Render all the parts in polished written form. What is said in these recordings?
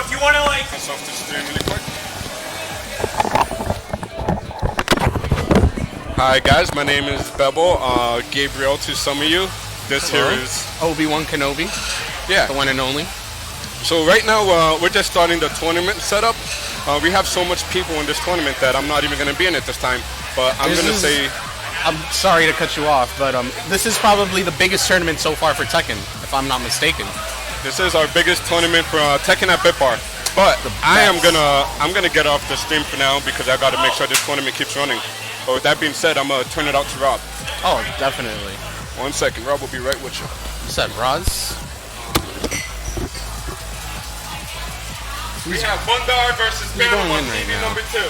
if you want to like... Pass off the stream really quick. Hi guys, my name is Bebel, Gabriel to some of you. This Hello. here is... Obi-Wan Kenobi, Yeah. the one and only. So right now, we're just starting the tournament setup. We have so much people in this tournament that I'm not even going to be in it this time. But I'm going to say... I'm sorry to cut you off, but this is probably the biggest tournament so far for Tekken, if I'm not mistaken. This is our biggest tournament for Tekken at BitBar. But I'm gonna get off the stream for now because I got to make sure this tournament keeps running. But with that being said, I'm going to turn it out to Rob. Oh, definitely. 1 second, Rob will be right with you. You said Roz? We have BitBar versus going Phantom on in right TV now? number 2.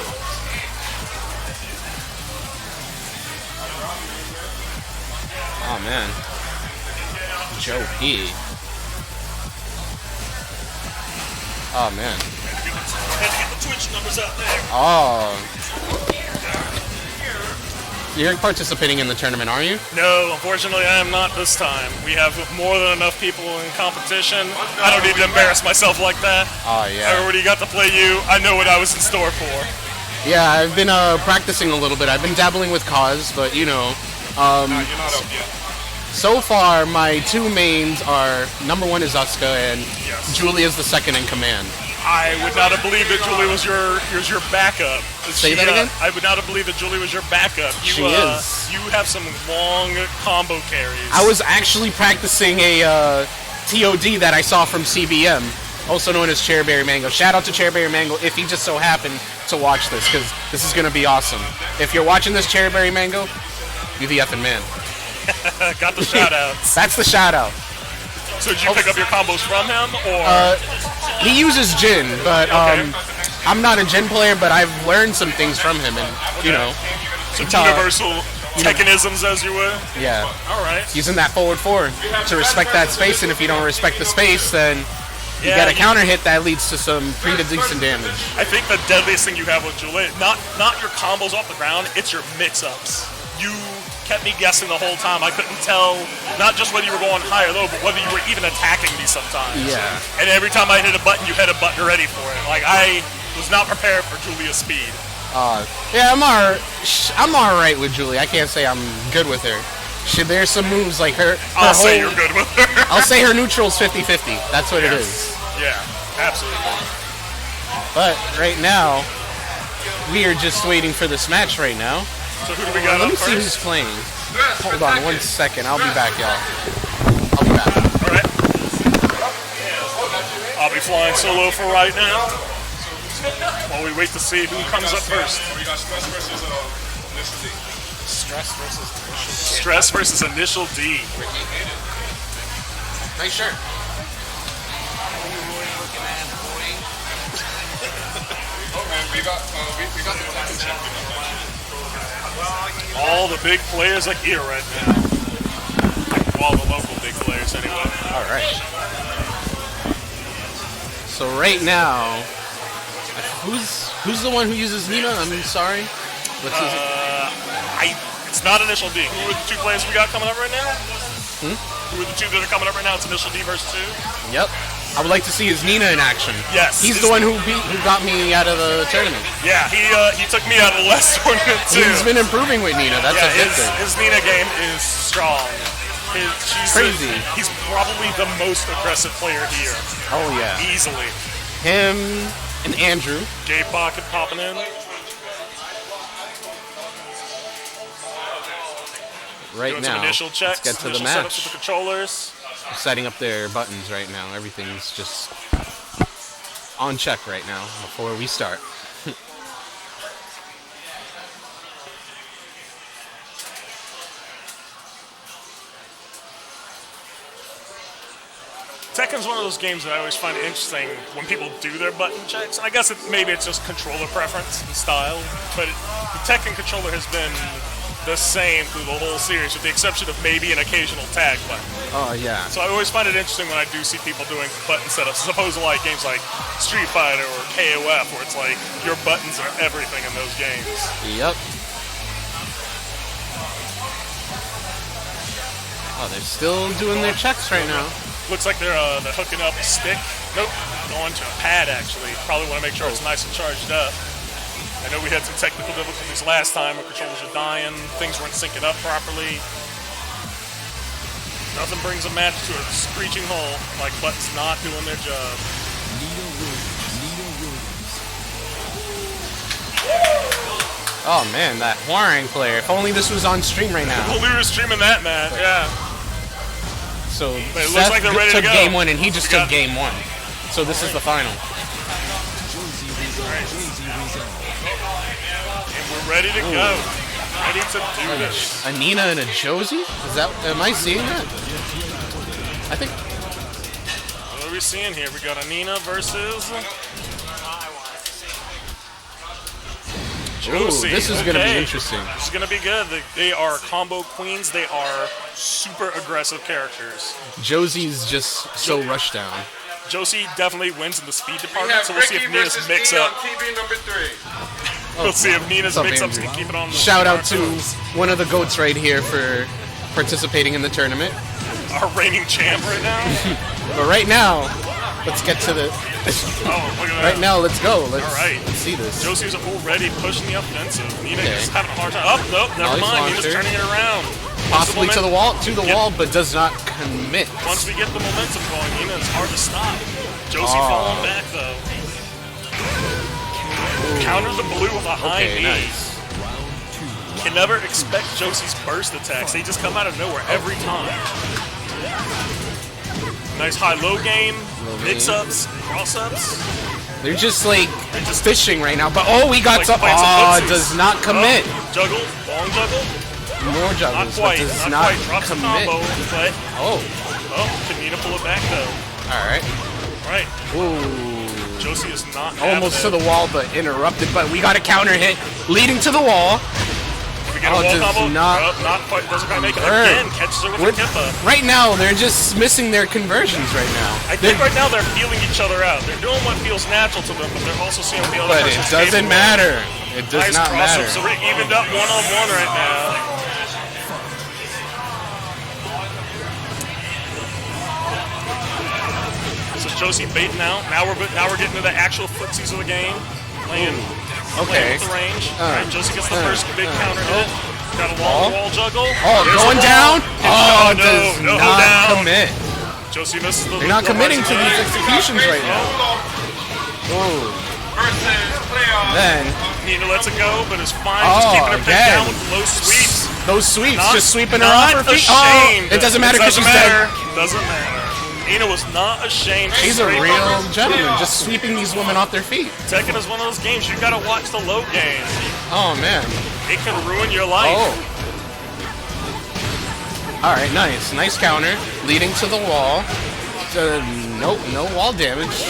Oh, man. Joe P. Oh, man. Had to get the Twitch numbers out there. Oh. You're participating in the tournament, are you? No, unfortunately, I am not this time. We have more than enough people in competition. I don't need to embarrass myself like that. Oh, I yeah. already got to play you. I know what I was in store for. Yeah, I've been practicing a little bit. I've been dabbling with Cause, but, you know... You're not up yet. So far, my two mains are, number one is Asuka, and Yes. Julia's the second in command. I would not have believed that Julie was your backup. Say that again? I would not have believed that Julie was your backup. She is. You have some long combo carries. I was actually practicing a TOD that I saw from CBM, also known as Cherryberry Mango. Shout out to Cherryberry Mango if he just so happened to watch this, because this is going to be awesome. If you're watching this, Cherryberry Mango, you the effing man. Got the shout outs. That's the shout out. So did you pick up your combos from him, or? He uses Jin, but Okay. I'm not a Jin player, but I've learned some things from him, and, you know. Some it's, universal Tekkenisms, as you would. Yeah. All right. Using that forward four to respect that space, and if you don't respect the space, then you Yeah, get a counter hit that leads to some pretty decent damage. I think the deadliest thing you have with Julie, not your combos off the ground, it's your mix-ups. You kept me guessing the whole time. I couldn't tell, not just whether you were going high or low, but whether you were even attacking me sometimes. Yeah. And every time I hit a button, you hit a button ready for it. Like, I was not prepared for Julia's speed. Yeah, I'm alright with Julie. I can't say I'm good with her. There's some moves like her I'll say whole- you're good with her. I'll say her neutral's 50-50. That's what it is. Yeah, absolutely. But right now, we are just waiting for this match right now. So who do we got Let up me see first? who's playing. Hold on 1 second. I'll be back, y'all. I'll be back. All right. I'll be flying solo for right now. While we wait to see who comes up first. We got Stress versus Initial D. Stress versus Initial D. Nice shirt. Oh man, we got the Tekken champion. All the big players are here right now. All the local big players, anyway. All right. So right now, who's the one who uses Nina? I'm sorry. What's his? It's not Initial D. Who are the two players we got coming up right now? Who are the two that are coming up right now? It's Initial D versus 2. Yep. I would like to see his Nina in action. Yes. He's the one who got me out of the tournament. Yeah, he took me out of the last tournament too. He's been improving with Nina. That's Yeah, a good thing. his Nina game is strong. She's Crazy. He's probably the most aggressive player here. Oh yeah. Easily. Him and Andrew. Gabe Pocket popping in. Right Doing now, some initial checks. let's get to the initial setups match. with the controllers. Setting up their buttons right now. Everything's just on check right now before we start. Tekken's one of those games that I always find interesting when people do their button checks. I guess maybe it's just controller preference and style, but the Tekken controller has been the same through the whole series, with the exception of maybe an occasional tag button. Oh yeah. So I always find it interesting when I do see people doing button setups, as opposed to like games like Street Fighter or KOF, where it's like your buttons are everything in those games. Yep. Oh, they're still doing their checks right now. Looks like they're hooking up a stick. Nope. going to a pad, actually. Probably want to make sure it's nice and charged up. I know we had some technical difficulties last time where controllers were dying, things weren't syncing up properly. Nothing brings a match to a screeching halt like buttons not doing their job. Oh man, that Huarang player. If only this was on stream right now. Well, we were streaming that, man. Yeah. So But it looks Seth like they're ready to took go. game 1 and he just We took got- game 1. So this is the final. And we're ready to go. Ready to do this. A Nina and a Josie? Is that? Am I seeing that? I think. What are we seeing here? We got a Nina versus Josie. Ooh, this is gonna be Okay. interesting. This is gonna be good. They are combo queens. They are super aggressive characters. Josie's just so rushed down. Josie definitely wins in the speed department, so we'll see if Nina's mix-up. TV number 3. We'll see if Nina's What's up, mix-ups Andrew? can keep it on. Shout out to one of the GOATs right here for participating in the tournament. our reigning champ right now. But right now, let's get to the. Oh, look at that. Right now, let's go. Let's, All right. let's see this. Josie's already pushing the offensive. Nina Okay. is having a hard time. Oh, nope, never Nice mind. Nina's launcher. turning it around. Possibly to the wall, Yep. wall, but does not commit. Once we get the momentum going, Nina, it's hard to stop. Josie Oh. falling back, though. Counter the blue with a high Okay, knee. nice. Can never expect Josie's burst attacks. They just come out of nowhere every time. Nice high-low game, mix-ups, cross-ups. They're just like They're just fishing right now. But oh, he got like some. playing some Oh, footsies. does not commit. Oh, juggle, long juggle. More Not juggles, but quite, does not not quite. Drops the commit. combo, but Oh, can Nina pull it back though? all right. Right. Ooh. Josie is not Almost to having the wall, but interrupted. But we got a counter hit leading to the wall. it. We get a Oh, wall does combo. not- Nope, not quite. Doesn't quite make it. Burn. Again, catches her with What- a kippa. Right now, they're just missing their conversions right now. I think right now they're feeling each other out. They're doing what feels natural to them, but they're also seeing what the other But it person's doesn't capable of. matter. It does Nice not cross-up. matter. So we're evened up one-on-one right now. So Josie baiting out. Now we're getting to the actual footsies of the game. Playing Okay. with the range. Right, Josie gets the first big counter hit. Got a wall juggle. Oh, There's going the down. wall. Oh, does no, not down. commit. Josie misses the. They're not the committing to horizontal. these executions right now. Whoa. Then Nina lets it go, but is fine. Oh, Just keeping her pinned again. down with low sweeps. those sweeps, Not- just sweeping her not off her feet. ashamed. Oh, it doesn't matter because she's dead. Doesn't matter. Nina was not ashamed. He's a Straight real up. gentleman, just sweeping these women off their feet. Tekken is one of those games you gotta watch the low game. Oh man. It can ruin your life. Oh. All right, nice counter, leading to the wall. Nope, no wall damage.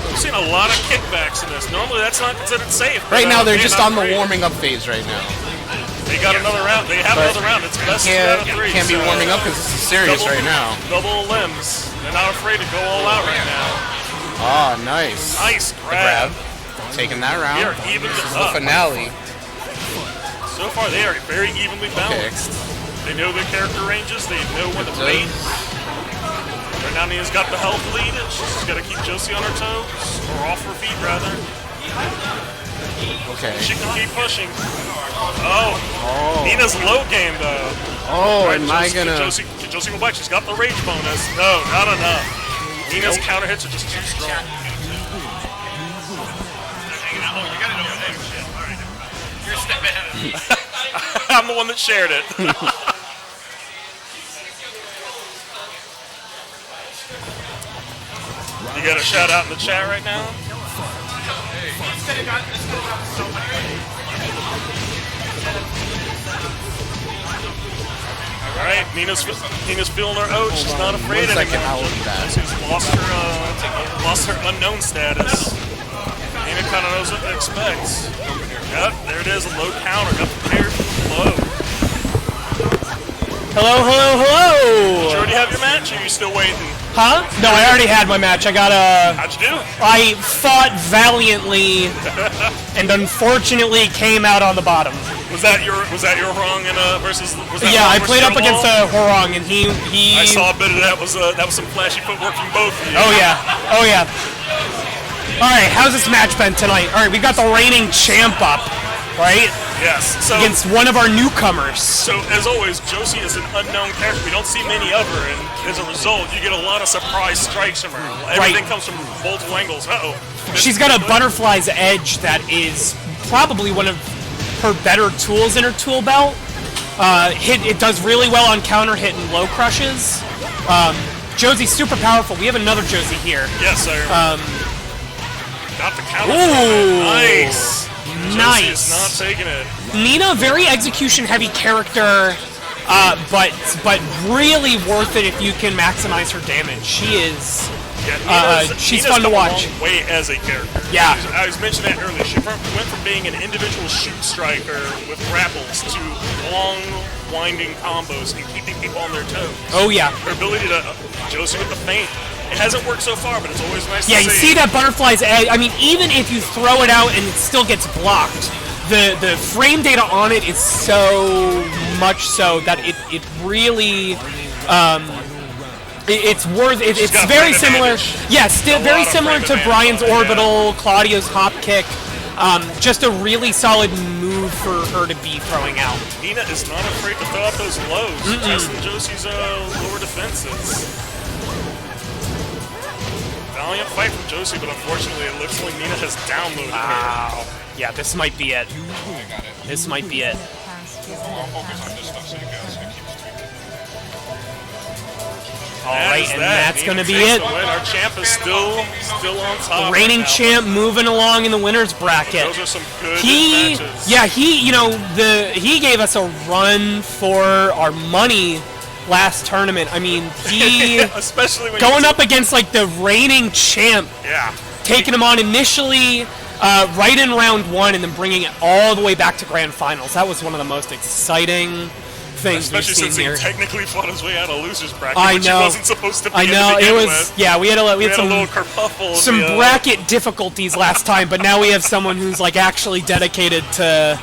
We've seen a lot of kickbacks in this. Normally that's not considered safe. Right now they're man, just not on the great. warming up phase right now. They got another round. They have But another round. It's best out of three. Can't be so warming up because this is serious double- right now. Double limbs. They're not afraid to go all out right now. Oh, nice. Nice Grab. grab. Taking that round. They are evened This is the up. finale. So far, they are very evenly balanced. They know their character ranges. They know when to bait. Right now, Nina's got the health lead. She's got to keep Josie on her toes, or off her feet, rather. Okay. She can keep pushing. Oh. Nina's low game, though. Oh, Right, am I Josie- gonna... Josie will back. She's got the rage bonus. No, not enough. Nina's counter hits are just too strong. I'm the one that shared it. You got a shout out in the chat right now? All right, Nina's feeling her oats. She's not afraid One second, anymore. I'll be back. She's lost her unknown status. Nina kind of knows what to expect. Yep, there it is, a low counter. Got prepared for the low. Hello, hello, Did you hello! already have your match, or are you still waiting? Huh? No, I already had my match. I got a... How'd you do? I fought valiantly and unfortunately came out on the bottom. Was that your Horong and versus? Was that Yeah, I Horong played up versus against Stonewall? Horong and he I saw a bit of that. Was some flashy footwork from both of you. Oh yeah. Oh yeah. Alright, how's this match been tonight? Alright, we got the reigning champ up, right? Yes. So Against one of our newcomers. So, as always, Josie is an unknown character. We don't see many of her, and as a result, you get a lot of surprise strikes from her. Everything comes from multiple angles. Uh-oh. She's got a butterfly's edge that is probably one of her better tools in her tool belt. It does really well on counter hit and low crushes. Josie's super powerful. We have another Josie here. Yes, sir. Got the counter. Ooh. Nice. Nice. Josie is not taking it. Nina, very execution-heavy character, but really worth it if you can maximize her damage. She is. Yeah, she's Nina's fun to come a watch. long way as a character. Yeah. I was mentioning that earlier. She went from being an individual shoot striker with grapples to long, winding combos and keeping people on their toes. Oh yeah. Her ability to Josie with the feint. It hasn't worked so far, but it's always nice to see. Yeah, you see that butterfly's edge. I mean, even if you throw it out and it still gets blocked, the frame data on it is so much so that it really it's worth it. It's very similar. Yes, very similar to Brian's orbital, Claudio's hop kick. Just a really solid move for her to be throwing out. Nina is not afraid to throw out those lows, testing Josie's lower defenses. Valiant fight from Josie, but unfortunately it looks like Nina has downloaded her. Yeah, this might be it. This might be it. Alright, and that's going to be it. Our champ is still on top. Reigning champ moving along in the winner's bracket. Those are some good matches. Yeah, he gave us a run for our money last tournament. I mean, he especially when going up against like the reigning champ. Yeah. Taking him on initially right in round one and then bringing it all the way back to grand finals. That was one of the most exciting things especially we've seen since here. he technically fought his way out of losers bracket, I which know. he wasn't supposed to be. I know to it was. with. Yeah, we had a little kerfuffle. some bracket difficulties last time, but now we have someone who's like actually dedicated to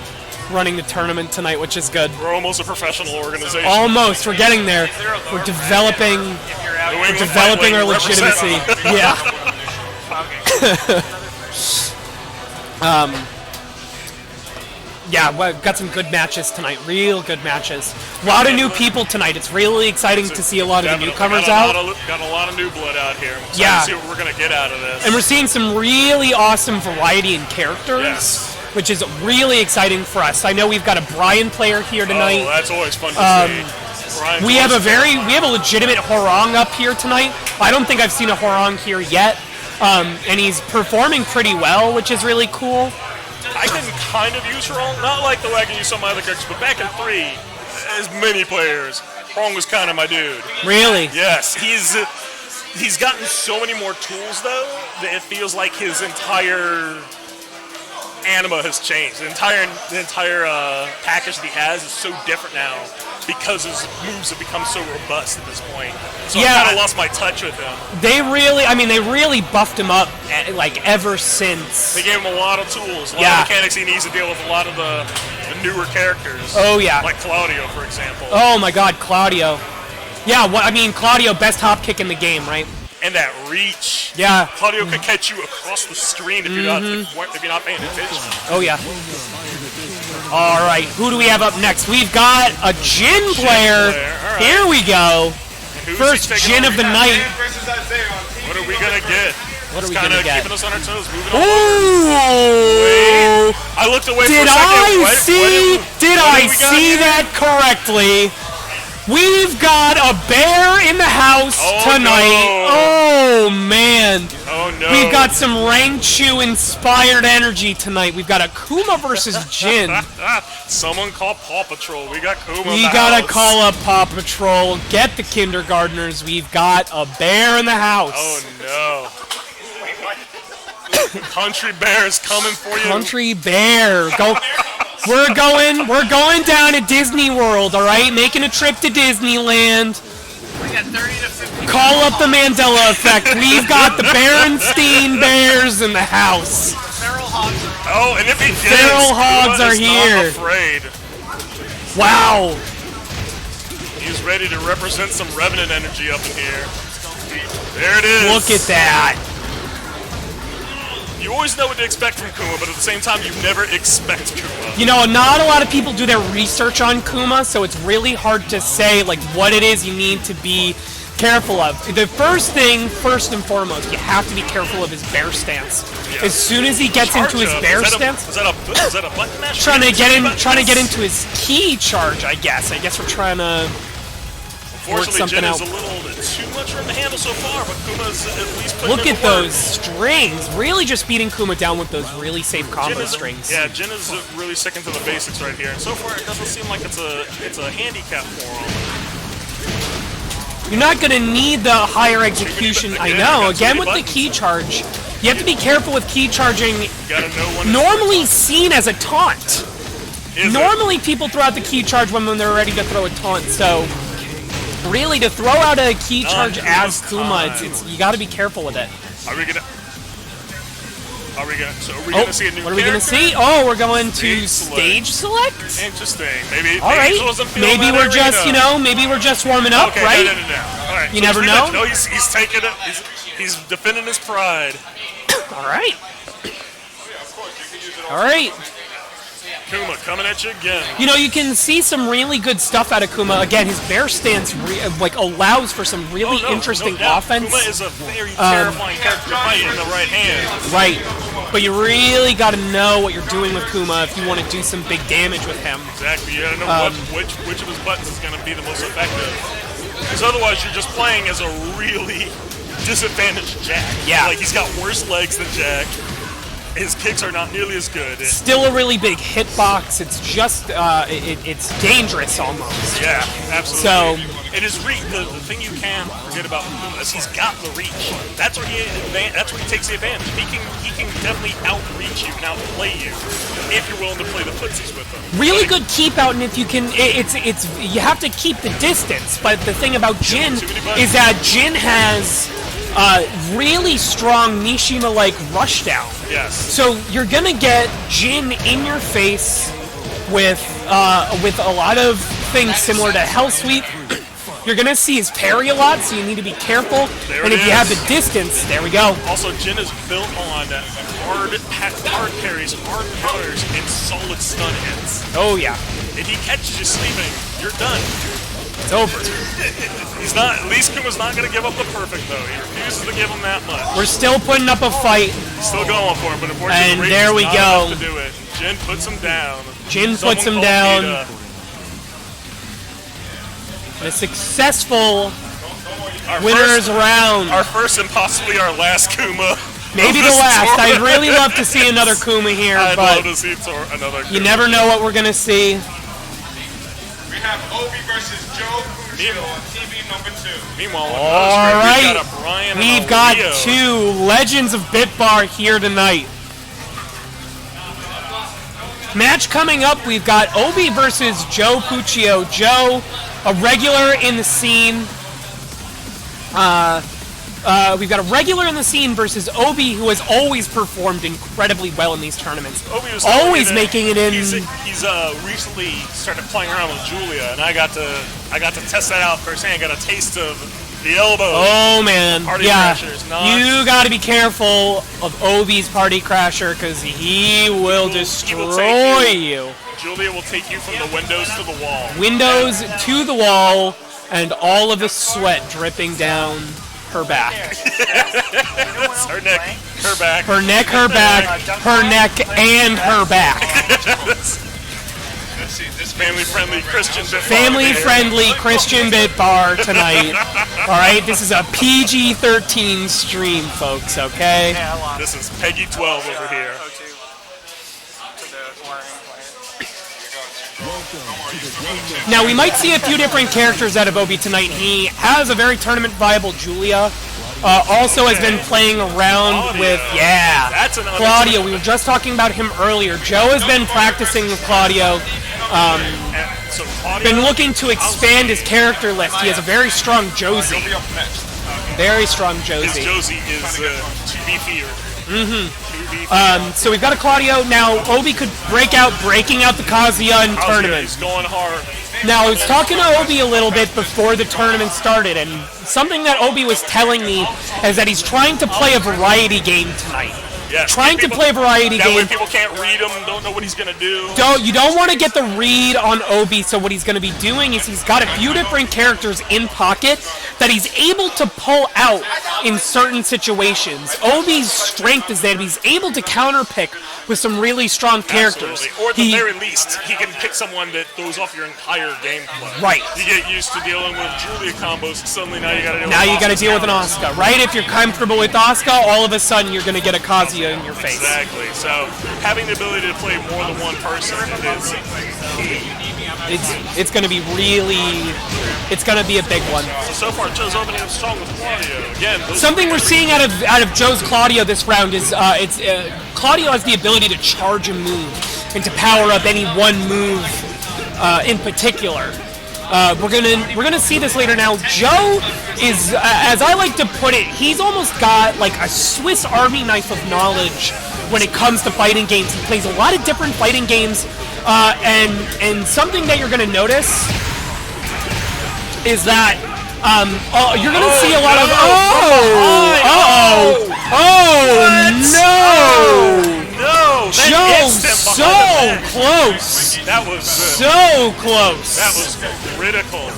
running the tournament tonight, which is good. We're almost a professional organization. Almost, we're getting there. We're developing our legitimacy. Yeah. Yeah, we've got some good matches tonight. Real good matches. A lot of new people tonight. It's really exciting to see a lot of the newcomers out. Got a lot of new blood out here. Yeah. To see what we're gonna get out of this. And we're seeing some really awesome variety in characters. Yes. Which is really exciting for us. I know we've got a Brian player here tonight. Oh, that's always fun to see. Brian We have a legitimate Horong up here tonight. I don't think I've seen a Horong here yet. And he's performing pretty well, which is really cool. I can kind of use Horong, not like the way I can use some of my other characters, but back in 3, as many players, Horong was kind of my dude. Really? Yes, he's gotten so many more tools though that it feels like his entire anima has changed. The entire package that he has is so different now because his moves have become so robust at this point. So Yeah. I kind of lost my touch with him. They really buffed him up, like, ever since. They gave him a lot of tools, a lot Yeah. of mechanics he needs to deal with a lot of the newer characters. Oh, yeah. Like Claudio, for example. Oh, my God, Claudio. Yeah, Claudio, best hop kick in the game, right? And that reach. Yeah. Claudio could catch you across the screen if you're not paying attention. Oh, yeah. All right, who do we have up next? We've got a Jin player. All right. Here we go. Who's First he taking Jin on? of the night. What are we gonna get? What are we Kind gonna of get? keeping us on our toes, moving on. Ooh! I looked away Did for a second. I see that correctly? We've got a bear in the house tonight. No. Oh, man. Oh no. We've got some Rangchu inspired energy tonight. We've got a Kuma versus Jin. Someone call Paw Patrol. We got Kuma. We gotta call up Paw Patrol. Get the kindergartners. We've got a bear in the house. Oh no. Country Bear is coming for you. Country Bear. Go. We're going down to Disney World, all right? Making a trip to Disneyland. We got 30 to 50 Call up the Mandela effect. We've got the Berenstein Bears in the house. Oh, and if he gets, Feral hogs are here. Not afraid. Wow. He's ready to represent some Revenant energy up in here. There it is. Look at that. You always know what to expect from Kuma, but at the same time, you never expect Kuma. You know, not a lot of people do their research on Kuma, so it's really hard to say like what it is you need to be careful of. The first thing, first and foremost, you have to be careful of his bear stance. Yeah. As soon as he gets into his bear stance, is that a button mash? trying to get into his key charge. I guess we're trying to work Unfortunately, something Jin out. is a little too much room to handle so far, but Kuma's at least putting Look in at the work. those strings. Really just beating Kuma down with those really safe combo Jin is, strings. Yeah, Jin is really sticking to the basics right here, and so far it doesn't seem like it's a handicap for him. You're not going to need the higher execution. I know. Again, with the key charge, you have to be careful with key charging. You gotta know when Normally seen as a taunt. Is Normally people throw out the key charge when they're ready to throw a taunt, so really to throw out a key charge as Kuma, it's you got to be careful with it. Are we gonna see a new What are we going to character? see? Oh, we're going to Stage stage select? Interesting. Maybe. All right. He wasn't feeling Maybe that we're just, arena. maybe we're just warming up, Okay, right? no. All right. You so never he's know. No, he's taking it. He's defending his pride. All right. All right. Kuma coming at you again. You know, you can see some really good stuff out of Kuma. Again, his bear stance allows for some really interesting no doubt. offense. Kuma is a very terrifying character to fight in the right hand. Right. But you really got to know what you're doing with Kuma if you want to do some big damage with him. Exactly. You gotta know which of his buttons is gonna be the most effective. Because otherwise, you're just playing as a really disadvantaged Jack. Yeah. Like he's got worse legs than Jack. His kicks are not nearly as good. Still a really big hitbox. It's just, it's dangerous almost. Yeah, absolutely. So, it is the thing you can't forget about Kuma is he's got the reach. That's where he takes the advantage. He can definitely outreach you and outplay you if you're willing to play the footsies with him. really good keep out, and if you can, it's you have to keep the distance. But the thing about Jin is that Jin has really strong Mishima-like rushdown. Yes. So you're gonna get Jin in your face with a lot of things similar to Hell Sweep. You're gonna see his parry a lot, so you need to be careful. And if you have the distance, there we go. Also, Jin is built on hard parries, hard counters, and solid stun hits. Oh yeah, If he catches you sleeping, you're done. it's over. He's not. At least Kuma's not going to give up the perfect though. He refuses to give him that much. We're still putting up a fight. He's still going for it, but unfortunately, And the rage there is we not go. enough to do it. Jin puts him down. Jin Someone puts him call down. Nita. A successful Our winner's first, round. Our first and possibly our last Kuma. Maybe of the this last. I'd tournament. really love to see another Kuma here, I'd but love to see another Kuma. you never know what we're gonna see. We have Obi versus Joe Kushida on TV number 2. Meanwhile, on All the right, we've got a Brian and we've a got Leo. two legends of BitBar here tonight. Match coming up, we've got Obi versus Joe Puccio. Joe, a regular in the scene. We've got a regular in the scene versus Obi, who has always performed incredibly well in these tournaments. Obi was Always making it in. He's recently started playing around with Julia, and I got to test that out firsthand. Got a taste of the elbow. Oh man, Party yeah. Crashers, not- You got to be careful of Obi's Party Crasher because he will He will destroy take you. Julia will take you from the windows to the wall. Windows to the wall, and all of the sweat dripping down her back. Her neck, her back. Her neck, her back, her neck, and her back. This family-friendly Christian bit. Family-friendly Christian BitBar tonight. All right, this is a PG-13 stream, folks. Okay. This is Peggy 12 over here. Now, we might see a few different characters out of Obi tonight. He has a very tournament-viable Julia. Also has been playing around with, That's an Claudio. We were just talking about him earlier. Joe has been practicing with Claudio. So Claudio, Been looking to expand his character list. He has a very strong Josie. Very strong His Josie. Josie is to be feared. So we've got a Claudio. Now, Obi could breaking out the Kazuya in tournament. He's going hard. Now, I was talking to Obi a little bit before the tournament started, and something that Obi was telling me is that he's trying to play a variety game tonight. Yes, Trying to play a variety that way game. people can't read him, don't know what he's going to do. You don't want to get the read on Obi, so what he's going to be doing is he's got a few different characters in pocket that he's able to pull out in certain situations. Obi's strength is that he's able to counterpick with some really strong characters. Absolutely. Or at the very least, he can pick someone that throws off your entire gameplay. Right. You get used to dealing with Julia combos, suddenly now you got to deal with Now you got to Asuka's deal with an counters. Asuka, right? If you're comfortable with Asuka, all of a sudden you're going to get a Kazuya in your face. Exactly. So having the ability to play more than one person is key. It's going to be it's going to be a big one. So far, Joe's opening up strong with Claudio. Again, Something we're seeing out of Joe's Claudio this round is Claudio has the ability to charge a move and to power up any one move in particular. We're gonna see this later. Now, Joe is, as I like to put it, he's almost got like a Swiss Army knife of knowledge when it comes to fighting games. He plays a lot of different fighting games, and something that you're gonna notice is that you're gonna see a lot of no, Joe, so close. That was So close. that was critical.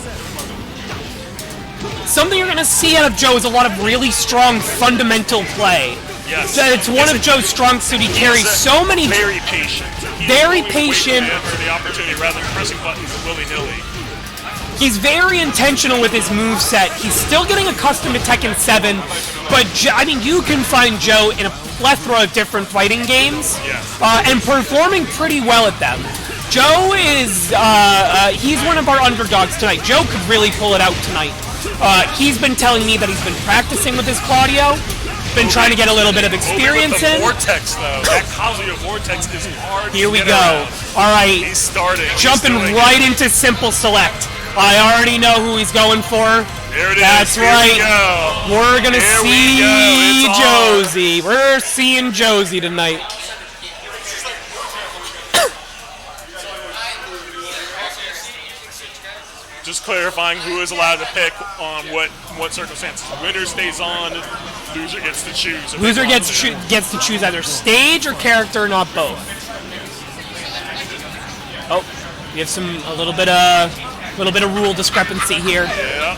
Something you're going to see out of Joe is a lot of really strong fundamental play. Yes, It's one of Joe's strong suits. He carries so many. Very patient. Very He always patient. waits for the opportunity rather than pressing buttons willy nilly. He's very intentional with his moveset. He's still getting accustomed to Tekken 7, but you can find Joe in a plethora of different fighting games, and performing pretty well at them. Joe is, he's one of our underdogs tonight. Joe could really pull it out tonight. He's been telling me that he's been practicing with his Claudio, been trying to get a little bit of experience With the in. Vortex, though. That Kazuya Vortex is hard Here to we get go. around. All right. He's starting. Jumping He's doing right it. into simple select. I already know who he's going for. There it is. That's Here right. we go. We're gonna Here we see go. It's on. Josie. We're seeing Josie tonight. Just clarifying who is allowed to pick on what circumstances. Winner stays on. Loser gets to choose. Loser gets to choose either stage or character, not both. Oh, we have a little bit of rule discrepancy here. Yeah.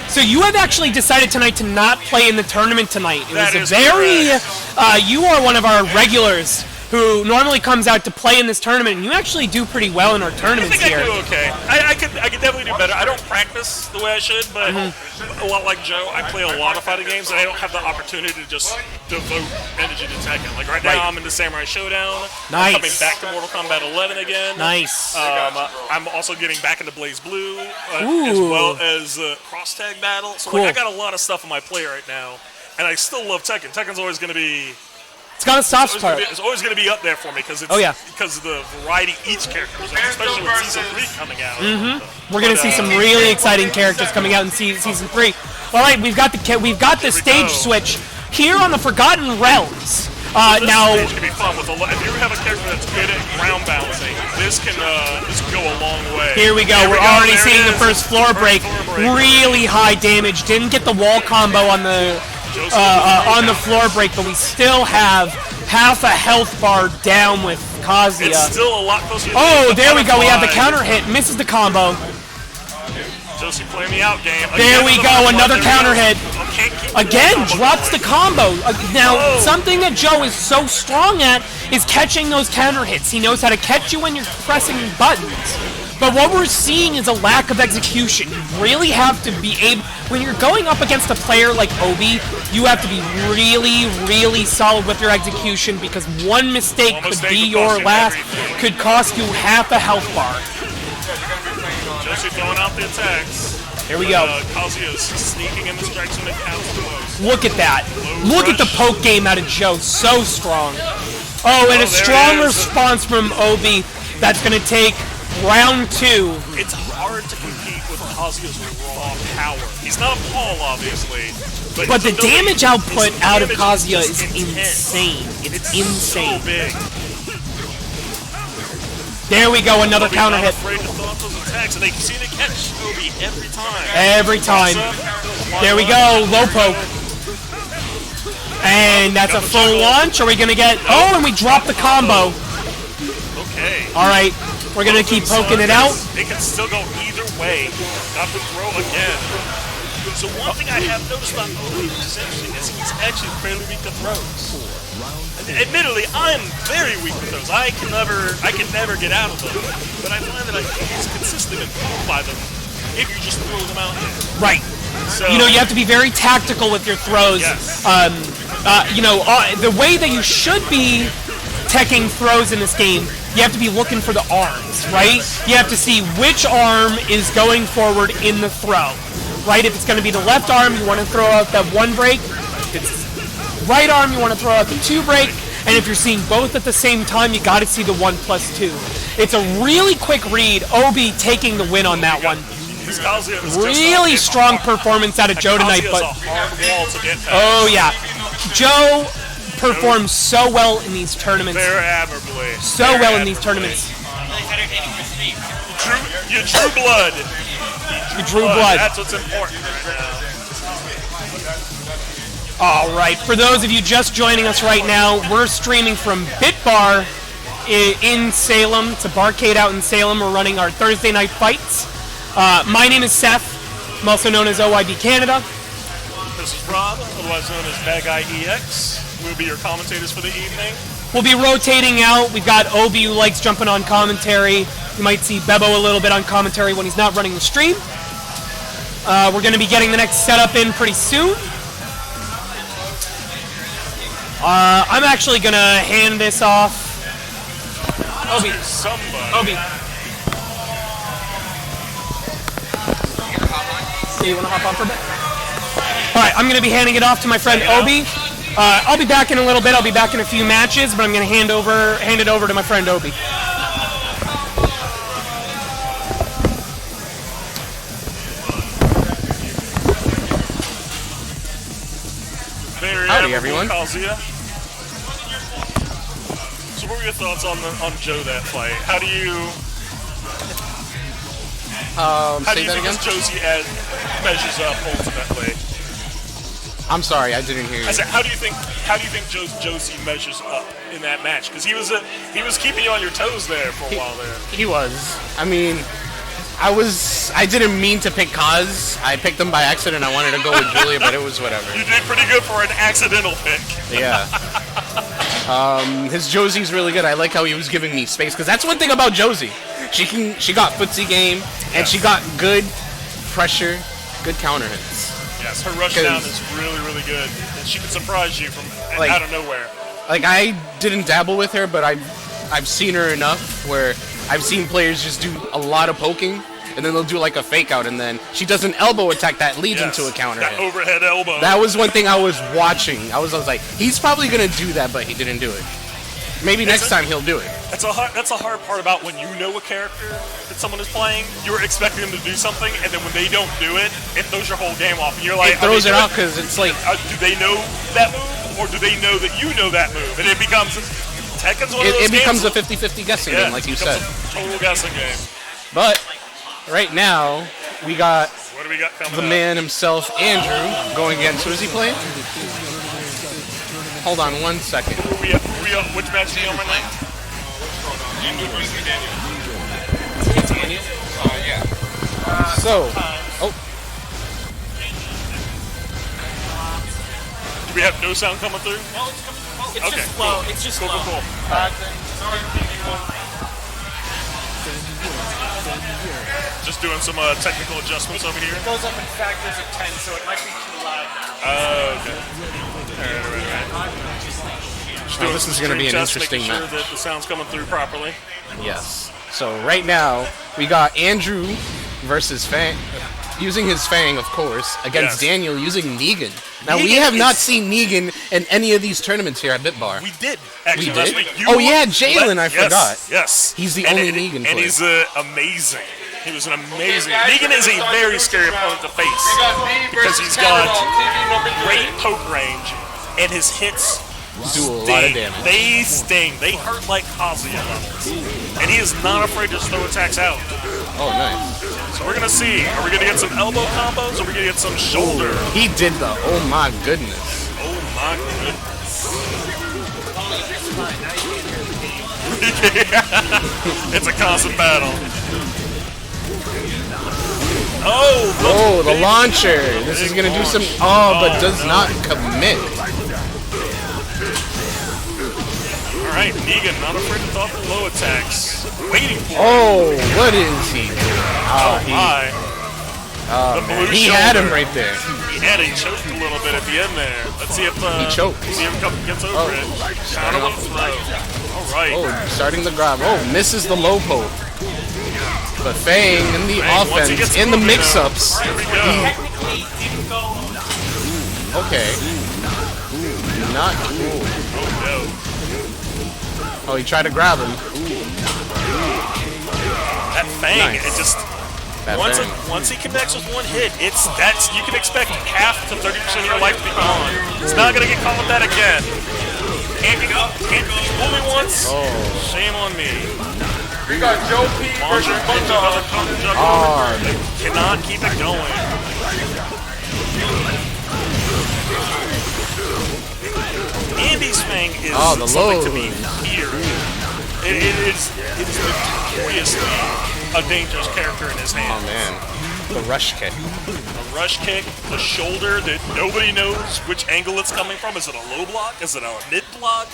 So you have actually decided tonight to not play in the tournament tonight. It That was is correct. you are one of our regulars who normally comes out to play in this tournament, and you actually do pretty well in our I tournaments think here. I do okay. I could definitely do better. I don't practice the way I should, but a lot like Joe, I play a lot of fighting games, and I don't have the opportunity to just devote energy to Tekken. Like right now, I'm in the Samurai Showdown. Nice. I'm coming back to Mortal Kombat 11 again. Nice. I'm also getting back into Blaze Blue, as well as Cross Tag Battle. So Cool. like, I got a lot of stuff on my plate right now, and I still love Tekken. Tekken's always going to be. It's got a soft spot. It's always going to be up there for me because it's because of the variety each character is, especially with Season 3 coming out. We're going to see some really exciting characters coming out in season 3. All right, we've got the stage switch here on the Forgotten Realms. Now, This can be fun with if you have a character that's good at ground bouncing, this can go a long way. here we go. There We're go. already There it seeing the is. first floor break. Really high damage. Didn't get the wall combo on the floor break, but we still have half a health bar down with Kazuya. It's still a lot closer. Oh, there we go. We have the counter hit. Misses the combo. Josie, play me out, game. There we go. Another counter hit. Again, Combo drops the going. combo. Now, Oh. something that Joe is so strong at is catching those counter hits. He knows how to catch you when you're pressing buttons. But what we're seeing is a lack of execution. You really have to be able, when you're going up against a player like Obi, you have to be really, really solid with your execution because one mistake One could mistake be could cost your you last, everything. could cost you half a health bar. Josie throwing out the attacks. Here we go. Kazuya's sneaking in the strikes when it counts the most. Look at that. Look at the poke game out of Joe. So strong. Oh, and there a it strong is. response from Obi. That's going to take round 2. It's hard to compete with Kazuya's raw power. He's not a Paul, obviously, But the damage output out of damage Kazuya is is intense. insane. It's insane. So big. There we go, another Obi's counter not hit. afraid to throw out those attacks, and they seem to catch Obi every time. Every time. There we go, low poke. And that's a full launch. Are we gonna get? Oh, and we drop the combo. Okay. All right, we're gonna keep poking it out. It can still go either way. Got the throw again. So one thing I have noticed about Obi, which is interesting, is he's actually fairly weak to throws. Admittedly, I'm very weak with those. I can never get out of them. But I find that he's consistently improved by them if you just throw them out there. Right. So, You know, you have to be very tactical with your throws. Yes. The way that you should be teching throws in this game, you have to be looking for the arms, right? You have to see which arm is going forward in the throw, right? If it's going to be the left arm, you want to throw out that one break. If it's right arm, you want to throw out the two break. And if you're seeing both at the same time, you got to see the 1+2. It's a really quick read. Obi taking the win on that one. Really strong performance out of Joe tonight, but a hard wall to get past. oh yeah, Joe performs so well in these tournaments. Very admirably. So Very well in these admirably. tournaments. You drew blood. You drew blood. That's what's important right now. All right, for those of you just joining us right now, we're streaming from BitBar in Salem. It's a barcade out in Salem. We're running our Thursday night fights. My name is Seth. I'm also known as OYB Canada. This is Rob, otherwise known as Bad Guy EX. We'll be your commentators for the evening. We'll be rotating out. We've got Obi who likes jumping on commentary. You might see Bebo a little bit on commentary when he's not running the stream. We're going to be getting the next setup in pretty soon. I'm actually going to hand this off. Obi. Somebody. Obi. You want to hop on for a bit? All right, I'm going to be handing it off to my friend Obi. I'll be back in a little bit. I'll be back in a few matches, but I'm going to hand it over to my friend Obi. Howdy, everyone. Kazuya. So what were your thoughts on Joe that fight? How do you Say that again? think Josie measures up ultimately? I'm sorry, I didn't hear you. I said, how do you think Josie measures up in that match? Because he was keeping you on your toes there for a while there. He was. I mean, I didn't mean to pick Kaz. I picked him by accident. I wanted to go with Julia, but it was whatever. You did pretty good for an accidental pick. Yeah. His Josie's really good. I like how he was giving me space, because that's one thing about Josie. She got footsie game, and she got good pressure, good counter hits. Yes, her rush down is really, really good. And she can surprise you from out of nowhere. Like, I didn't dabble with her, but I've seen her enough where I've seen players just do a lot of poking, and then they'll do like a fake out, and then she does an elbow attack that leads into a counter that hit. overhead elbow. That was one thing I was watching. I was like, he's probably gonna do that, but he didn't do it. Maybe next time he'll do it. That's a hard part about when you know a character that someone is playing. You're expecting them to do something, and then when they don't do it, it throws your whole game off. And you're like, It throws it out because it's like, do they know that move, or do they know that you know that move? And it becomes Tekken's one of those it becomes games. a 50-50 guessing game, like you said. A total guessing game. But right now we got What do we got coming the up? man himself, Andrew, going against. Who is he playing? Hold on 1 second. Which match are you on right now? So, Do we have no sound coming through? It's Okay, just low. It's just Cool. Just doing some technical adjustments over here. It goes up in factors of 10, so it might be too loud. Okay. All right. Just doing this some is gonna be stream an tests, interesting making sure match. that the sound's coming through properly. yes. So right now we got Andrew versus Fang, using his Fang, of course, against Yes. Daniel using Negan. Now we Negan have not is- seen Negan in any of these tournaments here at BitBar. We did actually We last did? week. Oh, yeah, Jalen, I Yes, forgot. Yes. He's the only Negan and player. he's amazing. He was an amazing. Negan is a very scary opponent to face because he's got great poke range, and his hits Do a lot of damage. They sting. They hurt like Kazuya levels, and he is not afraid to just throw attacks out. Oh, nice. So we're gonna see. Are we gonna get some elbow combos, or are we gonna get some shoulder? He did the. Oh my goodness. Oh my goodness. It's a constant battle. Oh, the launcher. This is gonna do some. Oh, but does not commit. All right, Negan, not afraid to throw the low attacks. Waiting for it. Oh, what is he doing? Oh my. The blue He shoulder. had him right there. He had it choked a little bit at the end there. Let's see if He choked. See if he gets over it. Counter with a throw. All right. Oh, starting the grab. Oh, misses the low poke. But Fang in the Fang, once he offense, gets in the moving, mix-ups. Here we go. Okay. Not cool. Oh no. Oh, he tried to grab him. That Fang, Nice. it just That Fang. once he connects with one hit, you can expect half to 30% of your life to be gone. It's not gonna get caught with that again. Can't fool me once. Oh. Shame on me. We got Joe P Launcher versus into Bulldog. another counter juggle. Oh, They cannot keep it going. Andy's Fang is the something to low. be feared. It is notoriously a dangerous character in his oh hands. man. The rush kick. A rush kick, the shoulder that nobody knows which angle it's coming from. Is it a low block? Is it a mid block?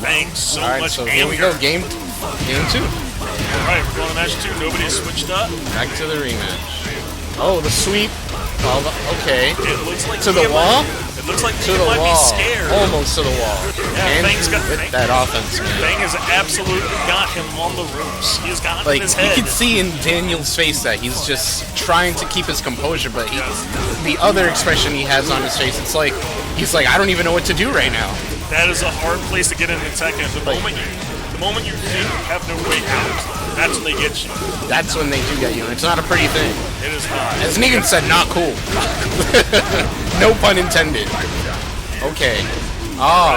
Thanks so All right, much so anger. here we go. Game 2. All right, we're going to match 2. Nobody switched up. Back to the rematch. Oh, the sweep. Oh, okay. It looks like To the Negan wall? It looks like To Negan the might wall. be scared. Almost to the wall. Yeah, And Fang's got with Fang. that offense, man. Fang has absolutely got him on the ropes. He's got him Like, in his you head. can see in Daniel's face that he's just trying to keep his composure, but the other expression he has on his face, it's like, he's like, I don't even know what to do right now. That is a hard place to get into Tekken. The moment you think you have no way out, that's when they get you. That's when they do get you, and it's not a pretty thing. It is not. As Negan said, not cool. No pun intended. Okay. Oh,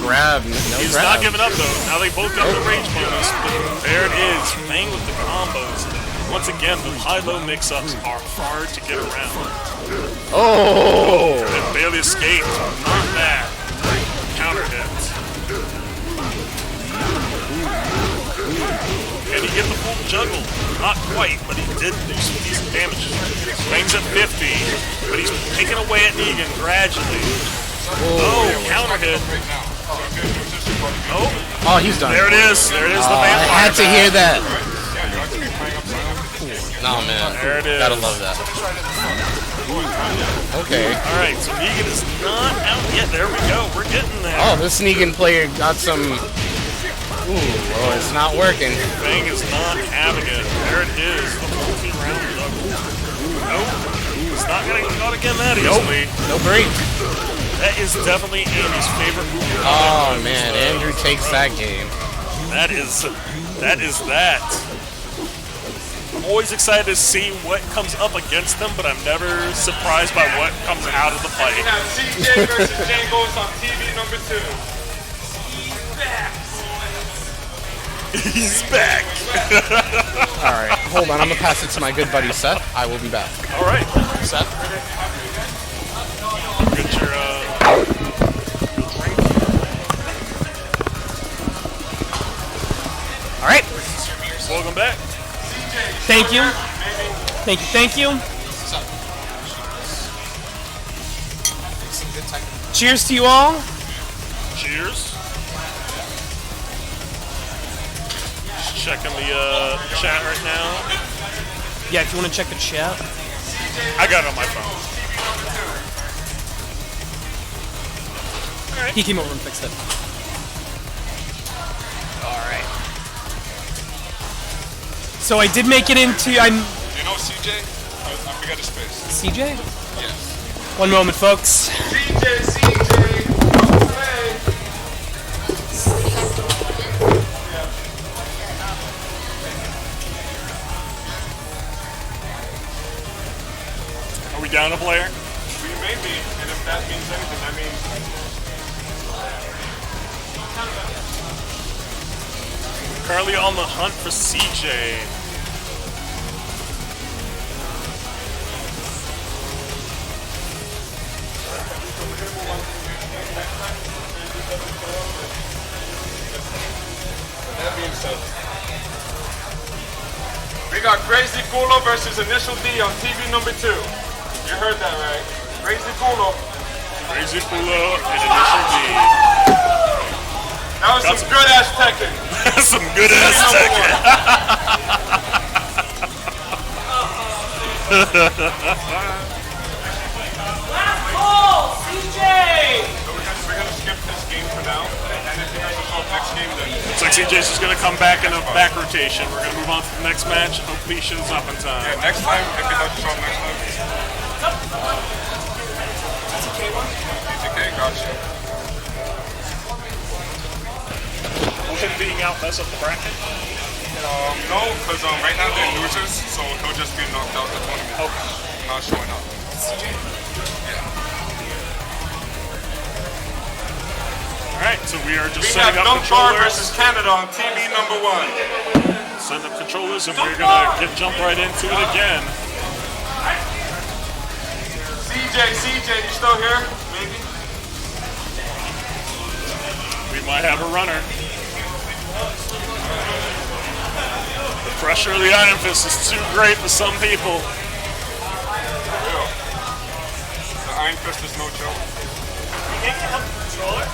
grab. No He's grab. not giving up though. Now they both got the rage bonus. But there it is. Fang with the combos. Once again, the high-low mix-ups are hard to get around. Oh! And barely escaped. Not bad. Counter hits. Can he get the full juggle? Not quite, but he did do some decent damage. Fang's at 50, but he's taking away at Negan gradually. Oh, counter hit. Oh, Oh, he's done. there it is. There it is, the I vampire. had to bat. hear that. No, man. There it is. Gotta love that. Okay. All right, so Negan is not out yet. There we go. We're getting there. Oh, this Negan player got some... Ooh, oh, it's not working. Fang is not having it. There it is. The multi-round juggle. Nope. It's not going to get caught again that easily. No break. That is definitely Andy's favorite move. Oh, man. Andrew takes that game. That is that. I'm always excited to see what comes up against them, but I'm never surprised by what comes out of the fight. We have CJ versus Django's on TV number 2. He's back. All right. Hold on. I'm going to pass it to my good buddy, Seth. I will be back. All right. Seth? Get your drink. All right. Welcome back. Thank you. Thank you. Thank you. Cheers to you all. Cheers. Just checking the chat right now. Yeah, if you want to check the chat. I got it on my phone. He came over and fixed it. Alright. So I did make it into. You know CJ? I forgot his face. CJ? Yes. One moment, folks. Are we down a player? We may be, and if that means anything, that means Currently on the hunt for CJ. that being said. We got Crazy Kulo versus Initial D on TV number 2. You heard that right. Crazy Kulo. Crazy Pulo and Initial D. That was some good ass Tekken. Some good ass Tekken. CJ! So we're gonna skip this game for now. And if you guys are on next game, then Looks like CJ's just gonna come back in a back rotation. We're gonna move on to the next match. Hopefully he shows up in time. yeah, next time, if you have to show up next time. TTK, gotcha. Will him being out mess up the bracket? No, because right now they're losers, so he'll just be knocked out the tournament. Okay. Not showing up. Alright, so we are just We setting have up BitBar controllers. versus Canada on TV number 1. Setting up controllers, and we're gonna jump right into it again. CJ, you still here? Maybe? We might have a runner. The pressure of the Iron Fist is too great for some people. The Iron Fist is no joke. Can't you help the controller?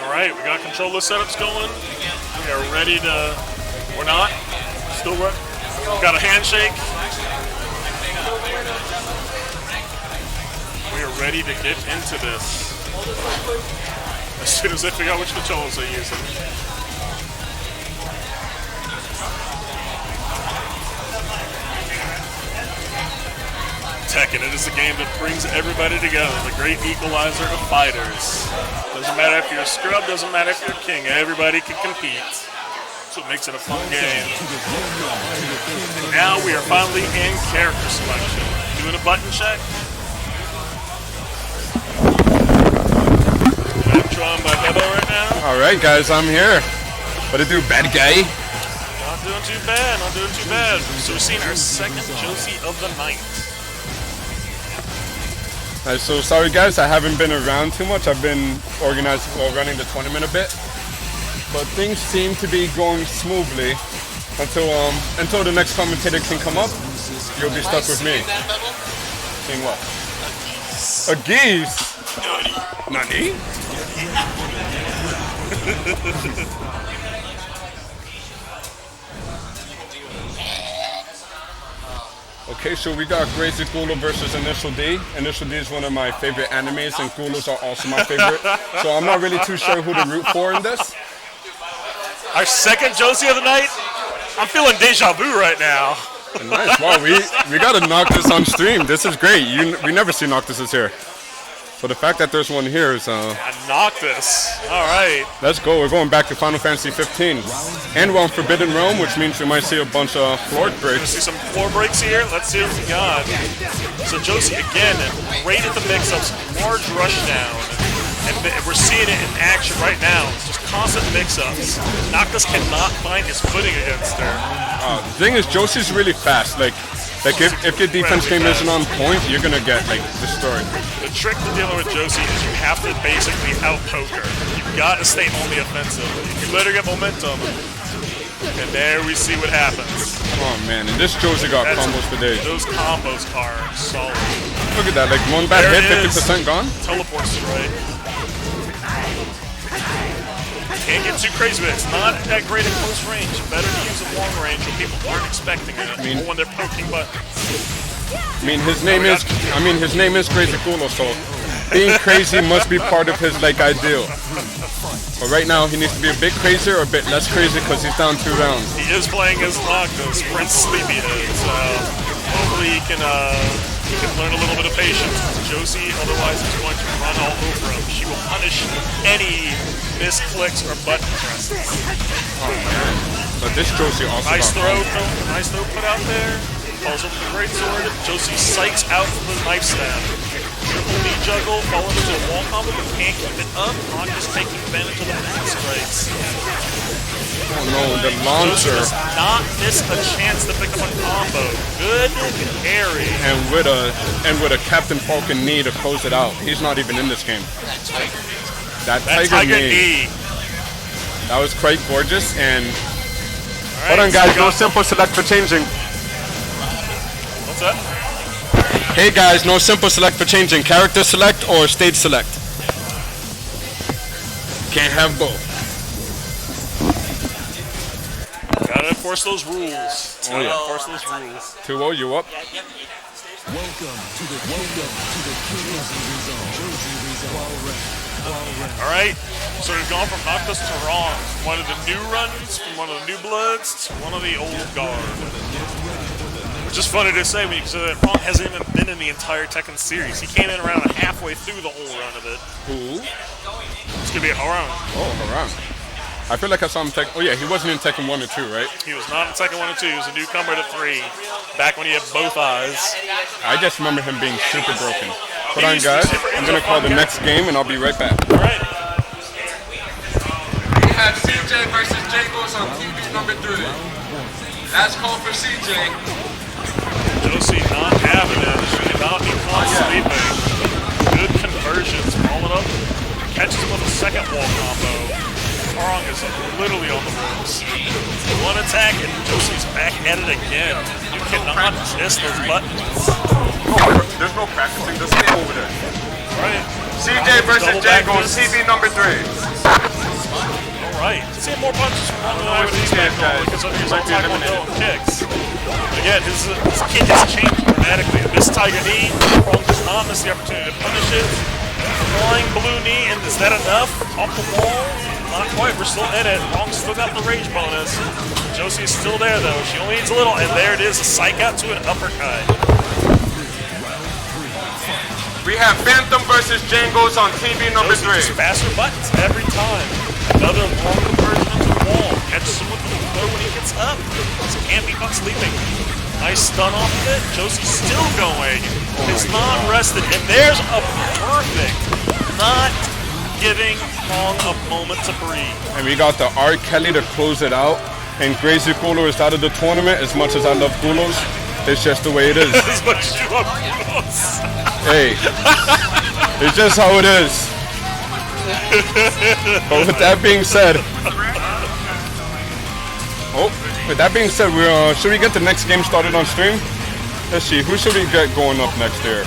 Alright, we got controller setups going. We are ready to... We're not. Still work. Got a handshake. We are ready to get into this. As soon as I figure out which controllers they're using. Tekken, it is a game that brings everybody together, the great equalizer of fighters. Doesn't matter if you're a scrub, doesn't matter if you're a king, everybody can compete. That's what makes it a fun game. And now we are finally in character selection. Doing a button check. I'm drawn by Hebo right now. Alright guys, I'm here. What to do, bad guy? Not doing too bad, not doing too bad. So we're seeing our second Josie of the night. So sorry guys, I haven't been around too much. I've been running the tournament a bit. But things seem to be going smoothly until the next commentator can come up. You'll be stuck with me. Seeing what? A geese? Nani? Okay, so we got Crazy Kulo versus Initial D. Initial D is one of my favorite animes, and Kulos are also my favorite. So I'm not really too sure who to root for in this. Our second Josie of the night? I'm feeling deja vu right now. Nice. Wow, we gotta knock this on stream. This is great. We never see Noctises here. So the fact that there's one here is I knocked this. All right. let's go. We're going back to Final Fantasy 15. And we're on Forbidden Realm, which means we might see a bunch of floor breaks. See some floor breaks here. Let's see what we got. So Josie again, great at the mix-ups, large rush down. And we're seeing it in action right now. It's just constant mix-ups. Noctis cannot find his footing against her. The thing is, Josie's really fast. Like if your defense game isn't on point, you're gonna get destroyed. The trick to dealing with Josie is you have to basically out-poke her. You've got to stay on the offensive. You let her get momentum, and there we see what happens. Oh man, and this Josie got combos for days. Those combos are solid. Look at that, like one bad There hit, it is. 50% gone. Teleport strike. Can't get too crazy with it. It's not that great at close range. Better to use it long range when people aren't expecting it, or when they're poking buttons. His name is Crazy Kulo, so being crazy must be part of his like ideal. But right now he needs to be a bit crazier or a bit less crazy because he's down 2 rounds. He is playing as Noctis, Prince Sleepyhead, so hopefully he can learn a little bit of patience. Josie otherwise is going to run all over him. She will punish any misclicks or button presses. Oh man. But this Josie also Nice got throw put out there. Falls over the great sword. Josie psychs out from the knife stab. Triple knee juggle, falling into a wall combo, but can't keep it up. Noctis taking advantage of the back strikes. Oh no, the launcher. Josie does not miss a chance to pick up a combo. Good carry. And with a Captain Falcon knee to close it out. He's not even in this game. That tiger knee. That was quite gorgeous. And right, hold on, guys. No simple select for changing. What's that? Hey guys, no simple select for changing. Character select or stage select. Can't have both. Gotta enforce those rules. Oh yeah. Enforce those rules. 2-0, you up? Welcome to the Alright, so we've gone from Noctis to Wrong. One of the new runs, from one of the new bloods, to one of the old guard. Which is funny to say when you consider that Wrong hasn't even been in the entire Tekken series. He came in around halfway through the whole run of it. Who? It's gonna be a Harang. Oh, Haram. I feel like I saw him Tekken. Oh yeah, he wasn't in Tekken 1 or 2, right? He was not in Tekken 1 and 2, he was a newcomer to 3. Back when he had both eyes. I just remember him being super broken. Hold on, guys. I'm gonna call the next game, and I'll be right back. Alright. We have CJ versus Jangles on TV number 3. Last call for CJ. Josie not having it. She's not even sleeping. Good conversions. Roll it up. Catches him with a second wall combo. Harang is literally on the ropes. One attack and Josie's back at it again. You cannot miss those buttons. There's no practicing. Just stay over there. Right. CJ versus Django on TV number 3. Alright. Seeing more punches from Harang than I would expect because of his all-Taekwondo and kicks. Again, his kick has changed dramatically. This Tiger knee, Harang does not miss the opportunity to punish it. Flying blue knee, and is that enough? Off the wall? Not quite, we're still in it. Harang's still got the rage bonus. Josie is still there though. She only needs a little, and there it is, a psych out to an uppercut. We have Phantom versus Jangles on TV number Josie just faster buttons every time. Another long conversion into the wall. Catches him with the throw when he gets up. He can't be caught sleeping. Nice stun off of it. Josie's still going. It's non-rested, and there's a perfect not giving Harang a moment to breathe. And we got the R. Kelly to close it out. And Crazy Gulo is out of the tournament. As much as I love Gulos, it's just the way it is. As much as you love Gulos. Hey, it's just how it is. But with that being said, should we get the next game started on stream? Let's see, who should we get going up next here?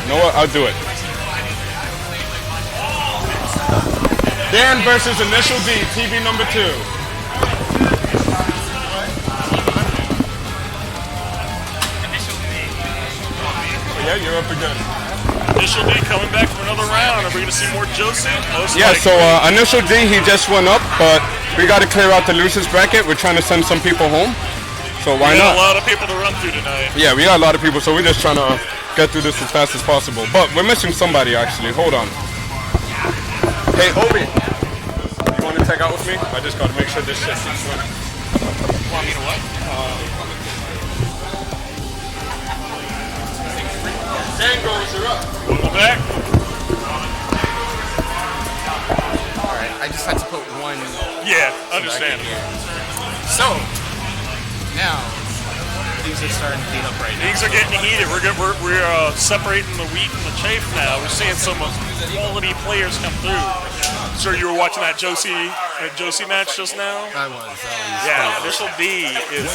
You know what? I'll do it. Dan versus Initial D, TV number 2. Yeah, you're up again. Initial D coming back for another round. Are we going to see more Josie? Initial D, he just went up, but we got to clear out the losers bracket. We're trying to send some people home, so why not? We got a lot of people to run through tonight. Yeah, we got a lot of people, so we're just trying to get through this as fast as possible. But we're missing somebody, actually. Hold on. Hey, Obi, you want to tag out with me? I just got to make sure this shit keeps running. Want me to what? Django's, you're up. Welcome back. Alright, I just had to put one. Yeah, understand. So, now, things are starting to heat up right now. Things are getting heated. We're separating the wheat from the chaff now. We're seeing some quality players come through. Sure, you were watching that Josie match just now? I was. Yeah, Initial D is,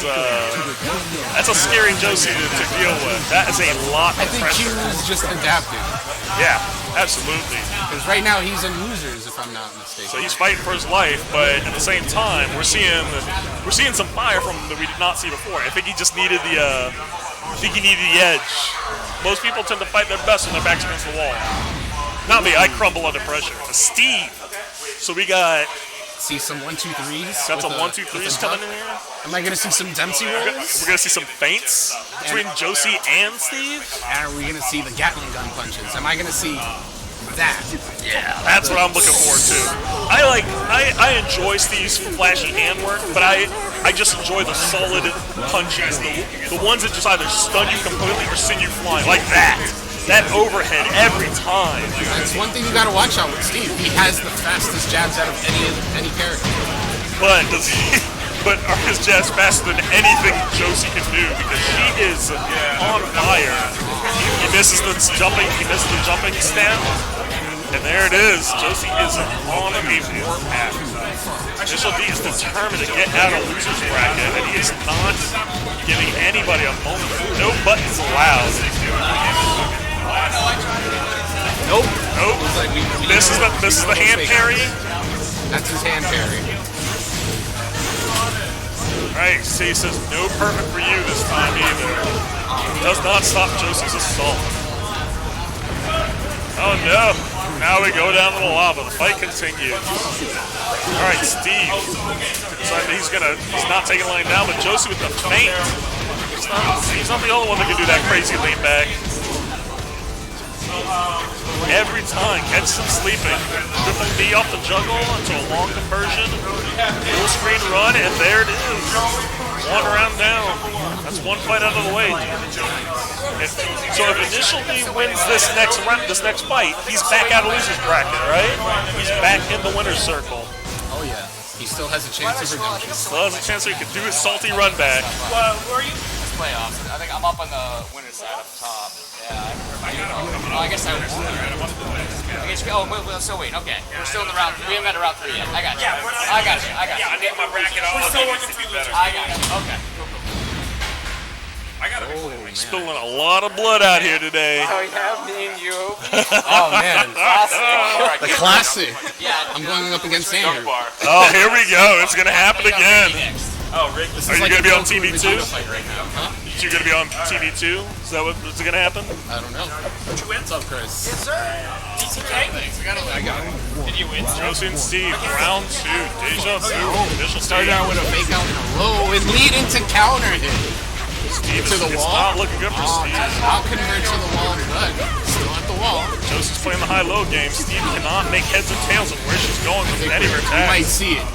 that's a scary Josie to deal with. That is a lot of I think pressure. Q was just adapted. Yeah, Absolutely. Because right now he's in losers, if I'm not mistaken. So he's fighting for his life, but at the same time, we're seeing some fire from him that we did not see before. I think he just needed the edge. Most people tend to fight their best when their backs against the wall. Not me, I crumble under pressure. Steve. So we got see some 1-2-3s. got some 1-2-3s coming in here. Am I gonna see some Dempsey rolls? We're gonna see some feints between Josie and Steve. And are we gonna see the Gatling gun punches? Am I gonna see that? Yeah, that's what I'm looking forward to. I enjoy Steve's flashy handwork, but I just enjoy the solid punches, the ones that just either stun you completely or send you flying, like that. That overhead every time. That's one thing you gotta watch out with Steve. He has the fastest jabs out of any character. But does he? But are his jabs faster than anything Josie can do? Because she is on fire. He misses the jumping. He misses the jumping stamp. And there it is. Josie is on a warpath. Initial D is determined to get out of loser's bracket, and he is not giving anybody a moment. No buttons allowed. Nope. Like this is the hand parry. That's his hand parry. Right, C says no perfect for you this time either. Does not stop Josie's assault. Oh no. Now we go down to the lava. The fight continues. Alright, Steve. He's not taking line down, but Josie with the feint. He's not the only one that can do that crazy lean back. Every time, catches him sleeping. Triple B off the juggle into a long conversion. Full screen run, and there it is. One round down. That's one fight out of the way. So if Initial D wins this next fight, he's back out of loser's bracket, right? He's back in the winner's circle. Oh yeah. He still has a chance of redemption. Still has a chance so he can do his salty run back. Who are you? It's playoffs. I think I'm up on the winner's side up top. Yeah. I guess I was. So wait. Okay. We're still in the round. We haven't had a round 3 yet. I got you. I got you. Yeah, I need my bracket all. We're still working to be better. I got you. Okay. I gotta be Spilling a lot of blood out here today. Oh yeah, me and you. Oh man. Classic. The classic. Yeah. I'm going up against Andrew. Oh, here we go. It's gonna happen again. Oh, Rick. Are you gonna be on TV too? Right now, huh? You gonna be on TV too? Is that what's gonna happen? I don't know. What's up, Chris? Yes, sir. DTK. I got it. Did you win? Josie and Steve, round 2. Deja vu. Initial Start stage. out with a fake out in a low and lead into counter hit. Steve to the it's wall. not looking good for Steve. I'll convert to the wall, but still at the wall. Josie's playing the high-low game. Steve cannot make heads or tails of where she's going with any of her We might attacks. see it.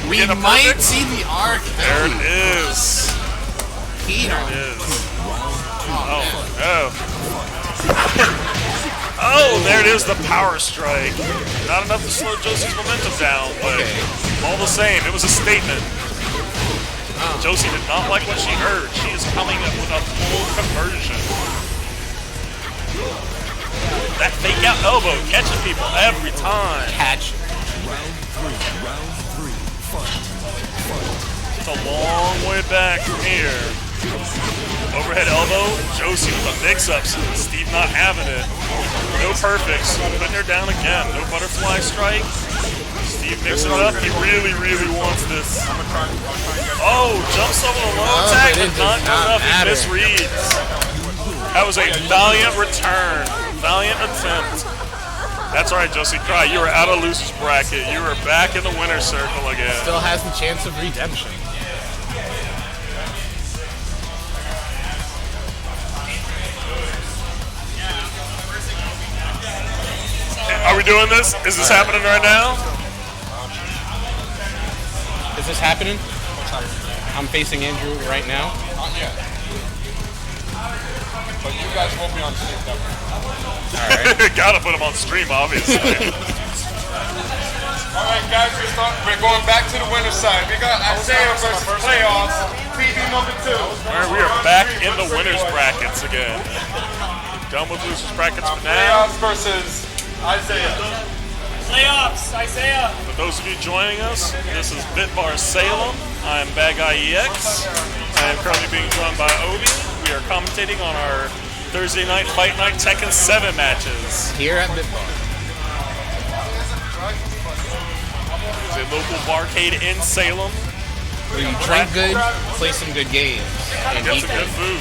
We Get a might perfect? see the arc. There it is. Heat on. There it is. Oh. Oh, there it is, the power strike. Not enough to slow Josie's momentum down, but all the same, it was a statement. Josie did not like what she heard. She is coming up with a full conversion. That fake out elbow, catching people every time. Catch. It's a long way back from here. Overhead elbow, Josie with the mix-ups. Steve not having it. No perfects, putting her down again. No butterfly strike. Steve mixing it up. He really, really wants this. Oh, jumps over the low attack, but not good enough. He misreads. That was a valiant return. Valiant attempt. That's right, Josie Cry. You were out of loser's bracket. You were back in the winner's circle again. Still has the chance of redemption. Are we doing this? Is this happening right now? Is this happening? I'm facing Andrew right now. Yeah. But you guys won't be on stream, Alright. Gotta put him on stream, obviously. Alright guys, we're going back to the winner's side. We got Isaiah versus playoffs. PB number 2. Alright, we are back in the winner's brackets again. Done with losers brackets for now. Playoffs versus Isaiah. Playoffs, Isaiah. For those of you joining us, this is BitBar Salem. I am Bad Guy EX. I am currently being joined by Obi. We are commentating on our Thursday night fight night Tekken 7 matches. Here at BitBar. There's a local barcade in Salem. Where you drink good, play some good games, and Get eat some good. good food.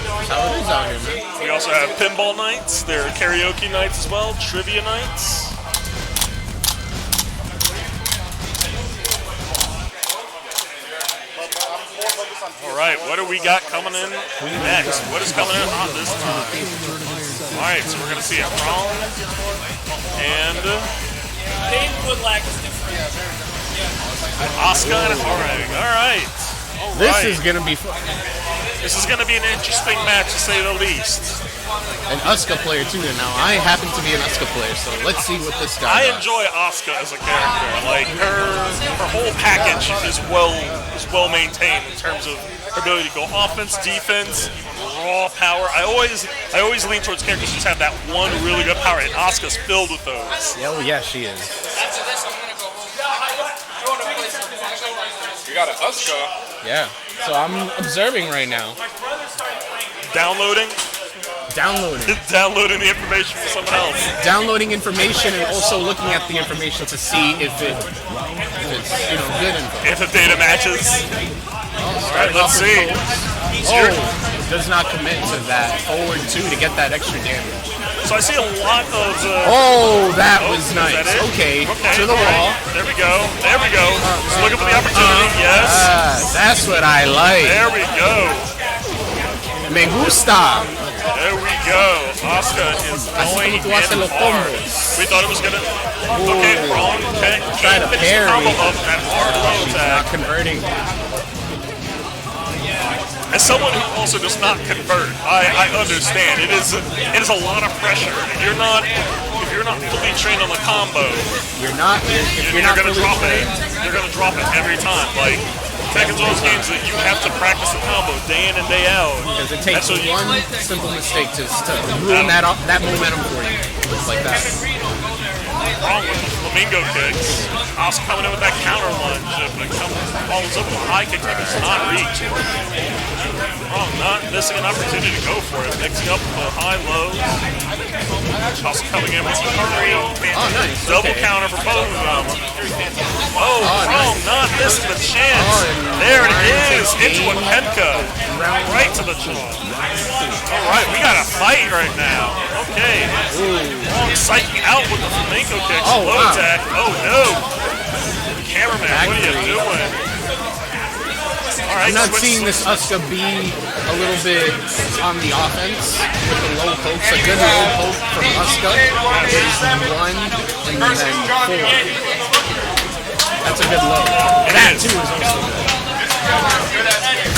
That's how it is out here, man. We also have pinball nights. There are karaoke nights as well. Trivia nights. All right, what do we got coming in next? What is coming in hot this time? All right, so we're gonna see a Ron and Asuka and Harang. All right. This is gonna be fun. This is gonna be an interesting match to say the least. An Asuka player too. Now I happen to be an Asuka player, so let's see what this guy I does. enjoy Asuka as a character. Like her whole package is well maintained in terms of her ability to go offense, defense, raw power. I always lean towards characters who just have that one really good power, and Asuka's filled with those. Oh yeah, she is. You got an Asuka. Yeah. So I'm observing right now. Downloading the information from someone else. Downloading information and also looking at the information to see if it's good info. If the data matches. All right, let's see. Oh, does not commit to that forward 2 to get that extra damage. So I see a lot of. Oh, that was is nice. that it? Okay, to the wall. There we go. There we go. Just looking for the opportunity. Yes. That's what I like. There we go. Me gusta. There we go. Asuka is going como tú haces in los hard. combos. We thought it was gonna. Okay, wrong. Okay, Try to finish the parry. combo of that hard low Not attack. converting. As someone who also does not convert, I understand it is a lot of pressure. If you're not fully trained on the combo, You're not. If you're not gonna fully drop trained, it. You're gonna drop it every time. Like Tekken's one of those games that you have to practice the combo day in and day out. because it takes And so one simple mistake to ruin that momentum for you. Just like that. Wrong with the flamingo kicks. Asuka coming in with that counter lunge, but it follows up with a high kick that does not reach. Wrong, not missing an opportunity to go for it. Mixing up the high lows. Asuka coming in with some real Oh, nice. double Okay. counter for both of them. Oh, wrong, nice. not missing the chance. and There it Ryan is, takes into a aim. Penka. Right to the jaw. All right, we got a fight right now. Okay. Wrong psyching out with the flamenco kicks. Oh, Low wow. attack. Oh, no. Cameraman, what are you Factory. doing? All right, I'm not switch- seeing this Asuka be a little bit on the offense with the low pokes. A good low poke from Asuka is 1 and then 4. That's a good low. That is. too is also good.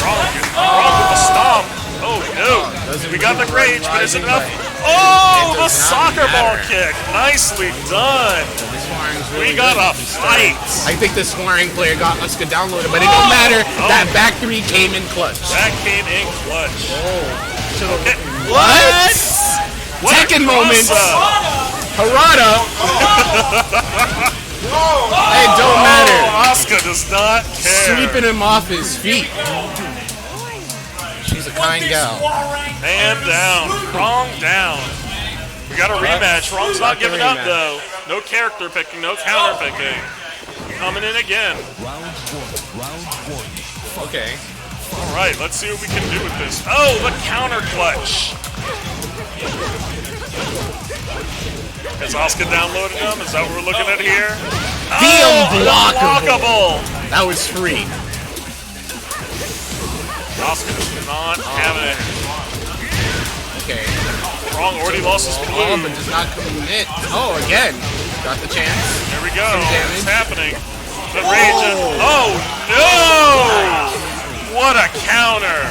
Wrong with the stomp. Oh, no. We got the rage, but is it enough? Oh, the does not soccer ball matter. kick. Nicely done. We got a fight. I think the sparring player got Asuka downloaded, but it don't matter. That back 3 came in clutch. That came in clutch. Okay. What? What a Tekken moments. cross-up. Harada. It don't matter. Asuka does not care. Sweeping him off his feet. She's a kind gal. Man down. Wrong down. We got a rematch. Wrong's not giving up, though. No character picking, no counter picking. Coming in again. Okay. All right, let's see what we can do with this. Oh, the counter clutch. Is Asuka downloading them? Is that what we're looking at here? unblockable. Unblockable. That was free. Asuka does not have it. Okay. Wrong already lost his Oh, blue. but does not commit. Oh, again. Got the chance. There we go. damage. It's happening. The rage. Oh, no! What a counter.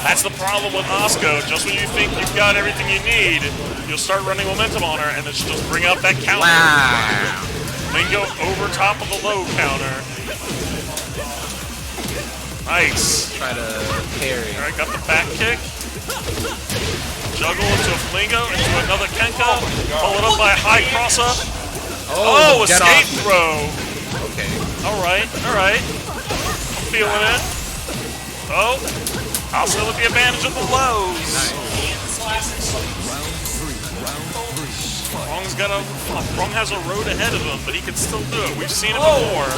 That's the problem with Asuka. Just when you think you've got everything you need, you'll start running momentum on her, and then she'll just bring out that counter. Wow. Then go over top of the low counter. Nice. Try to parry. All right, got the back kick. Juggle into a flamingo, into another Kenka. Followed up by a high cross-up. Oh, get escape off. throw. Okay. All right, all right. Feeling it. Oh, Asuka with the advantage of the lows. Wrong has a road ahead of him, but he can still do it. We've seen it before.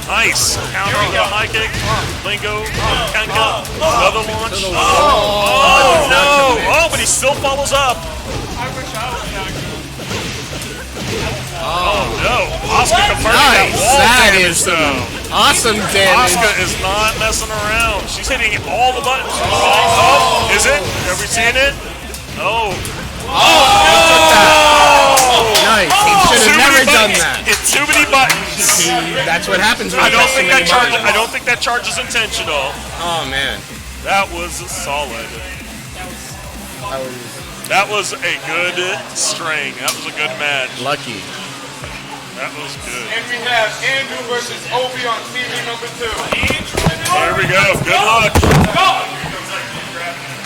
Nice. Counter with a high kick. Lingo. Kanka. Another launch. Oh, no. Oh, but he still follows up. Oh, no. Asuka confirming that wall That damage, is though. awesome damage. Asuka is not messing around. She's hitting all the buttons. Oh, is it? Are we seeing it? No. Nice. He should have never done that. It's too many buttons. That's what happens when I you don't press so think many that charge. buttons. I don't think that charge is intentional. Oh man. That was solid. That was a good string. That was a good match. Lucky. That was good. And we have Andrew versus Obi on TV number 2. There we go. Good luck.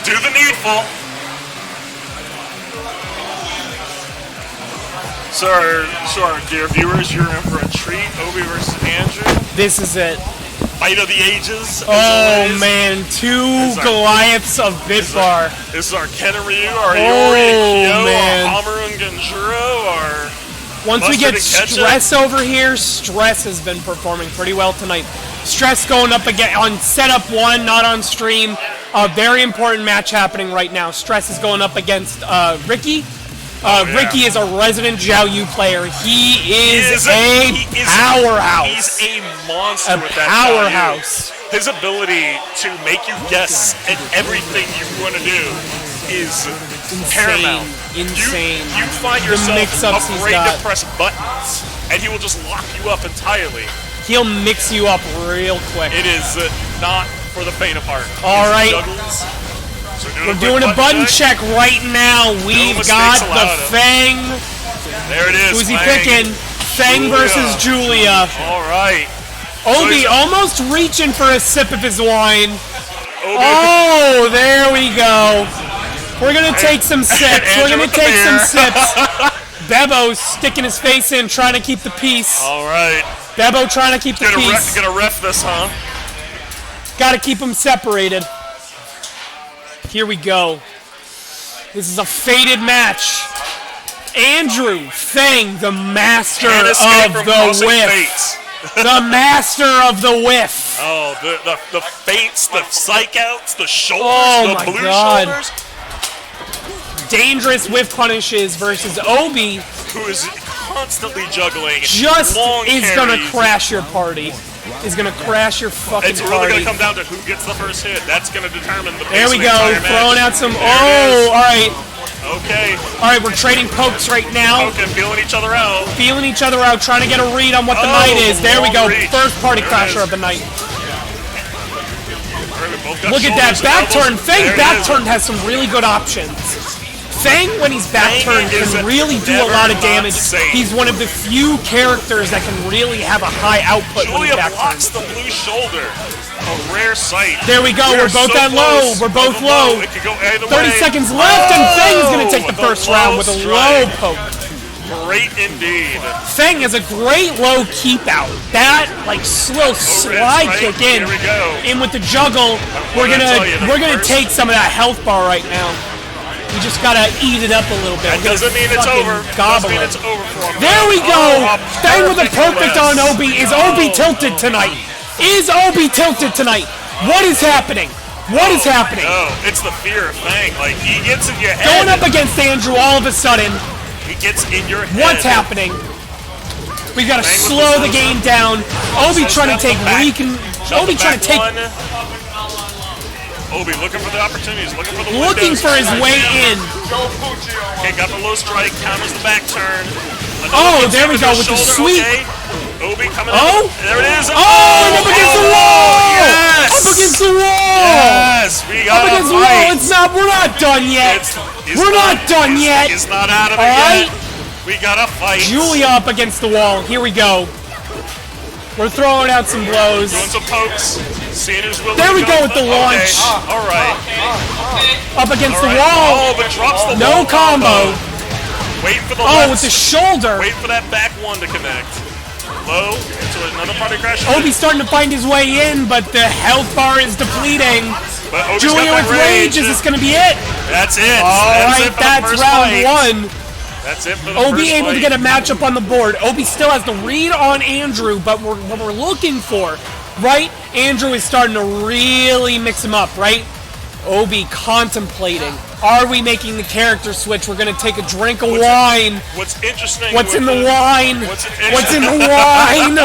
Do the needful. So our dear viewers, you're in for a treat. Obi versus Andrew. This is it. Fight of the ages. as Oh always. man, two Goliaths of BitBar. This is our Ken and Ryu, our Iori and Kyo, man. our Amaru and Genjuro, our... Once we get Mustard and ketchup. Stress over here, Stress has been performing pretty well tonight. Stress going up again on setup 1, not on stream. A very important match happening right now. Stress is going up against Ricky. Ricky is a resident Zhao Yu player. He is a powerhouse. He's a monster A with that powerhouse. Zhao Yu. His ability to make you guess at everything you want to do is paramount. Insane. You find The yourself mix-ups he's afraid got. to press buttons, and he will just lock you up entirely. He'll mix you up real quick. It is not for the faint of heart. All He's right. juggles. So We're doing a button check right now. We've got mistakes the allowed. Fang. There it is. Who's he Fang. picking? Fang versus Julia. All right. Obi he's- almost reaching for a sip of his wine. Obi. Oh, there we go. We're gonna take some sips. We're Andrew gonna with the take some beer. sips. Bebo's sticking his face in, trying to keep the peace. All right. Bebo trying to keep the peace. Gonna ref this, huh? Gotta keep them separated. Here we go. This is a fated match. Andrew Fang, the master Can't escape of from the causing whiff. fates. The master of the whiff. Oh, the feints, the psych outs, the shoulders, Oh the my blue God. shoulders. Dangerous whiff punishes versus Obi. Who is constantly juggling. Just long is gonna carries. crash your party. Is gonna crash your fucking It's really party. gonna come down to who gets the first hit. That's gonna determine the pace There we of the go. entire match. Throwing out some. There it is. Oh, all right. Okay. All right, we're trading pokes right now. Okay, feeling each other out. Feeling each other out, trying to get a read on what the Oh, night is. There we go. long reach. First party There it crasher is. of the night. We both got Look at that shoulders and back elbows. turn. Fang There it back is. turn has some really good options. Fang, when he's back Fang turned, is can really do a never lot of not damage. safe. He's one of the few characters that can really have a high output when Julia he's back blocks turned. the blue shoulder. A rare sight. There we go. We We're are both so at low. close. We're both low. It could go either 30 way. seconds left, and Fang's going to take the with a first low round with a low strike. poke. Great indeed. Fang has a great low keep out. That slow slide right. kick in. Here we go. In with the juggle. We're did I gonna tell you, the we're gonna first- take some of that health bar right now. We just gotta eat it up a little bit. That We're gonna doesn't mean it's fucking over. Gobble Doesn't mean it. it's over for him. There we go. Oh, Fang with a perfect on list. Obi. Is Obi tilted tonight? Is Obi tilted tonight? What is happening? What is happening? No, it's the fear of Fang. Like, he gets in your head. Going up against Andrew all of a sudden. He gets in your head. What's happening? We gotta Fang with slow the the game down. Obi trying to take Obi trying to take Obi looking for the opportunities, looking for the looking windows. for his way in. Okay, got the low strike, counters the back turn. Oh, Another there we hit go to with the shoulder, sweep. Okay. Obi coming Oh. in. There it is. Oh, and up against the wall! Yes! Up against the wall! Yes, we got Up against the wall. It's not. We're not done yet. We're not done yet. He's not out of it All right. yet. We got a fight. Julia up against the wall. Here we go. We're throwing out some blows. Doing some pokes. Seeing who's willing There to we go. go with the launch. Okay. All right. Up against All the right. wall. Oh, but drops the No wall combo. Wait for the Oh, left. with the shoulder. Wait for that back one to connect. Low into another party crash. Obi's starting to find his way in, but the health bar is depleting. But Obi's Julia got with that rage. Is this going to be it? That's it. Alright, that's round 1. That's it for the Obi first able to fight. get a matchup on the board. Obi still has the read on Andrew, but what we're looking for, right? Andrew is starting to really mix him up, right? Obi contemplating. Are we making the character switch? We're going to take a drink of wine. What's interesting? What's in with the wine? What's in the wine?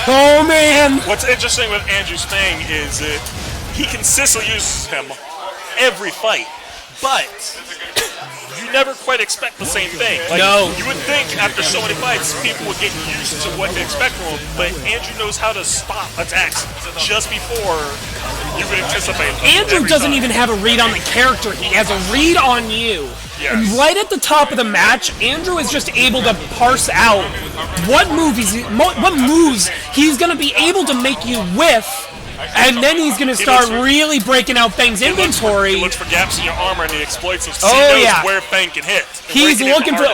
Oh, man. What's interesting with Andrew Spang is that he consistently uses him every fight, but you never quite expect the same thing. Like, No. You would think after so many fights, people would get used to what to expect from him, but Andrew knows how to stop attacks just before you would anticipate them. Andrew every doesn't time. even have a read on the character. He has a read on you. Yes. And right at the top of the match, Andrew is just able to parse out what moves he's going to be able to make you whiff. And then he's going to start really breaking out Fang's inventory. He looks for gaps in your armor and he exploits them. Oh, He knows yeah. where Fang can hit. He's looking for...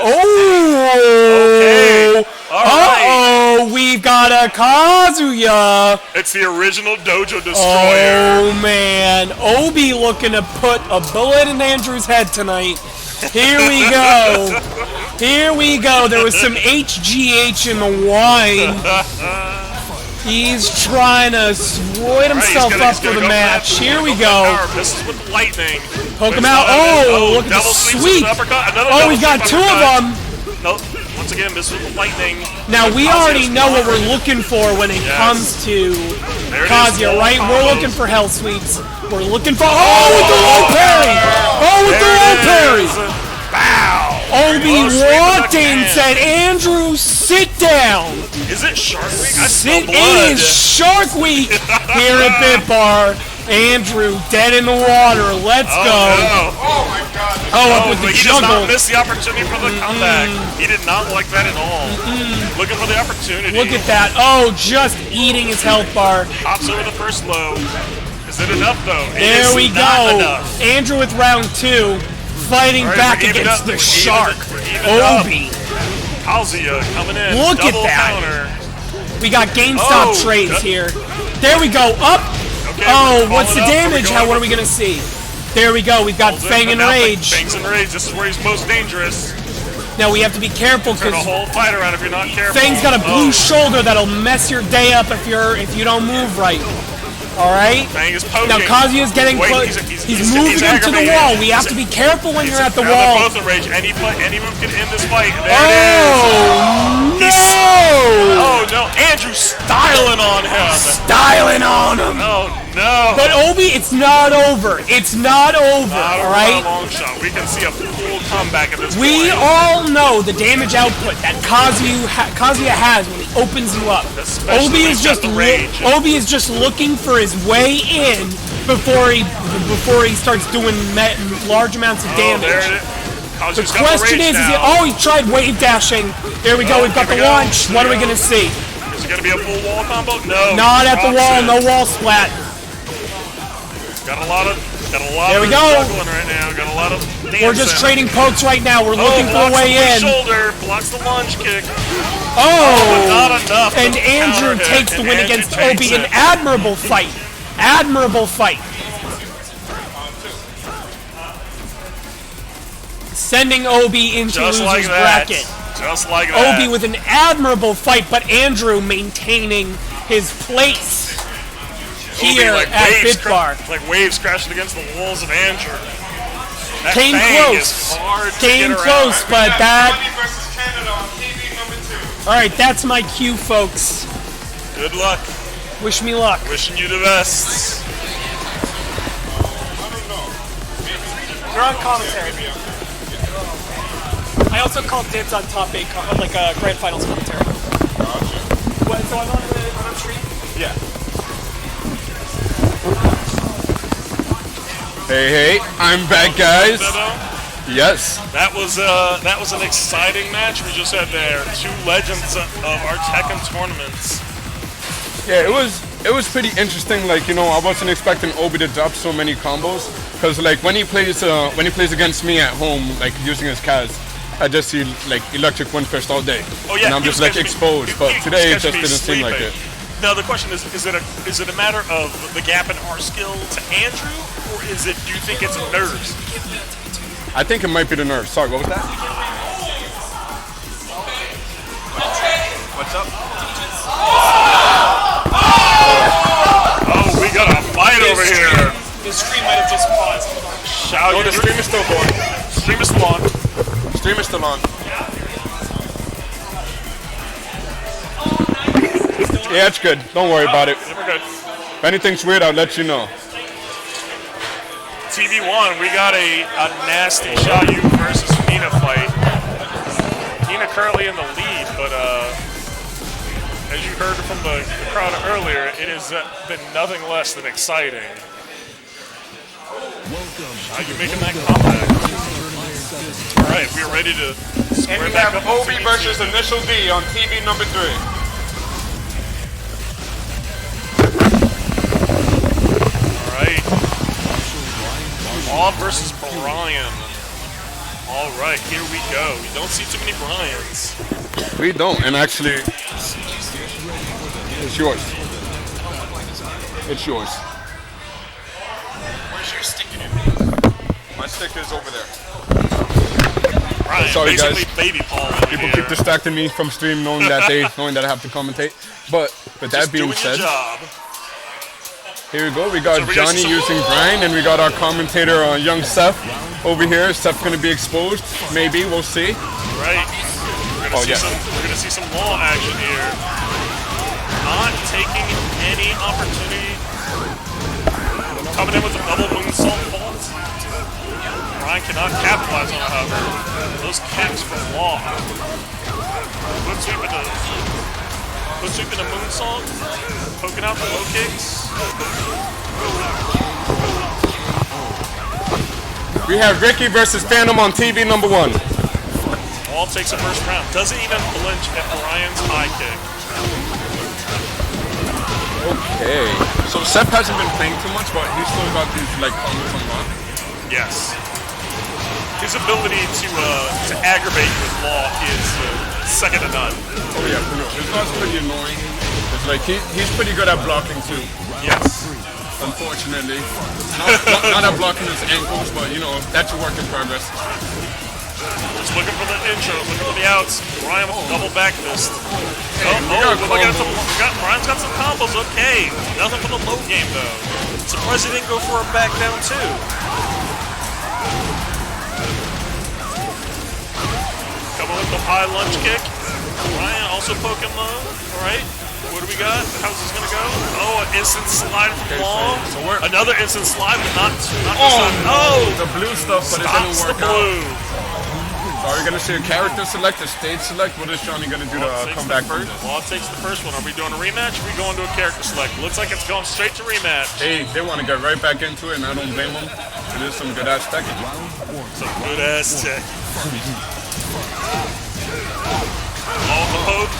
Okay. All right. Uh-oh, we've got a Kazuya. It's the original Dojo Destroyer. Oh, man. Obi looking to put a bullet in Andrew's head tonight. Here we go. Here we go. There was some HGH in the wine. He's trying to swoit himself up for the match. Here we go. This is with the lightning. Poke him out. Oh, look at the sweep. Oh, we got 2 of them. Nope. Once again, this is with the lightning. Now, we already know what we're looking for when it comes to Kazuya, right? We're looking for hell sweeps. We're looking for... Oh, with the low parry! Oh, with the low parry! Bow! Obi walked in, said, Andrew, sit down. Is it Shark Week? I smell It blood. is Shark Week here at BitBar. Andrew, dead in the water. Let's go. No. Oh, up with the But he does jungle. not miss the opportunity for the comeback. He did not like that at all. Looking for the opportunity. Look at that. Oh, just eating his health bar. Pops over the first low. Is it enough, though? It There is we not go. enough. Andrew with round 2, fighting All right, back we're even against up. the We're even shark. up. We're even up. Obi. Kazuya coming in. Look at Double that. counter. We got GameStop Oh, trades that- here. There we go. Up. Okay, Oh, we're what's the calling up. damage? We're What are going we going to see? There we go. We've got up. Fang and Now Rage. Fang's in Rage. This is where he's most dangerous. Now we have to be careful Turn because a whole fight around if you're not careful. Fang's got a blue Oh, shoulder that'll mess your day up if you don't move right. All right. Fang is poking. Now Kazuya's getting Wait, close. He's moving he's him to the aggravated. wall. We have to be careful when you're at the Now wall. they're both in Rage. Any move can end this fight. There Oh it is. no! Oh no, Andrew styling on him. Styling on him. Oh no. But Obi, it's not over. It's not over. Not All a right. long shot. We can see a full comeback at this We point. all know the damage output that Kazuya has when he opens you up. Especially Obi when is he's got just the rage. Obi is just looking for his way in before he starts doing large amounts of Oh, damage. there it is. The Kazuya's got question rage is now. he tried wave dashing. There we go. We've got here the we go. launch. What are we gonna see? Is it gonna be a full wall combo? No. Not at the Drops wall. it. No wall splat. Got a lot There we of go. juggling right now. Got a lot of dancing. We're just trading pokes right now. We're looking for a blocks way the in. shoulder, blocks the lunge kick. Oh! Not enough. And to Andrew counter hit, takes the and win Andrew against takes Obi. An it. admirable fight. Admirable fight. Sending Obi into Just loser's like that. bracket. Just like that. Obi with an admirable fight, but Andrew maintaining his place Obi here like at waves BitBar. like waves crashing against the walls of Andrew. That Came Fang close. is hard to Came get close, around. but that... Alright, that's my cue, folks. Good luck. Wish me luck. Wishing you the best. You're on commentary. I also called dibs on top 8, grand finals commentary. What, so I'm on stream? Yeah. Hey, I'm back, guys. Yes. That was an exciting match we just had there. Two legends of our Tekken tournaments. Yeah, it was pretty interesting. Like, I wasn't expecting Obi to drop so many combos, because like when he plays against me at home, like using his Kaz, I just see like electric wind fist all day. Oh yeah, And I'm he just was like catching me- exposed. he- But he was today it catching just me didn't seem like sleeping. it. Now the question is it a matter of the gap in our skill to Andrew, or is it? Do you think it's nerves? I think it might be the nerves. Sorry, what was that? What's up? Oh, we got a fight over here. The stream might have just paused. Shout Oh, the stream is still going. Stream is still on. Stream is still on. Yeah, it's good. Don't worry about it. Yeah, we're good. If anything's weird, I'll let you know. TV1, we got a nasty Xiaoyu versus Nina fight. Nina currently in the lead, but as you heard from the crowd earlier, it has been nothing less than exciting. Xiaoyu making that comeback. All right, we're ready to And square we back have up. Obi versus Initial D on TV number 3. All right. Law versus Brian. All right, here we go. We don't see too many Brians. We don't, and actually, it's yours. It's yours. Where's your stick in it? My stick is over there. Brian, Sorry, guys. basically baby Paul over People here. keep distracting me from stream, knowing that I have to commentate. But with that Just being doing said, your job. here we go. We got So we're gonna Johnny see some- using Brian, and we got our commentator, young Seth, over here. Seth's gonna be exposed. Maybe we'll see. Right. Oh, yeah. We're gonna see some law action here. Not taking any opportunity. Coming in with a double moonsault vault. Brian cannot capitalize on it, however. Those kicks from Law. Foot sweep into moonsault. Poking out the low kicks. We have Ricky versus Phantom on TV number 1. Law takes the first round. Doesn't even flinch at Brian's high kick. Okay. So Seth hasn't been playing too much, but he's still got these like combos unlocked. Yes. His ability to aggravate with Law is second to none. Oh yeah, for real. His law's pretty annoying. It's like he's pretty good at blocking too. Yes. Unfortunately, not at blocking his ankles, but you know that's a work in progress. Just looking for the intro, looking for the outs. Brian with a double back fist. we got We're looking at some. combos. Brian's got some combos. Okay, nothing for the low game though. Surprised he didn't go for a back down too. Coming with the high lunge kick. Brian also poking low. All right. What do we got? How's this gonna go? Oh, an instant slide from Law. so we're- Another instant slide, but not this time. Oh, the blue stuff, but it Stops didn't the work out. blue. So are we gonna see a character select, a stage select? What is Johnny gonna do to Takes come the back first. first? Law takes the first one. Are we doing a rematch? Or are we going to a character select? Looks like it's going straight to rematch. Hey, they want to get right back into it, and I don't blame them. It is some good ass Tekken. Some good ass check. All the poke.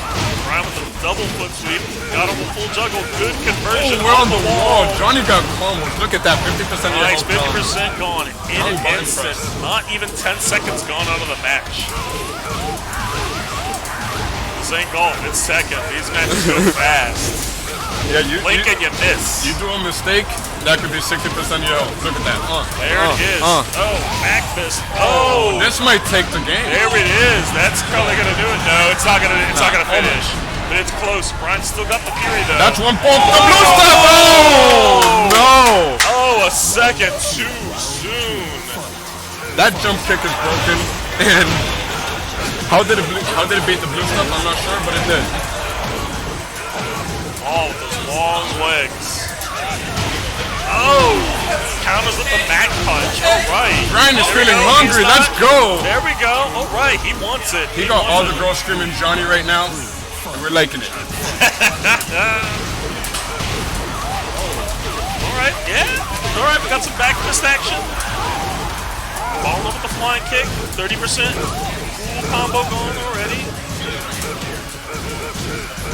Brian with a double foot sweep. Got him a full juggle. Good conversion. We're on the wall. Johnny got combos. Look at that, 50% of your Nice, health. 50% gone in an I'm instant. impressed. Not even 10 seconds gone out of the match. This ain't golf, it's Tekken. These matches go fast. Yeah, you Blink and you miss. you do a mistake, that could be 60% of your health. Look at that. There it is. Oh, back fist. Oh, This might take the game. there it is. That's probably gonna do it. No, it's not gonna. It's not gonna finish. But it's close. Brian's still got the fury though. That's one point for the blue stuff. Oh no! Oh, a second too soon. That jump kick is broken. And how did it beat the blue stuff? I'm not sure, but it did. Oh, with those long legs. Oh, counters with the back punch. All right. Brian is There we feeling go. hungry. He's Let's not- go. There we go. All right, he wants it. He got all wants the girls screaming Johnny right now, and we're liking it. All right, yeah. All right, we got some back fist action. Following up with the flying kick. 30% cool combo going already.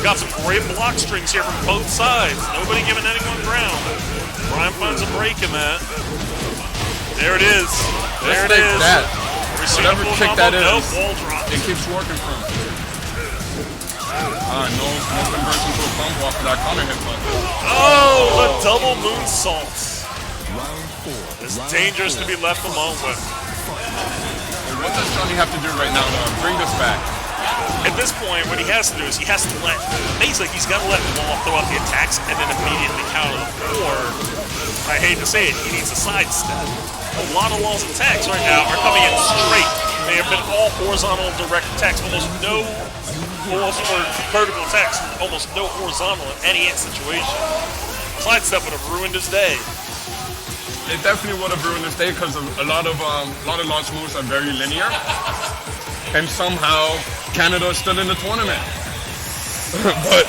Got some great block strings here from both sides. Nobody giving anyone ground. Brian finds a break in that. There it is. There Just it like is. that. Whatever full kick combo. that is, Nope, wall drop. it keeps working for him. No conversion to a combo off of that counter hit button. Oh, the double moonsault. It's dangerous to be left alone with. What does Johnny have to do right now to bring this back? At this point, what he has to do is he has to basically he's got to let Wall throw out the attacks and then immediately counter them. Or, I hate to say it, he needs a sidestep. A lot of Wall's attacks right now are coming in straight. They have been all horizontal direct attacks, almost no vertical attacks, almost no horizontal in any situation. Sidestep would have ruined his day. It definitely would have ruined this day because a lot of launch moves are very linear, and somehow Canada is still in the tournament. But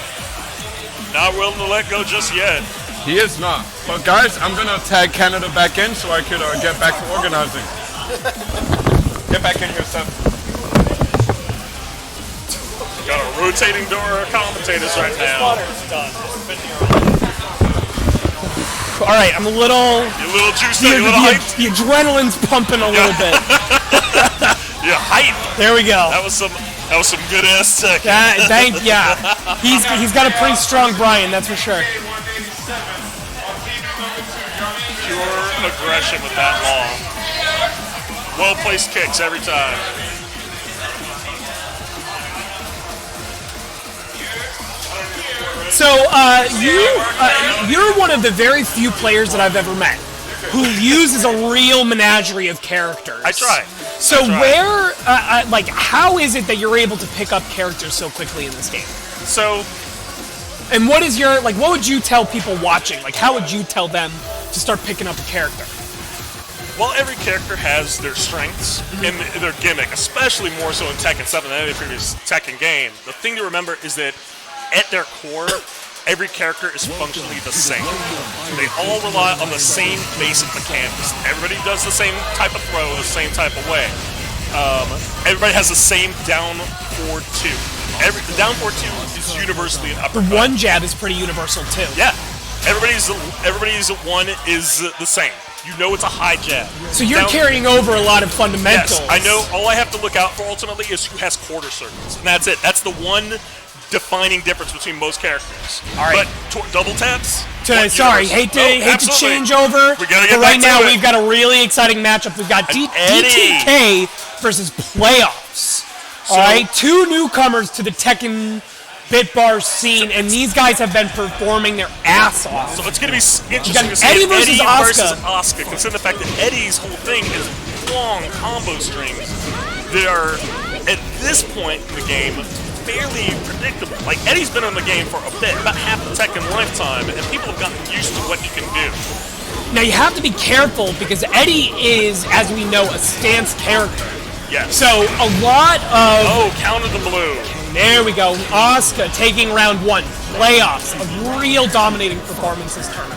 not willing to let go just yet. He is not. But guys, I'm gonna tag Canada back in so I could get back to organizing. Get back in here, Seth. Got a rotating door of commentators right now. All right, I'm a little. You're a little juiced up, you're a little hyped. The adrenaline's pumping a little bit. You're hyped. There we go. That was some good ass Tekken. Yeah. He's got a pretty strong Brian, that's for sure. Pure aggression with that long. Well placed kicks every time. So you're one of the very few players that I've ever met who uses a real menagerie of characters. I try. So where, how is it that you're able to pick up characters so quickly in this game? So, and what is your, what would you tell people watching? Like, how would you tell them to start picking up a character? well, every character has their strengths and their gimmick, especially more so in Tekken 7 than any previous Tekken game. The thing to remember is that at their core, every character is functionally the same. They all rely on the same basic mechanics. Everybody does the same type of throw, the same type of way. Everybody has the same down 4-2. The down 4-2 is universally an uppercut. The one jab is pretty universal too. Yeah. Everybody's one is the same. You know it's a high jab. So you're carrying over a lot of fundamentals. Yes, I know. All I have to look out for ultimately is who has quarter circles. And that's it. That's the one defining difference between most characters. All right. But double taps? Sorry, hate to change over. We gotta get but right back now to it. we've got a really exciting matchup. We've got DTK versus Playoffs. All right, two newcomers to the Tekken BitBar scene, and these guys have been performing their ass off. So it's going to be interesting to see Eddie versus Asuka, considering the fact that Eddie's whole thing is long combo strings that are, at this point in the game, fairly predictable. Like, Eddie's been in the game for a bit, about half the Tekken lifetime, and people have gotten used to what he can do. Now, you have to be careful, because Eddie is, as we know, a stance character. Yes. So, a lot of... Oh, counter the blue. There we go. Asuka taking round one. Playoffs. A real dominating performance this tournament.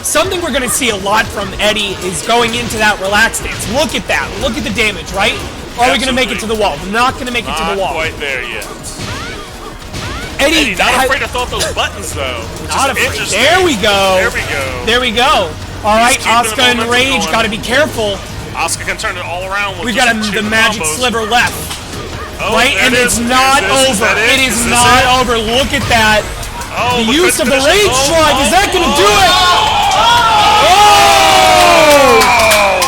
Something we're going to see a lot from Eddie is going into that relaxed stance. Look at that. Look at the damage, right? Are we going to make it to the wall? We're not going to make it to the wall. Not quite there yet. Eddie not afraid to throw up those buttons, though. Not afraid. There we go. There we go. There we go. All right, Asuka and Rage. Got to be careful. Asuka can turn it all around. We got the magic sliver left. Oh, right, and it's not over. It is not over. Look at that. Oh, the use of the rage drive. Is that going to do it? Oh!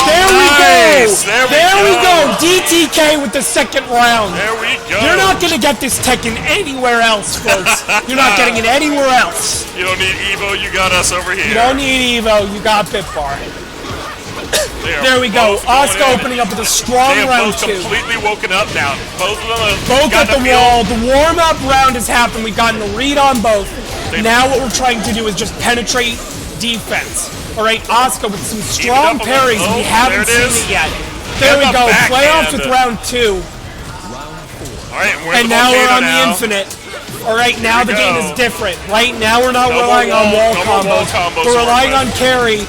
There we go. There we go. DTK with the second round. There we go. You're not going to get this Tekken anywhere else, folks. You're not getting it anywhere else. You don't need Evo. You got us over here. You don't need Evo. You got BitBar. There we go. Asuka opening up with a strong round two. They have both completely woken up now. Both of them have both at the wall. The warm-up round has happened. We've gotten a read on both. Now what we're trying to do is just penetrate defense. All right, Asuka with some strong parries. We haven't seen it yet. There we go. Playoffs with round two. All right, and now we're on the infinite. All right, now the game is different. Right now we're not relying on wall combos. We're relying on carry.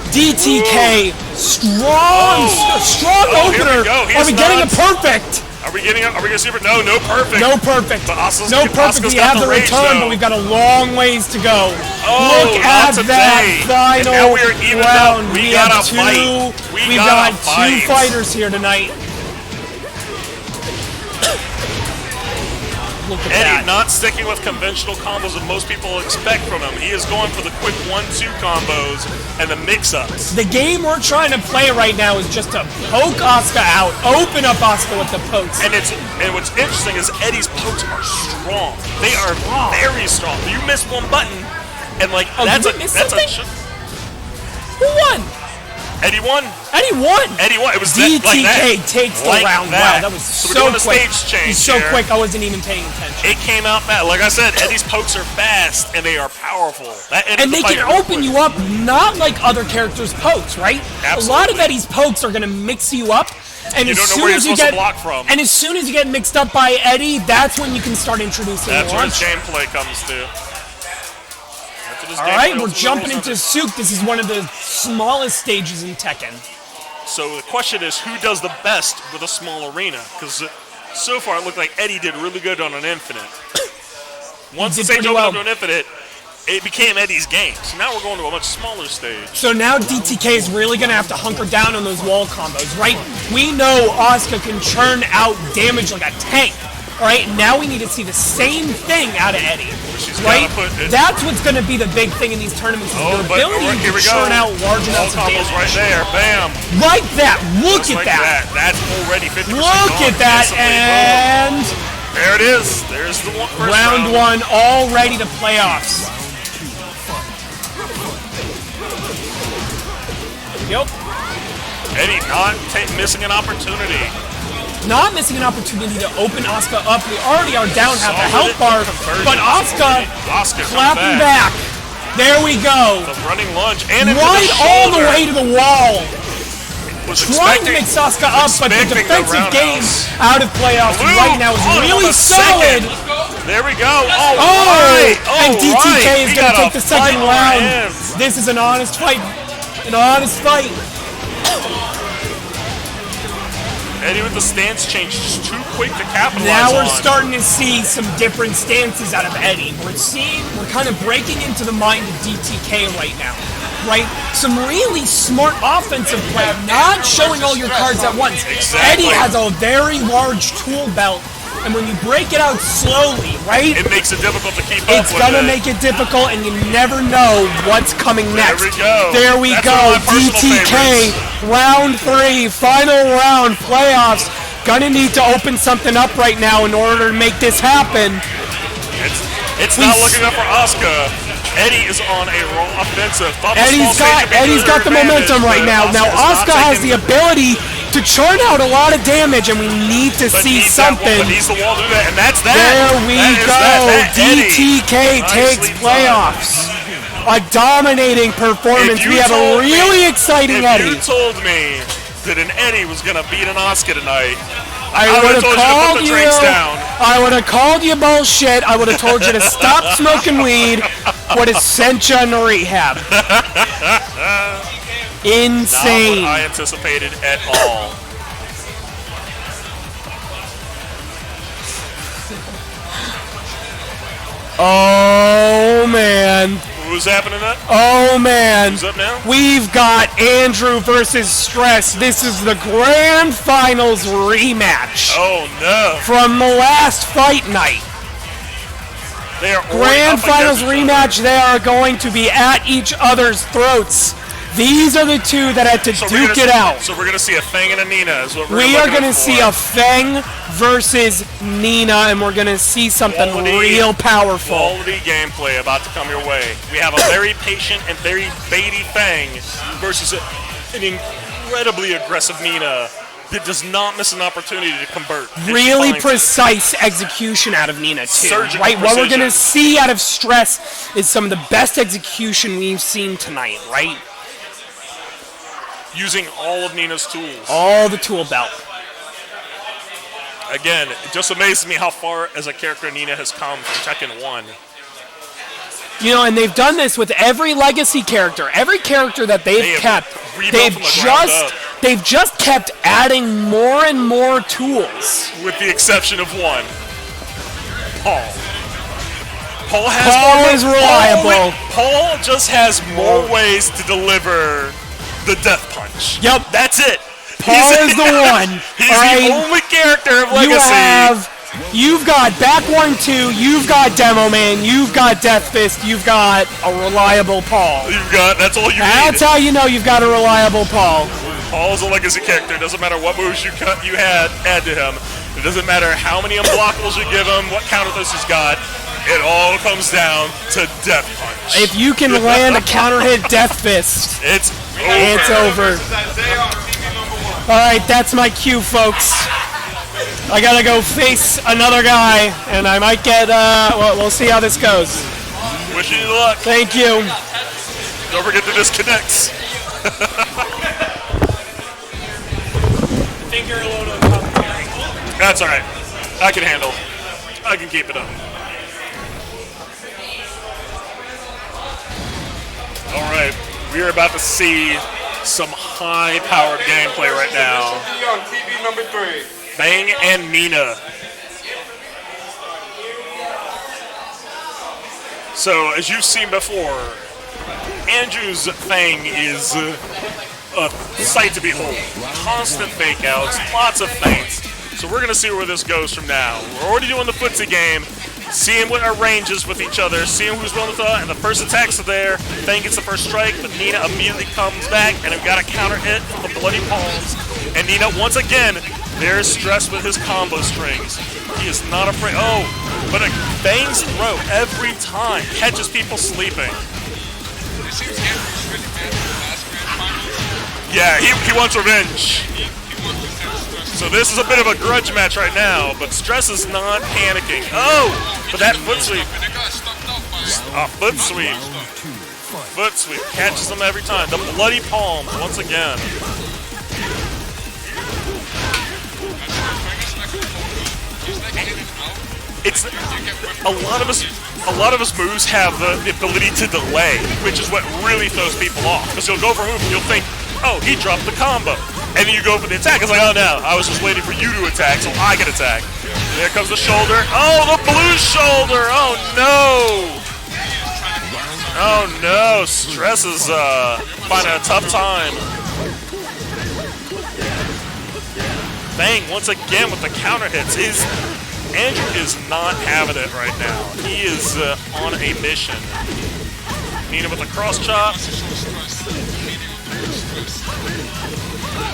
DTK, strong opener. Are we getting a perfect? Are we gonna see it? No, no perfect. No perfect. But Asuka's, No perfect. Asuka's We got have the rage, return, though. but we've got a long ways to go. Oh, Look not at today. that And now final we're evened round. up. We gotta have two. fight. We've got two fighters here tonight. Look at Eddie that. not sticking with conventional combos that most people expect from him. He is going for the quick 1-2 combos and the mix-ups. The game we're trying to play right now is just to poke Asuka out, open up Asuka with the pokes. And what's interesting is Eddie's pokes are strong. They are very strong. You miss one button, and like did we miss something? Who won? Eddie won. Eddie won. Eddie won. It was DTK like that. takes the Like round. that. Wow, that was So so we're doing a quick. stage change He's so here. quick, I wasn't even paying attention. It came out fast. Like I said, Eddie's pokes are fast and they are powerful. That ended And the they fight can real open quick. you up not like other characters' pokes, right? Absolutely. A lot of Eddie's pokes are going to mix you up. And You as don't know soon where as you're you supposed get to block from. And as soon as you get mixed up by Eddie, that's when you can start introducing That's where his launch. gameplay comes to. All right, we're jumping into Souk. This is one of the smallest stages in Tekken. So the question is, who does the best with a small arena? Because so far it looked like Eddie did really good on an infinite. Once the did stage pretty opened well. up to an infinite, it became Eddie's game. So now we're going to a much smaller stage. So now DTK is really going to have to hunker down on those wall combos, right? We know Asuka can churn out damage like a tank. All right, now we need to see the same thing out of Eddie, She's right? gotta put it- That's what's going to be the big thing in these tournaments, is their ability here we to go. churn out large All amounts of combos damage. right there. Bam. Like that. Look Just at like that. That's already 50% Look gone at that. instantly. Boom. And There it is. There's the first round one, all ready to playoffs. Yep. Eddie not missing an opportunity. Not missing an opportunity to open Asuka up. We already are down half the Solid health bar, conversion. but Asuka Asuka clapping back. back. There we go. The running lunge and into Right the all the shoulder. way to the wall. Was Trying to expecting- mix Asuka up, but the expecting defensive game roundhouse. out of playoffs Blue right now is on really the solid. second. There we go. Oh, Oh, right. and DTK right. is We going to got take a the second fight on our round. hands. This is an honest fight. An honest fight. Eddie with the stance change, just too quick to capitalize Now we're on. starting to see some different stances out of Eddie. We're kind of breaking into the mind of DTK right now, right? Some really smart offensive play, not showing all your cards at once. Exactly. Eddie has a very large tool belt, and when you break it out slowly, right? It makes it difficult to keep up It's with gonna it. make it difficult, and you never know what's coming next. we go. There we That's go. one of my personal DTK, round 3, final round, playoffs. Gonna need to open something up right now in order to make this happen. It's not looking up for Asuka. Eddie is on a raw offensive. Thought the small stage would be Eddie's to got the their momentum advantage, right now. but Now Asuka's Asuka not has the taking- ability to churn out a lot of damage, and we need to but see needs that wall, something. but needs the wall to do that, and that's that. There we That is go. that. Eddie. DTK takes Nicely playoffs. A dominating performance. If you We have a told me- really exciting If Eddie. you told me that an Eddie was going to beat an Asuka tonight, I would've would have told you to put called the you. drinks down. I would have called you bullshit. I would have told you to stop smoking weed. Would have sent you into rehab. not Insane. what I anticipated at all. Oh man. Who's happening up? Oh man. Who's up now? We've got Andrew versus Stress. This is the grand finals rematch Oh no. from the last fight night. They are already Grand up finals against each other. rematch. They are going to be at each other's throats. These are the two that had to So we're duke gonna- it out. So we're going to see a Fang and a Nina is what we're We are going to see a Feng versus Nina, and we're going to see something Quality- real powerful. Quality gameplay about to come your way. We have a very patient and very baity Fang versus an incredibly aggressive Nina that does not miss an opportunity to convert. And she Really finds it. precise execution out of Nina, too. Surgical Right? What we're precision. going to see out of Stress is some of the best execution we've seen tonight, right? Using all of Nina's tools. All the tool belt. Again, it just amazes me how far as a character Nina has come from Tekken 1. You know, and they've done this with every legacy character. Every character that They they've have kept, rebuilt they've from the ground just up. they've just kept adding more and more tools. With the exception of one. Paul. Paul is reliable. Paul just has more ways to deliver the death punch. Yep. That's it. Paul is the one. He's all right? the only character of Legacy. You've got Back 1-2, you've got Demo Man, you've got Death Fist, you've got a reliable Paul. That's all you need. That's how you know you've got a reliable Paul. Paul's a Legacy character. It doesn't matter what moves you add to him. It doesn't matter how many unblockables you give him, what counter throws he's got. It all comes down to Death Punch. If you can land a counter hit Death Fist, it's over. Alright, that's my cue, folks. I gotta go face another guy, and I might get, we'll see how this goes. Wish you luck. Thank you. Don't forget to disconnect. Think you're alone on commentary. That's alright. I can handle. I can keep it up. Alright, we are about to see some high-powered gameplay right now. On TV number 3. Fang and Nina. So, as you've seen before, Andrew's Fang is a sight to behold. Constant fake-outs, lots of feints. So we're going to see where this goes from now. We're already doing the footsie game, seeing what our range is with each other, seeing who's willing to throw, and the first attacks are there. Fang gets the first strike, but Nina immediately comes back, and we've got a counter hit from the Bloody Palms. And Nina, once again, there's stress with his combo strings. He is not afraid. Oh, but Fang's throw every time catches people sleeping. Yeah, he wants revenge. So this is a bit of a grudge match right now, but Stress is not panicking. Oh, but that foot sweep. Foot sweep. Foot sweep catches him every time. The Bloody Palms once again. It's a lot of his moves have the ability to delay, which is what really throws people off. Because you'll go for a move and you'll think, oh, he dropped the combo. And then you go for the attack. It's like, oh no, I was just waiting for you to attack so I can attack. There comes the shoulder. Oh, the blue shoulder. Oh no. Oh no. Stress is finding a tough time. Fang once again with the counter hits. Andrew is not having it right now. He is on a mission. Nina with a cross chop.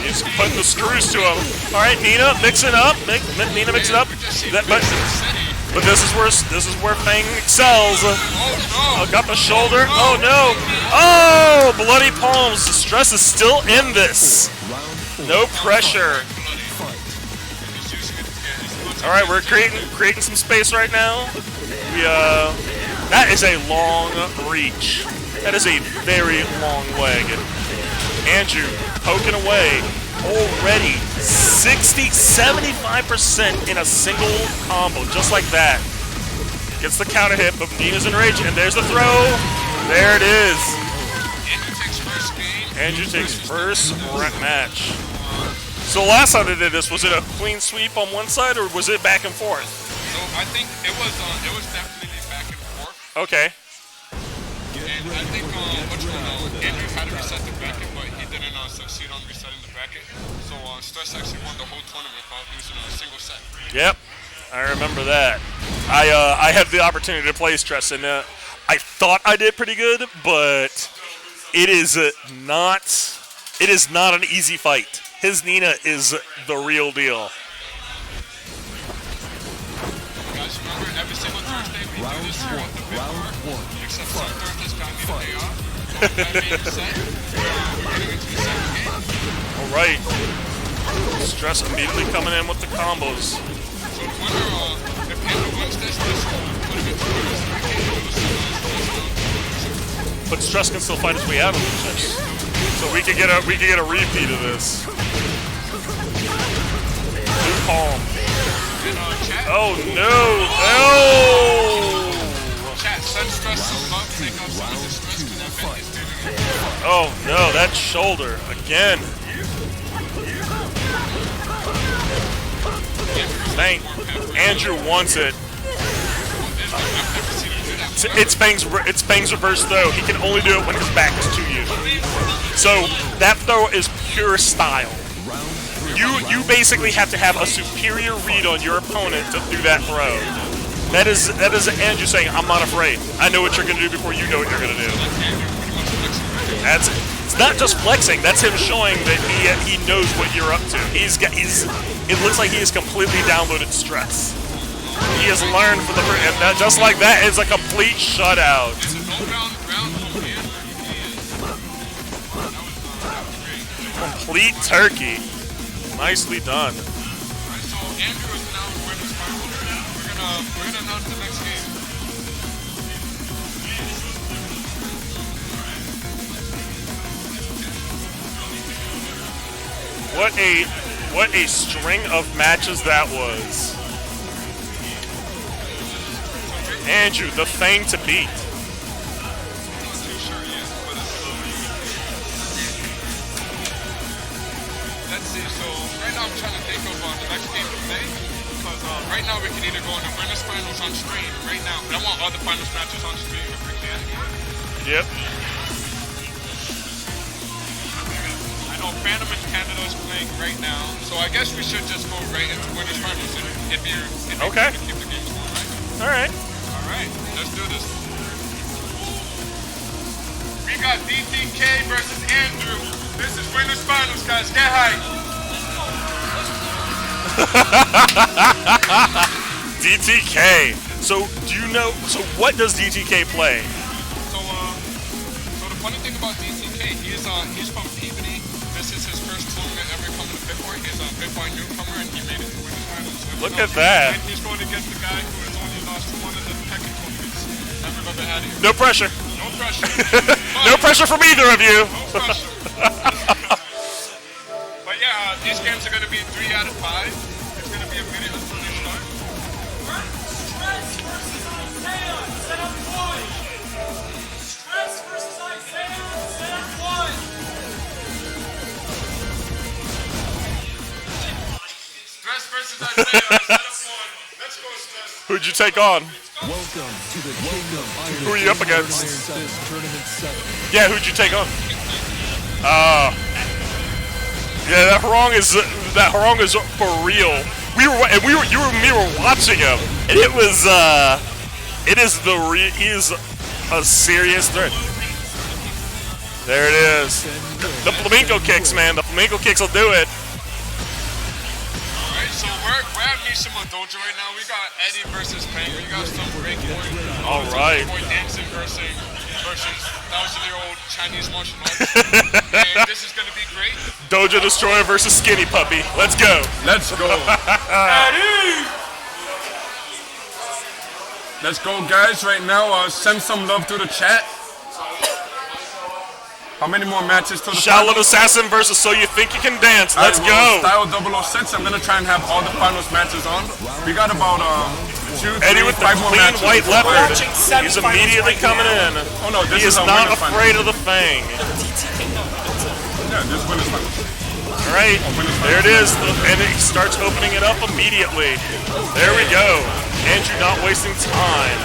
He's putting the screws to him. All right, Nina, mix it up. Nina, mix it up. But this is where Fang excels. Oh, got the shoulder. Oh no. Oh, Bloody Palms. The Stress is still in this. No pressure. All right, we're creating some space right now. That is a long reach. That is a very long leg. Andrew poking away. Already 75% in a single combo, just like that. Gets the counter hit, but Nina's enraged, and there's the throw. There it is. Andrew takes first match. So last time they did this, was it a clean sweep on one side, or was it back and forth? So I think it was definitely back and forth. Okay. And I think Andrew had to reset the bracket, but he didn't succeed on resetting the bracket. So Stress actually won the whole tournament without losing a single set. Yep, I remember that. I had the opportunity to play Stress, and I thought I did pretty good, but it is not an easy fight. His Nina is the real deal. Guys, remember every single Thursday we do this here on the BitBar, except some Thursdays got me the day off. That being said, we're getting into the second game. All right. Stress immediately coming in with the combos. So the winner, if Andrew wins this would have been two. But Stress can still fight his way out of this. So we could get a repeat of this. Blue palm. Oh no! Oh! Chat, send Stress some love, take off some of the stress because I bet he's doing it. Oh no, that shoulder again. Dang. Andrew wants it. It's Fang's reverse throw. He can only do it when his back is to you. So that throw is pure style. You basically have to have a superior read on your opponent to do that throw. That is Andrew saying, I'm not afraid. I know what you're going to do before you know what you're going to do. It's not just flexing. That's him showing that he knows what you're up to. It looks like he has completely downloaded stress. He has learned from the and that, just like that is a complete shutout. Complete turkey. Nicely done. So Andrew is now winner's final. We're gonna announce the next game. What a string of matches that was. Andrew, the Fang to beat. Let's see, so right now I'm trying to think of the next game to play. Because right now we can either go in the winners finals on stream. Right now, I want all the finals matches on stream if we can. Yep. I know Phantom in Canada is playing right now, so I guess we should just go right into winners finals if you Okay. keep the games going, right? Alright. Alright, let's do this. We got DTK versus Andrew. This is winners finals, guys. Get hype. DTK. So do you know? So what does DTK play? So the funny thing about DTK, he's from Peabody. This is his first tournament ever coming to BitBar. He's a BitBar newcomer, and he made it to winners finals. So Look at that. And he's going against the guy who has only lost to one of the Tekken tournaments that we've ever had here. No pressure. No pressure. No pressure from either of you. No pressure. But yeah, these games are going to be 3 out of 5. It's going to be a minute until they start. Stress versus Isaiah, set up 1. Stress versus Isaiah, set up 1. Stress versus Isaiah, set up 1. Let's go, Stress. Who'd you take on? Welcome to the Kingdom Iron Who are you up against? Tournament 7. Yeah, who'd you take on? Yeah, that Harong is for real. You and me were watching him, and he is a serious threat. There it is. The flamenco kicks, man. The flamenco kicks will do it. Alright, so we're at Mishima Dojo right now. We got Eddie versus Fang. We got some break boy. All right. Boy dancing versus 1,000-year-old Chinese martial arts. And this is gonna be great. Dojo Destroyer versus Skinny Puppy. Let's go. Let's go. Let's go, guys. Right now, send some love to the chat. How many more matches to the Shaolin Assassin versus So You Think You Can Dance. Let's go. Style 006. I'm gonna try and have all the finals matches on. We got about 2, 3, Eddie with the 5 more clean matches. white leopard. Watching He's semifinals immediately right coming now. in. Oh no, this He is a not winner final. afraid of the Fang. Yeah, this is winners finals. All right, there it is, and it starts opening it up immediately. There we go. Andrew not wasting time.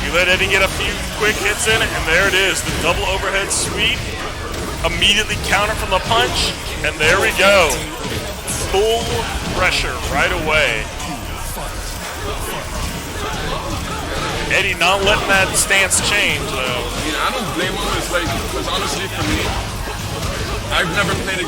You let Eddie get a few quick hits in it, and there it is, the double overhead sweep. Immediately counter from the punch, and there we go. Full pressure right away. Eddie not letting that stance change, though. Yeah, I don't blame him. It's like, because honestly for me, I haven't played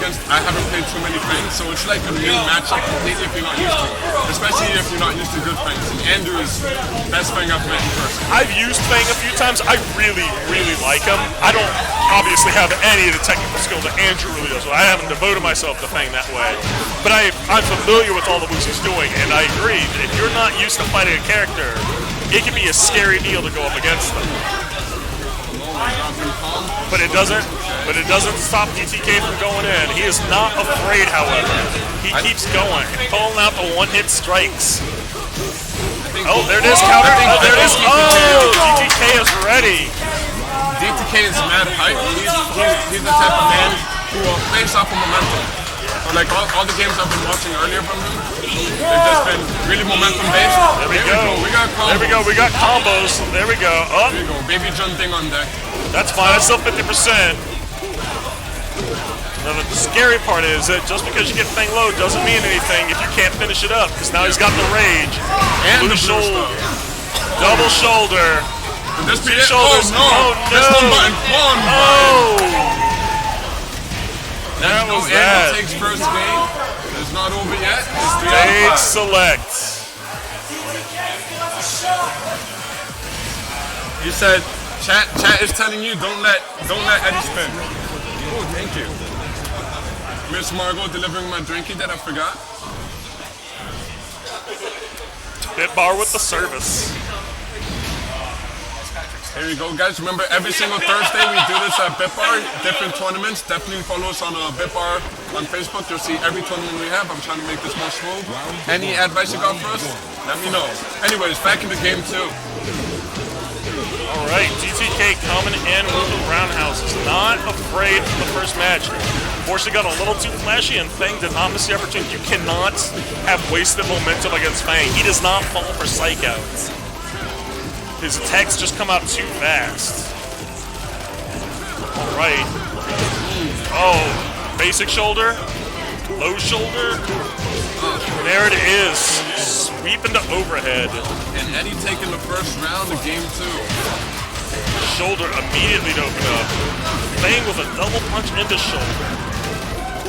too many Fangs, so it's like a new matchup completely if you're not used to it. Especially if you're not used to good Fangs. And Andrew is best Fang I've met in person. I've used Fang a few times. I really, really like him. I don't obviously have any of the technical skill that Andrew really does. So I haven't devoted myself to Fang that way. But I'm familiar with all the moves he's doing, and I agree that if you're not used to fighting a character, it can be a scary deal to go up against them. But it doesn't stop DTK from going in. He is not afraid, however. He keeps going, pulling out the one-hit strikes. Oh, there it is, counter. Oh, there it is. Oh, DTK is ready. DTK is mad hype. He's the type of man who plays off of momentum. So like all the games I've been watching earlier from him, they've just been really momentum based. There we go. We got combos. There we go. We got combos. There we go. Up. There you go. Baby John thing on deck. That's fine. That's still 50%. Now the scary part is that just because you get Fang low doesn't mean anything if you can't finish it up. Because now he's got the rage. And Blue the blue shoulder. stuff. Double shoulder. Could this be it? Shoulders. Oh no! Oh, Just no. one button. One button. Oh! That was Andy that. takes first game. It's not over yet. It's 3 Stage out of 5. select. You said chat is telling you don't let Eddie spin. Oh, thank you. Miss Margot delivering my drinky that I forgot. BitBar with the service. Here we go, guys. Remember, every single Thursday we do this at BitBar, different tournaments. Definitely follow us on BitBar on Facebook. You'll see every tournament we have. I'm trying to make this more smooth. Any advice you got for us? Let me know. Anyways, back in the game too. All right, DTK coming in with the roundhouses. Not afraid of the first match. Unfortunately, got a little too flashy, and Fang did not miss the opportunity. You cannot have wasted momentum against Fang. He does not fall for psych outs. His attacks just come out too fast. All right. Oh, basic shoulder, low shoulder. There it is. Sweep into overhead. And Eddie taking the first round of game 2. Shoulder immediately to open up. Fang with a double punch into shoulder.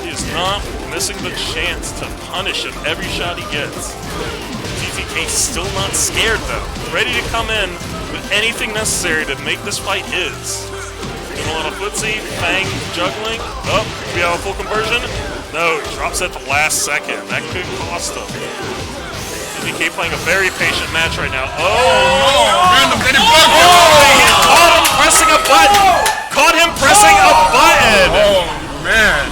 He is not missing the chance to punish him every shot he gets. DTK still not scared though. Ready to come in with anything necessary to make this fight his. Doing a little footsie, Fang juggling. Oh, we have a full conversion. No, drops at the last second. That could cost him. DTK playing a very patient match right now. Random did it block. He caught him pressing a button. Caught him pressing a button. Oh man.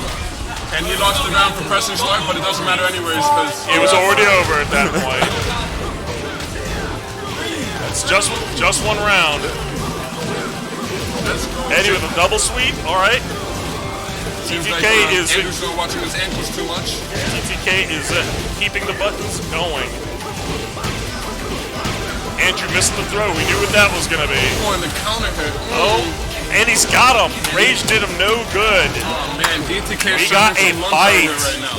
And he lost the round for pressing start, but it doesn't matter anyways because It was already over at that point. It's just one round. Eddie with a double sweep. All right. Seems TTK like, is Andrew's not watching his ankles too much. TTK is keeping the buttons going. Andrew missed the throw. We knew what that was gonna be. Oh, and the counter hit. Oh, and he's got him. Rage did him no good. Oh man, DTK We got a fight. right now.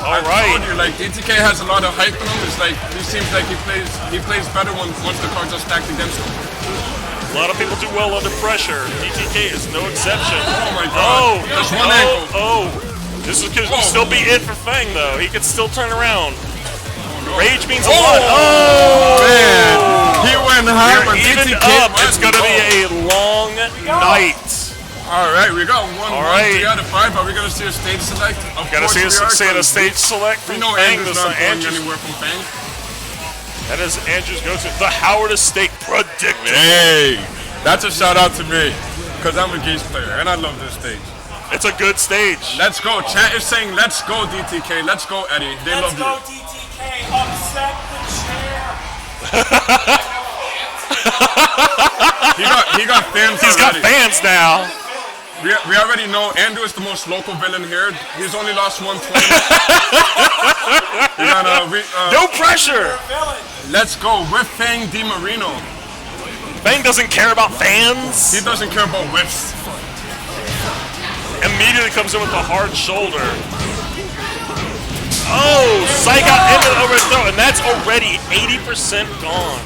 All I told right. you, like DTK has a lot of hype on him. It's like he seems like he plays better once the cards are stacked against him. A lot of people do well under pressure. DTK is no exception. Oh my Oh, god. That's one ankle. oh. This is could still be it for Fang though. He could still turn around. Rage means a lot. Oh man. He went high, We're but evened DTK up. It's gonna be a long night. Alright, we got one, All right. 3 out of 5. Are we gonna see a stage select? Of Gotta course see we are, a 'cause stage select We from know Fang. Andrew's This is not going Andrew's. anywhere from Fang. That is Andrew's go-to. The Howard Estate predictor. Hey, that's a shout out to me, because I'm a Geese player and I love this stage. It's a good stage. Let's go. Chat is saying, let's go DTK. Let's go Eddie. They Let's love go, you. DTK. Upset the chair. He got fans He's got already. fans now. We already know Andrew is the most local villain here. He's only lost one tournament. No pressure. Let's go with Fang DiMarino. Fang doesn't care about fans. He doesn't care about whips. Immediately comes in with a hard shoulder. Oh, Psych out into the overthrow, and that's already 80% gone.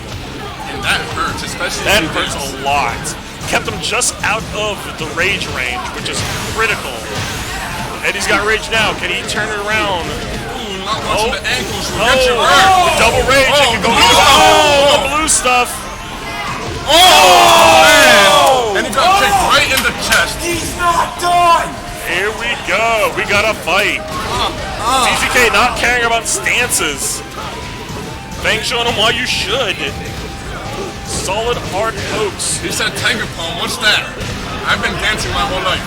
And that hurts, especially That if he hurts hits. a lot. Kept him just out of the rage range, which is critical. Eddie's got rage now. Can he turn it around? Ooh, not watching the ankles will Oh, get you hurt. the double rage. Oh, It can go blue the blue stuff. Oh, man! And he got kicked right in the chest. He's not done. Here we go. We got a fight. TTK not caring about stances. Fang showing him why you should. Solid hard pokes. He said tiger palm. What's that? I've been dancing my whole life.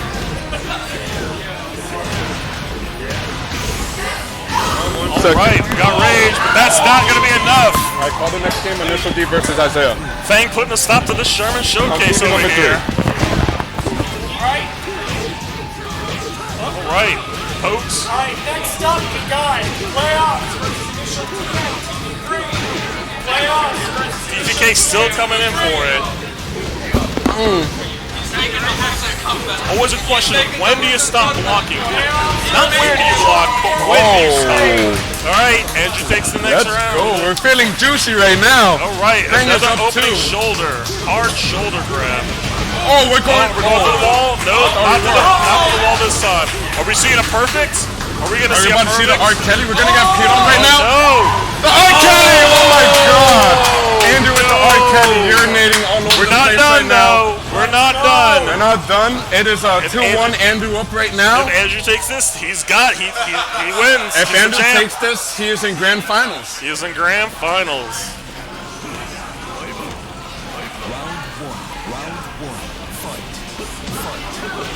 All right, we got rage, but that's not going to be enough. I call the next game Initial D versus Isaiah. Fang putting a stop to the Sherman showcase TV over number here. All right. All right, pokes. Alright, next up, we got playoffs versus initial team. Playoffs versus DTK still coming in for it. Always a question of when do you stop blocking? Not where do you block, but when do you stop? Alright, Andrew takes the next Let's round. go. We're feeling juicy right now. Alright, Bring us another up opening too. shoulder. Hard shoulder grab. Oh, we're going. We're going to the wall. No, not to the wall this time. Are we seeing a perfect? Are we going to Are see we a about to see perfect? the R. Kelly? We're gonna get peed on right now. No! The R. Kelly! Oh my God! Andrew with the R. Kelly urinating all over We're the not place done right now. though. We're not done. We're not done. It is 2-1 Andrew up right now. If Andrew takes this, he wins. If He's the Andrew champ. takes this, he is in grand finals. He is in grand finals.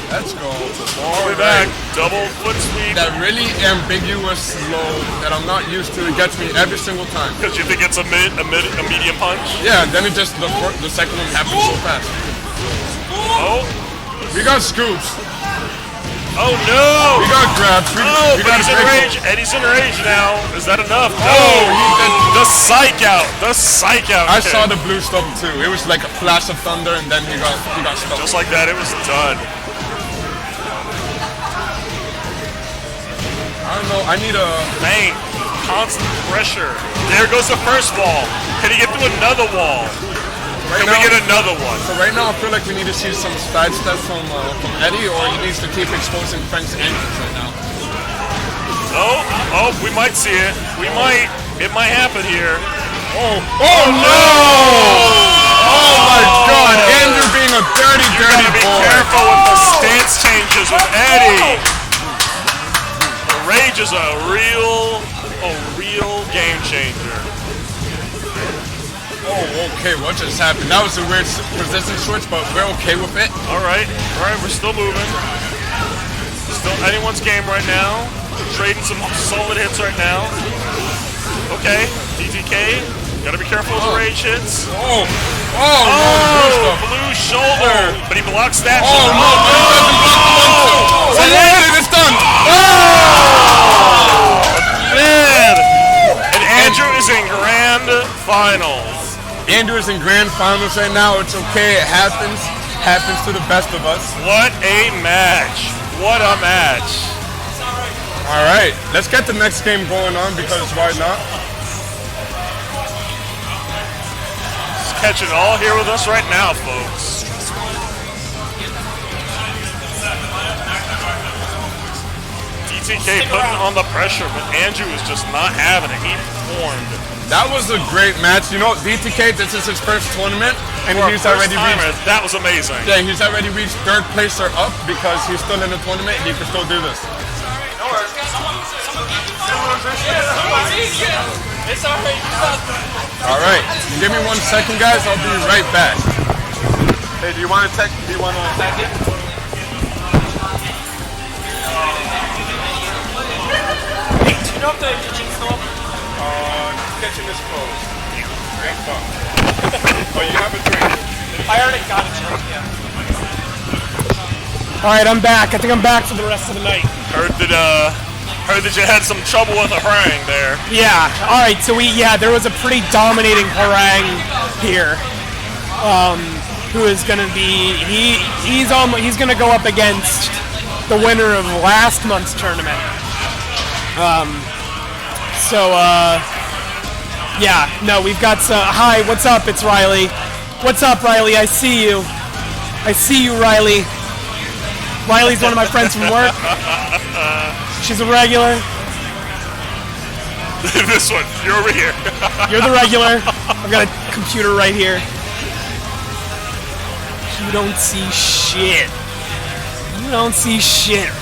Let's go. All the way back. Double foot sweep. That really ambiguous low that I'm not used to, it gets me every single time. Because you think it's a medium punch. Yeah, then it just, the second one happens so fast. Oh. We got scoops. Oh no! We got grabs. Oh, we but got he's in rage. Eddie's in rage now. Is that enough? No! The psych out. The psych out. I kick. saw the blue stuff too. It was like a flash of thunder and then he got stuck. Just like that, it was done. I don't know, I need a... Bang. Constant pressure. There goes the first wall. Can he get through another wall? Right Can now, we get another one? So right now I feel like we need to see some side steps from Eddie, or he needs to keep exposing Frank's angles right now. Oh, we might see it. We might. It might happen here. Oh no! Oh my God! Andrew being a dirty You gotta be boy. careful with the stance changes with Eddie. The rage is a real game changer. Oh, okay, what just happened? That was a weird position switch, but we're okay with it. All right, we're still moving. Still anyone's game right now. Trading some solid hits right now. Okay, DTK, gotta be careful with the rage hits. Oh, no, blue shoulder, but he blocks that. Oh, no, but he doesn't block the one too. So it's done. Man, and Andrew is in grand finals. Andrew is in grand finals right now. It's okay. It happens. Happens to the best of us. What a match. What a match. All right. Let's get the next game going on because why not? Just catching all here with us right now, folks. DTK putting on the pressure, but Andrew is just not having it. He performed. That was a great match. You know, DTK, this is his first tournament, and For he's a already first-timer, reached. that was amazing. Yeah, he's already reached third place or up because he's still in the tournament. He can still do this. All right, give me 1 second, guys. I'll be right back. Hey, do you want to attack it? Hey, do you know if the kitchen's still open? Kitchen is closed. Drink fuck. Oh, you have a drink. I already got a drink, yeah. Alright, I'm back. I think I'm back for the rest of the night. Heard that you had some trouble with a harangue there. Yeah, alright, so there was a pretty dominating harangue here. Who is gonna be, he's gonna go up against the winner of last month's tournament. Yeah, no, we've got hi, what's up? It's Riley. What's up, Riley? I see you. I see you, Riley. Riley's one of my friends from work. She's a regular. This one, you're over here. You're the regular. I've got a computer right here. You don't see shit. You don't see shit.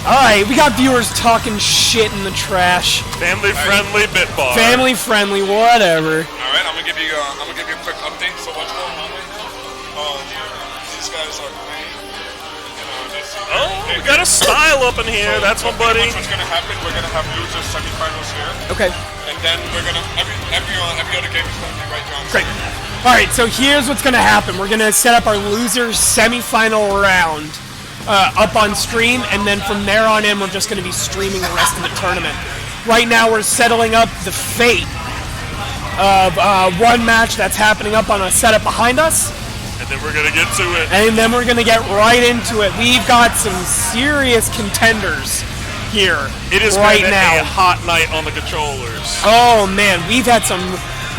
Alright, we got viewers talking shit in the trash. Family friendly BitBar. Family friendly, whatever. Alright, I'm gonna give you a quick update. So what's going on right now? These guys are playing. Oh, we got a style up in here. That's my buddy. What's gonna happen? We're gonna have losers semifinals here. Okay. And then we're gonna every other game is gonna be right here on Great. Alright, so here's what's gonna happen. We're gonna set up our losers semifinal round. up on stream, and then from there on in, we're just going to be streaming the rest of the tournament. Right now, we're settling up the fate of one match that's happening up on a setup behind us. And then we're going to get to it. And then we're going to get right into it. We've got some serious contenders here It is right been now. a hot night on the controllers. Oh man, we've had some.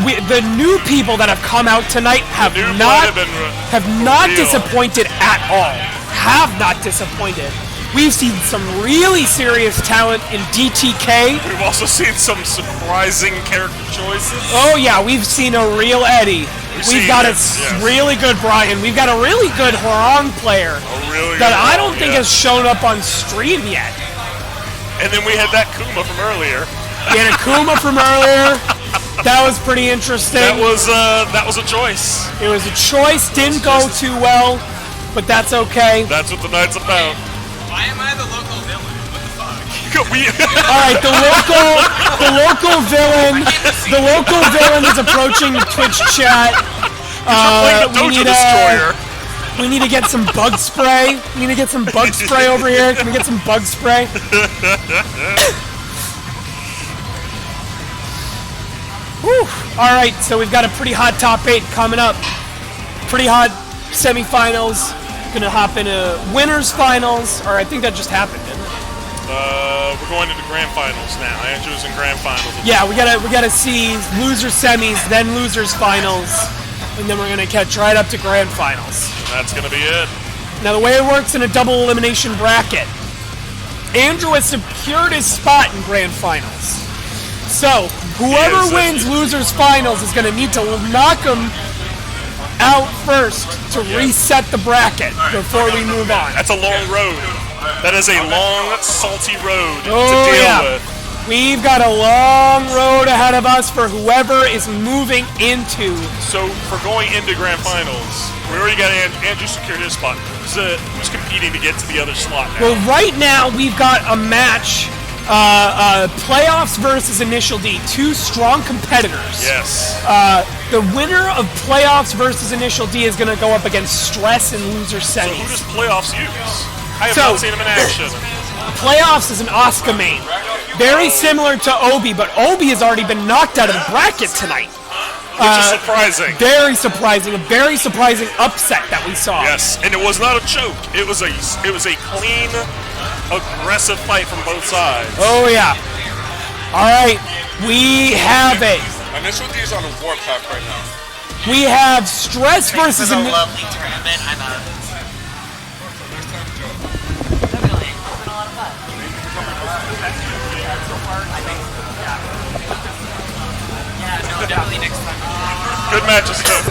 The new people that have come out tonight have New not blood have not real. disappointed at all. Have not disappointed. We've seen some really serious talent in DTK. We've also seen some surprising character choices. Oh yeah, we've seen a real Eddie. We've seen got a it, yes. really good Brian. We've got a really good Horong player Really that good I one, don't think yeah. has shown up on stream yet. And then we had that Kuma from earlier. We had a Kuma from earlier. That was pretty interesting. That was a choice. It was a choice, didn't go too well, but that's okay. That's what the night's about. Why am I the local villain? What the fuck? All right, the local villain is approaching the Twitch chat. Playing the Dojo Destroyer. We need to get some bug spray. We need to get some bug spray over here. Can we get some bug spray? Whew. All right, so we've got a pretty hot top 8 coming up. Pretty hot semifinals. Gonna hop into winners finals, or I think that just happened, didn't it? We're going into grand finals now. Andrew's in grand finals. Yeah, we gotta see loser semis, then losers finals, and then we're gonna catch right up to grand finals. That's gonna be it. Now the way it works in a double elimination bracket, Andrew has secured his spot in grand finals. So whoever Yes, wins losers finals is gonna need to knock him out first to reset the bracket before we move on. That's a long road. That is a long, salty road Oh, to deal yeah. with. We've got a long road ahead of us for whoever is moving into. So for going into grand finals, we already got Andrew secured his spot. Who's competing to get to the other slot now? Well, right now we've got a match, playoffs versus Initial D, two strong competitors. Yes. The winner of playoffs versus Initial D is going to go up against Stress and loser So who semis. does playoffs use? I have So- not seen him in action. Playoffs is an Oscar main, very similar to Obi, but Obi has already been knocked out of the bracket tonight. Which is surprising. Very surprising, a very surprising upset that we saw. Yes, and it was not a choke. It was a clean, aggressive fight from both sides. Oh yeah. All right, we have it. Initial D is on a warpath right now. We have Stress versus This is a lovely tournament. I'm a... Definitely. It's been a lot of fun. So far, I think, yeah, no, definitely next time. Good matches too.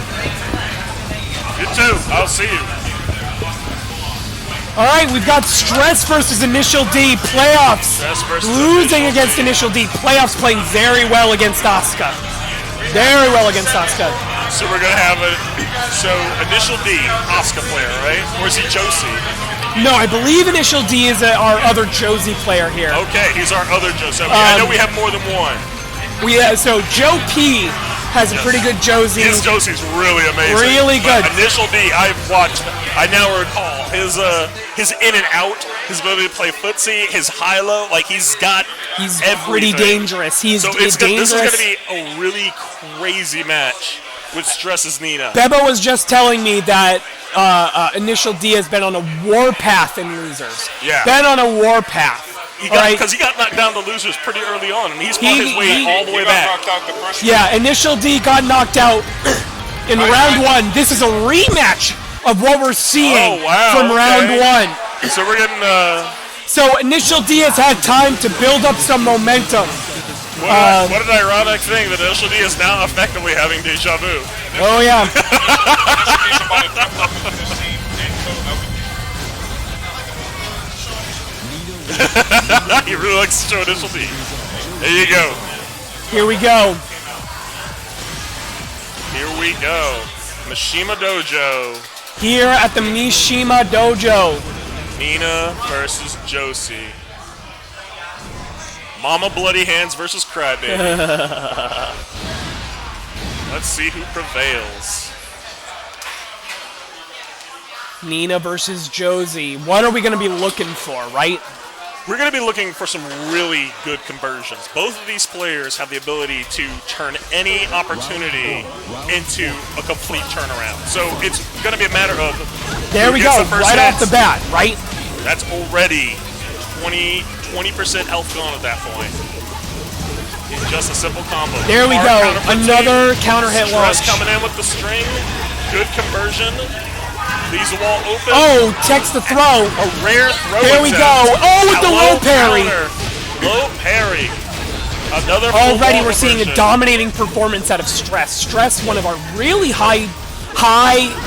You too. I'll see you. All right, we've got Stress versus Initial D playoffs. Stress versus Losing Initial against Initial D. Playoffs playing very well against Asuka. Very well against Asuka. So we're gonna have Initial D, Asuka player, right? Or is he Josie? No, I believe Initial D is our other Josie player here. Okay, he's our other Josie. I know we have more than one. So Joe P has a pretty good Josie. His Josie's really amazing. Really good. But Initial D, I've watched. I now recall his in and out, his ability to play footsie, his high-low. Like he's pretty dangerous. He's So dangerous. this is going to be a really crazy match with Stress's Nina. Bebo was just telling me that Initial D has been on a warpath in losers. Yeah. Been on a warpath. Because he got knocked down to losers pretty early on, and he's fought his way all the way back. Knocked out the first Yeah, Initial D got knocked out in round one. This is a rematch of what we're seeing from round one. So we're getting. So Initial D has had time to build up some momentum. What an ironic thing that Initial D is now effectively having deja vu. Oh yeah. He really likes to show Initial D. There you go. Here we go. Here we go. Mishima Dojo. Here at the Mishima Dojo. Nina versus Josie. Mama Bloody Hands versus Crybaby. Let's see who prevails. Nina versus Josie. What are we going to be looking for, right? We're going to be looking for some really good conversions. Both of these players have the ability to turn any opportunity into a complete turnaround. So it's going to be a matter of there we go, right off the bat, right? That's already 20% health gone at that point. It's just a simple combo. There we go, another counter hit launch. Stress coming in with the string, good conversion. Leaves the wall open. Oh, text the throw. A rare throw. There we go. Oh, with the low parry. Low parry. Another. Already we're seeing a dominating performance out of Stress. Stress, one of our really high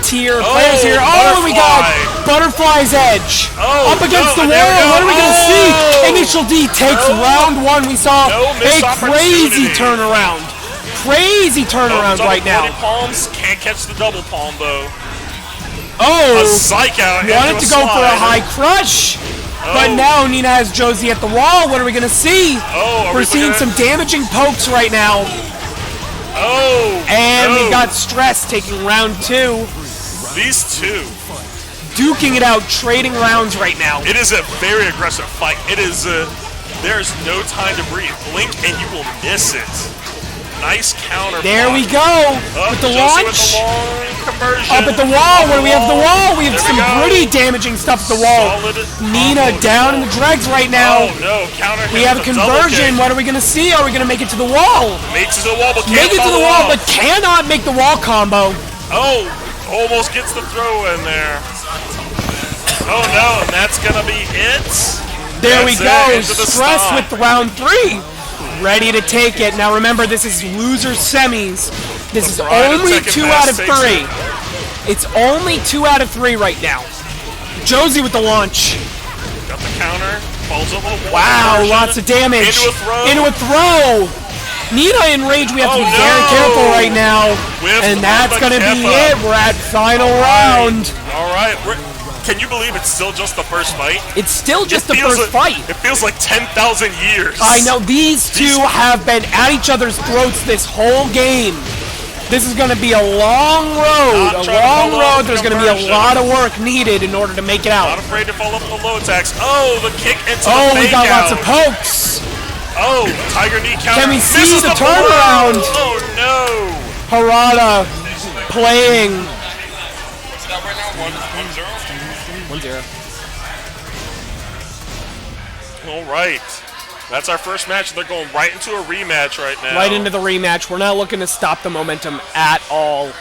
tier players here. Oh, we got Butterfly's Edge. Up against the wall. What are we going to see? Initial D takes round one. We saw a crazy turnaround. Crazy turnaround right now. Palms. Can't catch the double palm, though. Oh, a psych out. Wanted to go for a high crush, but now Nina has Josie at the wall. What are we going to see? We're seeing some damaging pokes right now. And we got Stress taking round two. These two duking it out, trading rounds right now. It is a very aggressive fight. It is. There's no time to breathe. Blink and you will miss it. Nice counter. There we go with the launch. With the long conversion. Up at the wall. Where do we have the wall? We have some pretty damaging stuff at the wall. Nina down in the dregs right now. Oh no, counter hit. We have a conversion. What are we going to see? Are we going to make it to the wall? Makes it to the wall, but can't make it to the wall, but cannot make the wall combo. Oh, almost gets the throw in there. Oh no, and that's going to be it. There we go. Stress with round three. Ready to take it. Now remember, this is loser semis. This is only 2 out of 3. It's only 2 out of 3 right now. Josie with the launch. Got the counter. Falls over the wall. Wow, lots of damage. Into a throw. Into a throw. Nina in rage. We have to be very careful right now. And that's going to be it. We're at final round. All right. Can you believe it's still just the first fight? It's still just the first fight. It feels like 10,000 years. I know. These two have been at each other's throats this whole game. This is going to be a long road. There's going to be a lot of work needed in order to make it out. Not afraid to follow up with the low attacks. Oh, the kick into the Oh, we got lots of pokes. Oh, Tiger knee counter. Can we see the turnaround? Oh, no. Harada playing. What's it at right now? 1-0? 1-0. All right. That's our first match. They're going right into a rematch right now. Right into the rematch. We're not looking to stop the momentum at all.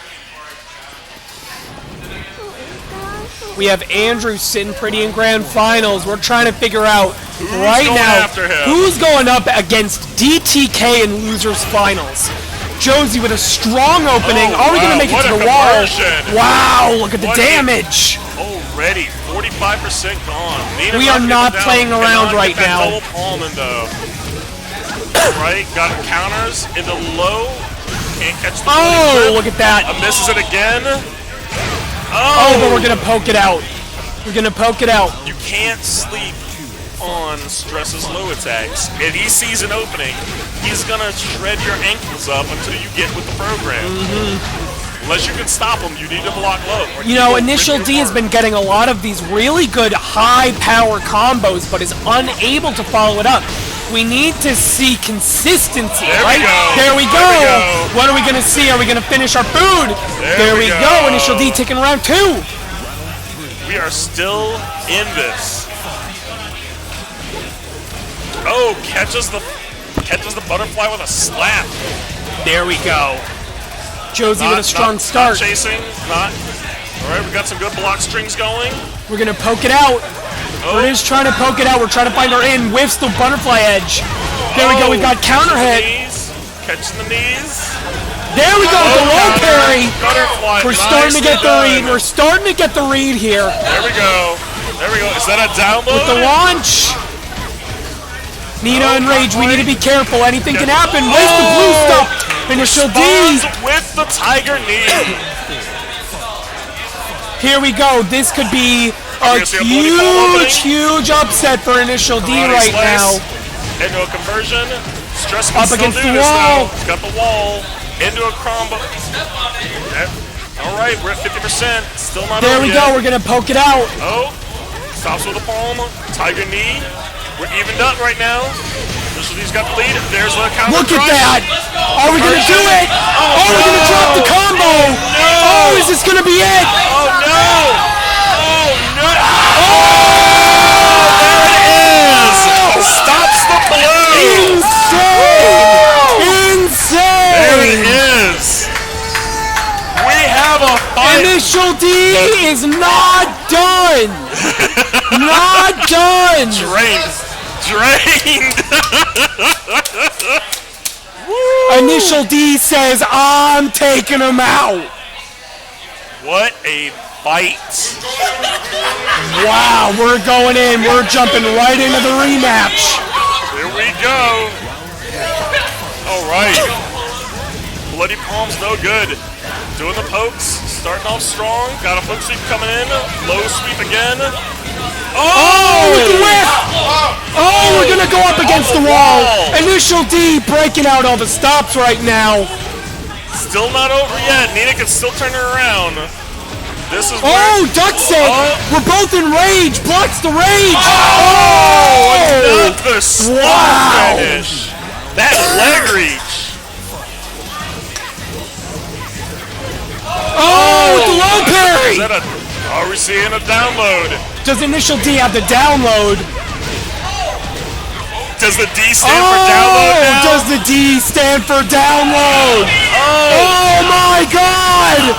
We have Andrew sitting pretty in grand finals. We're trying to figure out who's going up against DTK in losers finals. Josie with a strong opening. Are we going to make it to the wall? Wow, look at the damage. Already 45% gone. Nina we are not playing around right now. Double palming though. Right, got counters in the low. Can't catch the look at that. Misses it again. Oh, but we're going to poke it out. We're going to poke it out. You can't sleep on Stress's low attacks. If he sees an opening, he's going to shred your ankles up until you get with the program. Unless you can stop him, you need to block low. You know, Initial D has been getting a lot of these really good high-power combos, but is unable to follow it up. We need to see consistency, right? There we go. What are we going to see? Are we going to finish our food? There we go. Initial D taking round 2. We are still in this. Oh, catches the butterfly with a slap. There we go. Josie with a strong start. Not chasing, not. All right, we got some good block strings going. We're going to poke it out. We're just trying to poke it out. We're trying to find our in. Whiffs the butterfly edge. There we go. We got counter hit. Catching the knees. There we go. The low parry. Butterfly. We're starting to get the read. We're starting to get the read here. There we go. There we go. Is that a download? With the launch. Nina and Rage, we need to be careful. Anything can happen. Where's the blue stuff? Initial D. With the tiger knee. Here we go. This could be a huge upset for Initial D right now. Into a conversion. Stress up against the wall. He's got the wall. Into a combo. Alright, we're at 50%. Still not There over we yet. go. We're gonna poke it out. Oh, stops with a palm. Tiger knee. We're evened up right now. He's got the lead. There's a counter. Look at crush. that! Are we gonna do it? Oh, we're gonna drop the combo! Oh, is this gonna be it? Oh no! Oh no! Oh! There it is! Stops the blow! Insane! Insane! There it is! We have a fight! Initial D is not done! Not done! Drained! Initial D says, I'm taking him out! What a fight! Wow, we're going in. We're jumping right into the rematch. Here we go! Alright. Bloody palm's no good. Doing the pokes, starting off strong. Got a hook sweep coming in. Low sweep again. Oh, with the whip! Oh, we're gonna go up against the wall. Initial D breaking out all the stops right now. Still not over yet. Nina can still turn her around. This is Oh, duck set! We're both in rage. Blocks the rage. Oh, another slow Wow. finish. That leg reach. Oh, with the low parry. Is that are we seeing a download? Does Initial D have the download? Does the D stand for download now? Does the D stand for download? Oh my God!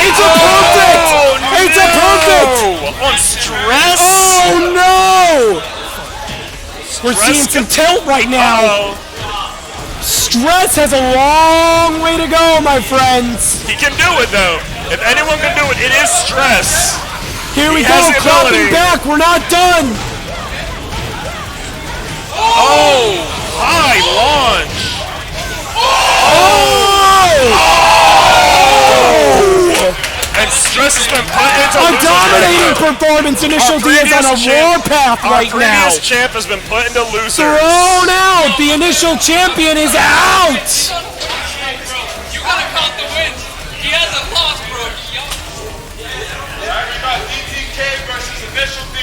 It's a perfect! It's a perfect! On stress? Oh no! We're seeing some tilt right now. Stress has a long way to go, my friends. He can do it though. If anyone can do it, it is stress. Here we He go, has the clapping ability. back. We're not done. Oh, high launch. And stress has been put into A loser dominating bracket. performance. Initial D is on a war path right Our now. previous champ has been put into losers. Thrown out. The initial champion is out. You gotta count the wins. He hasn't lost, bro. DTK versus Initial D.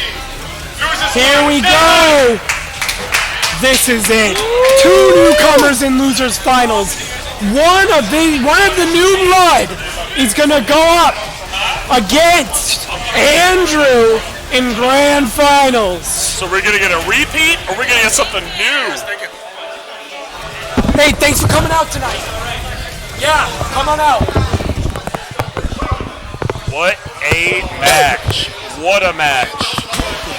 Here we go. This is it. Two newcomers in losers finals. One of the new blood is gonna go up against Andrew in grand finals. So we're gonna get a repeat, or we're gonna get something new? Hey, thanks for coming out tonight. Yeah, come on out. What a match! What a match!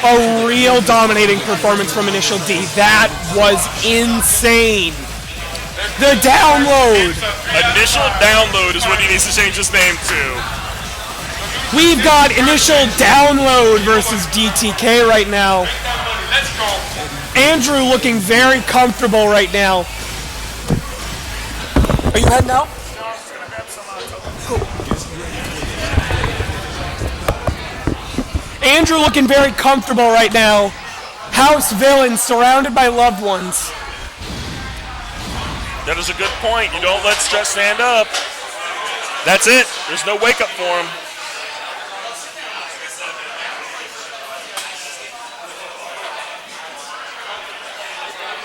A real dominating performance from Initial D. That was insane. The download. Initial download is what he needs to change his name to. We've got Initial Download versus DTK right now. Andrew looking very comfortable right now. Are you heading out? Andrew looking very comfortable right now. House villain surrounded by loved ones. That is a good point. You don't let stress stand up. That's it. There's no wake up for him.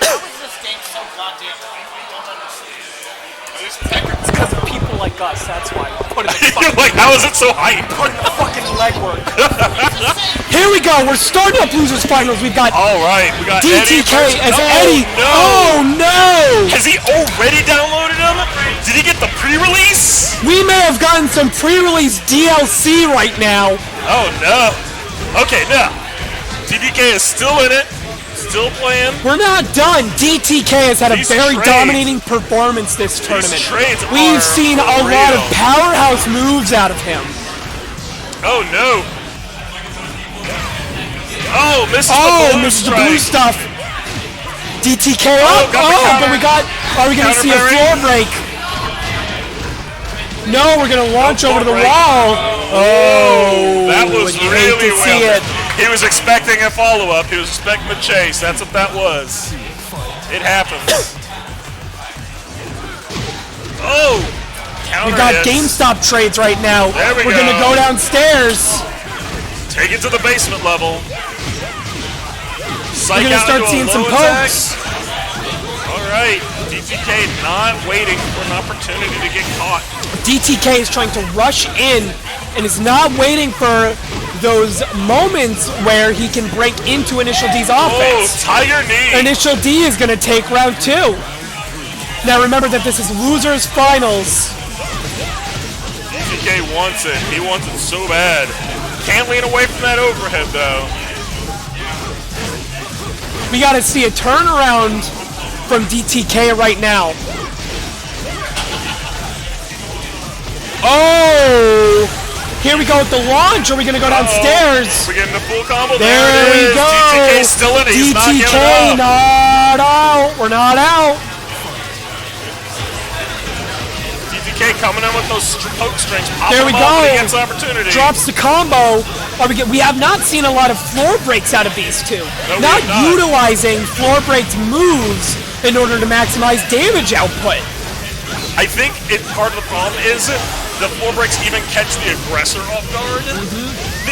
How is this game so goddamn hype? I don't understand. It's because of people like us, that's why. Putting the You're like, how is it so hype? fucking legwork. Here we go, we're starting up losers finals. We've got All right, we got DTK Eddie as versus- Eddie. No. Oh no! Has he already downloaded him? Did he get the pre-release? We may have gotten some pre-release DLC right now. Oh no. Okay, no. DTK is still in it. Still playing. We're not done. DTK has had a These very trades- dominating performance this tournament. trades We've are seen a for lot of real. powerhouse moves out of him. Oh no. Oh, misses Oh, the blue misses the blue strike. stuff. DTK up. got the Oh, counter. but we got. Are we going to see a Counter floor break? No, we're going to launch over to the break. wall. Oh, That was and you hate really to see well. it. He was expecting a follow-up. He was expecting the chase. That's what that was. It happens. Oh! Counter We got hits. GameStop trades right now. There we We're go. gonna go downstairs. Take it to the basement level. Psych We're gonna out start into a seeing some low attack. pokes. Alright, DTK not waiting for an opportunity to get caught. DTK is trying to rush in and is not waiting for those moments where he can break into Initial D's Oh, offense. Tiger Knee! Initial D is going to take round 2. Now remember that this is losers finals. DTK wants it. He wants it so bad. Can't lean away from that overhead though. We got to see a turnaround from DTK right now. Oh! Here we go with the launch. Are we going to go downstairs? We're getting the full combo. There it we is. go. DTK's still in it. He's not DTK giving up. not out. We're not out. DTK coming in with those poke strings. There we Pop go. When he gets the opportunity. Drops the combo. We have not seen a lot of floor breaks out of these two. No, we Not have not. utilizing floor breaks moves in order to maximize damage output. I think part of the problem is the floor breaks even catch the aggressor off guard.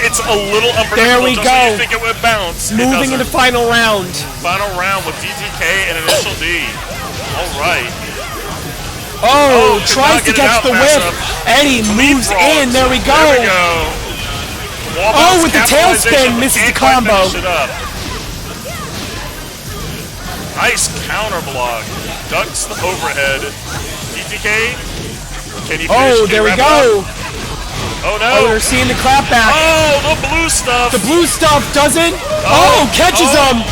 It's a little unpredictable. There we just go. when you think it would bounce. It Moving into doesn't. final round. Final round with DTK and Initial D. All right. Oh, could tries not to get it catch out the fast whip. enough. Eddie moves in. There we go. There we go. Wall Oh, bounce with the capitalization, tailspin, but misses the can't quite combo. finish it up. Nice counter block. Ducks the overhead. DTK. Can you finish? Oh, Can there you we wrap it go. up? Oh no. Oh, we're seeing the clapback. Oh, the blue stuff. The blue stuff doesn't. Oh, catches him.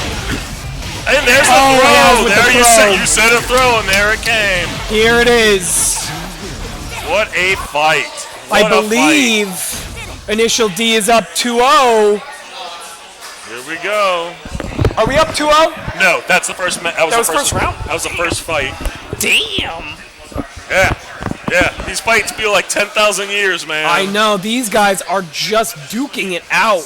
And there's the Oh, throw. yes, with the There throw. you said a throw, and there it came. Here it is. What a fight. I What a believe Initial D is up 2-0. fight. Here we go. Are we up 2-0? No, that's the first. That was That the was first round? That was the first fight. Damn. Yeah, yeah. These fights feel like 10,000 years, man. I know, these guys are just duking it out.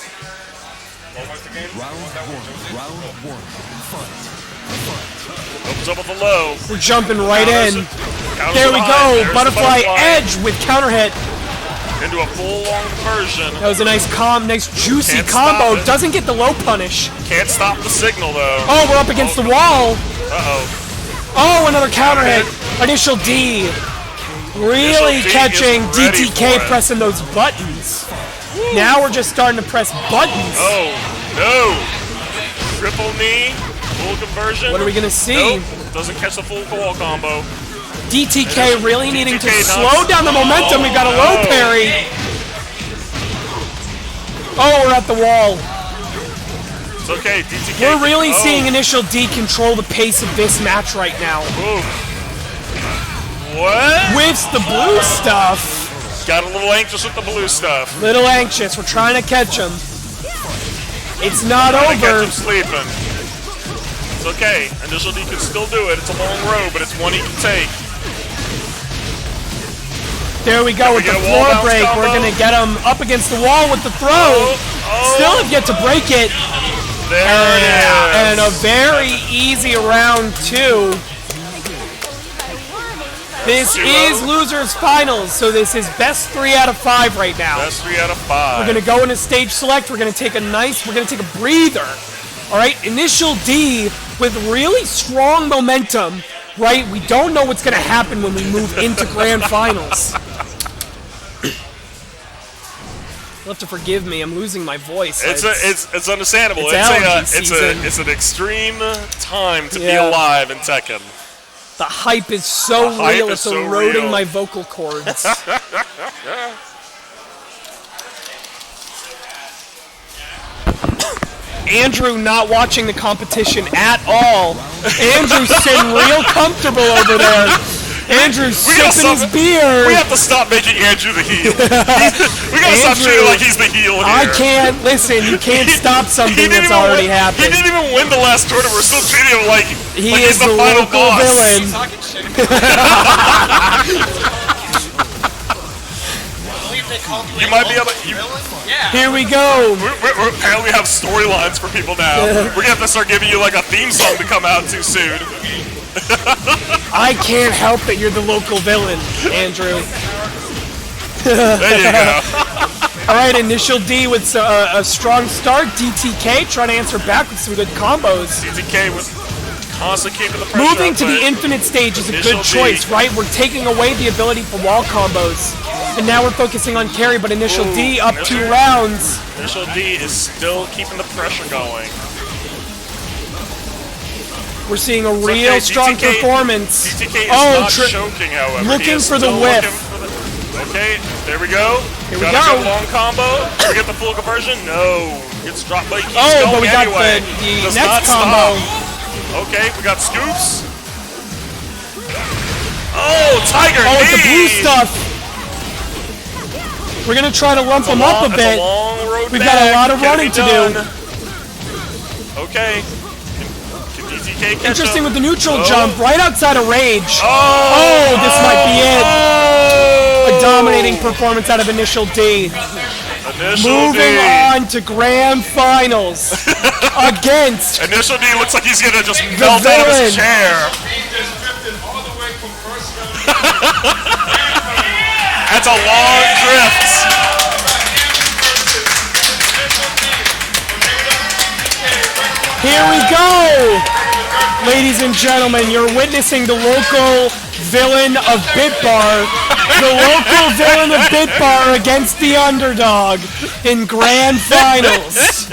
Opens up with a low. We're jumping right in. Counters There it we behind. go. There's the Butterfly edge with counter hit. Into a full long version. That was a nice nice juicy Can't stop combo. it. Doesn't get the low punish. Can't stop the signal though. Oh, we're up against the wall. Uh-oh. Oh, another counter hit. Initial D. Really Initial D catching is ready DTK for it. pressing those buttons. Now we're just starting to press buttons. Oh, no. Triple knee. Full conversion. What are we going to see? Nope. Doesn't catch the full wall combo. DTK really needing to DTK slow down the momentum. We got a low no. parry. Oh, we're at the wall. It's okay. DTK. We're really oh. seeing Initial D control the pace of this match right now. Ooh. What? Whiffs the blue stuff. Got a little anxious with the blue stuff. Little anxious. We're trying to catch him. It's not Trying to catch over. him sleeping. It's okay. Initial D can still do it. It's a long road, but it's one he can take. There we go with get the a wall floor bounce break. combo? We're going to get him up against the wall with the throw. Oh, Still have yet to break it. there it is. And a very easy round 2. This Zero. is losers finals, so this is best 3 out of 5 right now. That's 3 out of 5. We're going to go into stage select. We're going to take a breather. All right, Initial D with really strong momentum, right? We don't know what's going to happen when we move into grand finals. You'll have to forgive me. I'm losing my voice. It's understandable. It's allergy season. It's an extreme time to be Yeah. alive in Tekken. The hype is so The hype real, is it's so eroding real. my vocal cords. Andrew not watching the competition at all. Andrew's sitting real comfortable over there. Andrew's We gotta sipping his stop- beer. We have to stop making Andrew the heel. We gotta stop Andrew, treating like he's the heel here. I can't listen. You can't stop something He didn't that's even already win- happened. He didn't even win the last tournament. We're still treating him like He like is he's the, the final local boss. villain. Talking shit. You might be able. Yeah. Here we go. We apparently have storylines for people now. We're gonna have to start giving you like a theme song to come out too soon. I can't help that you're the local villain, Andrew. There you go. All right, Initial D with a strong start. DTK trying to answer back with some good combos. DTK was constantly keeping the pressure Moving up, to the but infinite stage is a Initial good choice, D. right? We're taking away the ability for wall combos. And now we're focusing on carry, but Initial D up 2 rounds. Initial D is still keeping the pressure going. We're seeing a It's real okay, strong DTK performance. DTK is not choking, however. He looking is for the still whiff. looking for the- Okay, there we go. Here we Got a go. good long combo. Did we get the full conversion? No. Gets dropped, but he keeps Oh, going but we got anyway. the Does next not combo. stop. Okay, we got scoops. Oh, Tiger Oh, with the blue knee. stuff. We're going to try to lump him up a That's bit. a long road We've back. got a lot of Can it running be to do. done? Okay. Can DTK catch Interesting up? with the neutral Oh. jump right outside of Rage. Oh, this might be it. A dominating performance out of Initial D. Initial Moving D. on to grand finals against Initial D looks like he's gonna just melt out of villain. his chair. That's a long drift. Here we go! Ladies and gentlemen, you're witnessing the local villain of BitBar. The local villain of BitBar against the underdog in grand finals.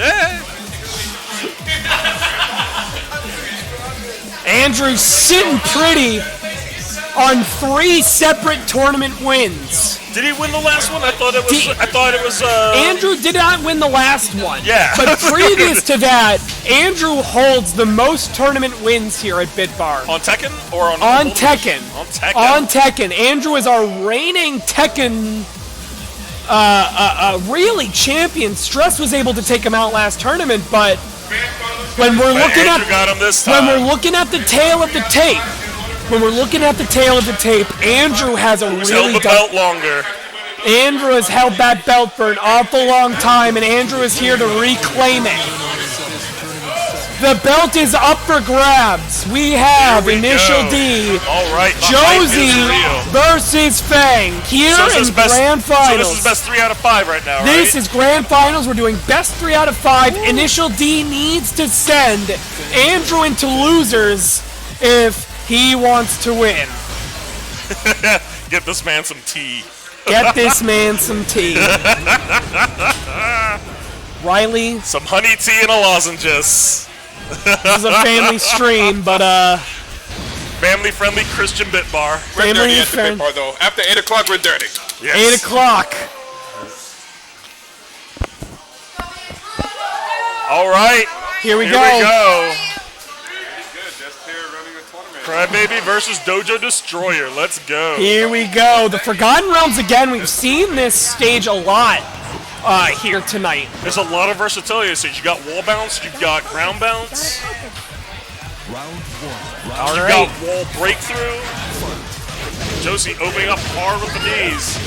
Andrew sitting pretty on 3 separate tournament wins. Did he win the last one? I thought it was. Andrew did not win the last one. Yeah. But previous to that, Andrew holds the most tournament wins here at BitBar. On Tekken or on Tekken. On Tekken. On Tekken. Andrew is our reigning Tekken really champion. Stress was able to take him out last tournament, but when we're looking Andrew at got him this time. when we're looking at the tail of the tape, Andrew has a Who's really held the belt longer? Andrew has held that belt for an awful long time, and Andrew is here to reclaim it. The belt is up for grabs. We have Here we Initial go. D, All right, the hype is Josie real. versus Fang here So this in is best. Grand So Finals. this is best 3 out of 5 right now, right? This is Grand Finals. We're doing best 3 out of 5. Initial D needs to send Andrew into losers if he wants to win. Get this man some tea. Get this man some tea. Riley, Some honey tea and a lozenges. this is a family stream, but Family-friendly Christian BitBar. We're Family dirty at the friend. BitBar though. After 8 o'clock, we're dirty. Yes. 8 o'clock. All right. Here we Here go. we go. Good, that's clear running a tournament. Crybaby versus Dojo Destroyer. Let's go. Here we go. The Forgotten Realms again. We've seen this stage a lot here tonight. There's a lot of versatility. So you got wall bounce, you've got ground bounce, Round 1. All you right. got wall breakthrough. Josie opening up hard with the knees.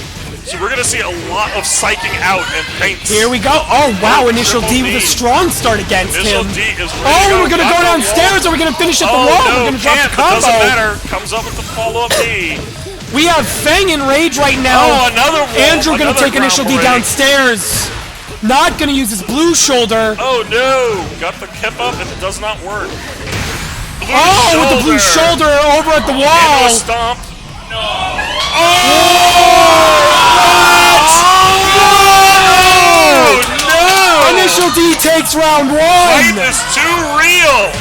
So we're gonna see a lot of psyching out and feints. Here we go. Oh, wow. Initial D Triple with a D. strong start against Initial him. D is ready Oh, we're going to Got go the downstairs wall. or we're going to finish at the Oh, wall. no, We're going to drop can't. the It doesn't combo. matter. Comes up with the follow-up knee. We have Fang in rage right now. Oh, another wall. Andrew going to Another take Initial D ground break. downstairs. Not going to use his blue shoulder. Oh no! Got the kip up and it does not work. Blue With the blue shoulder over at the Into wall. a stomp. Oh, Oh no! Initial D takes round Hype one. is too real.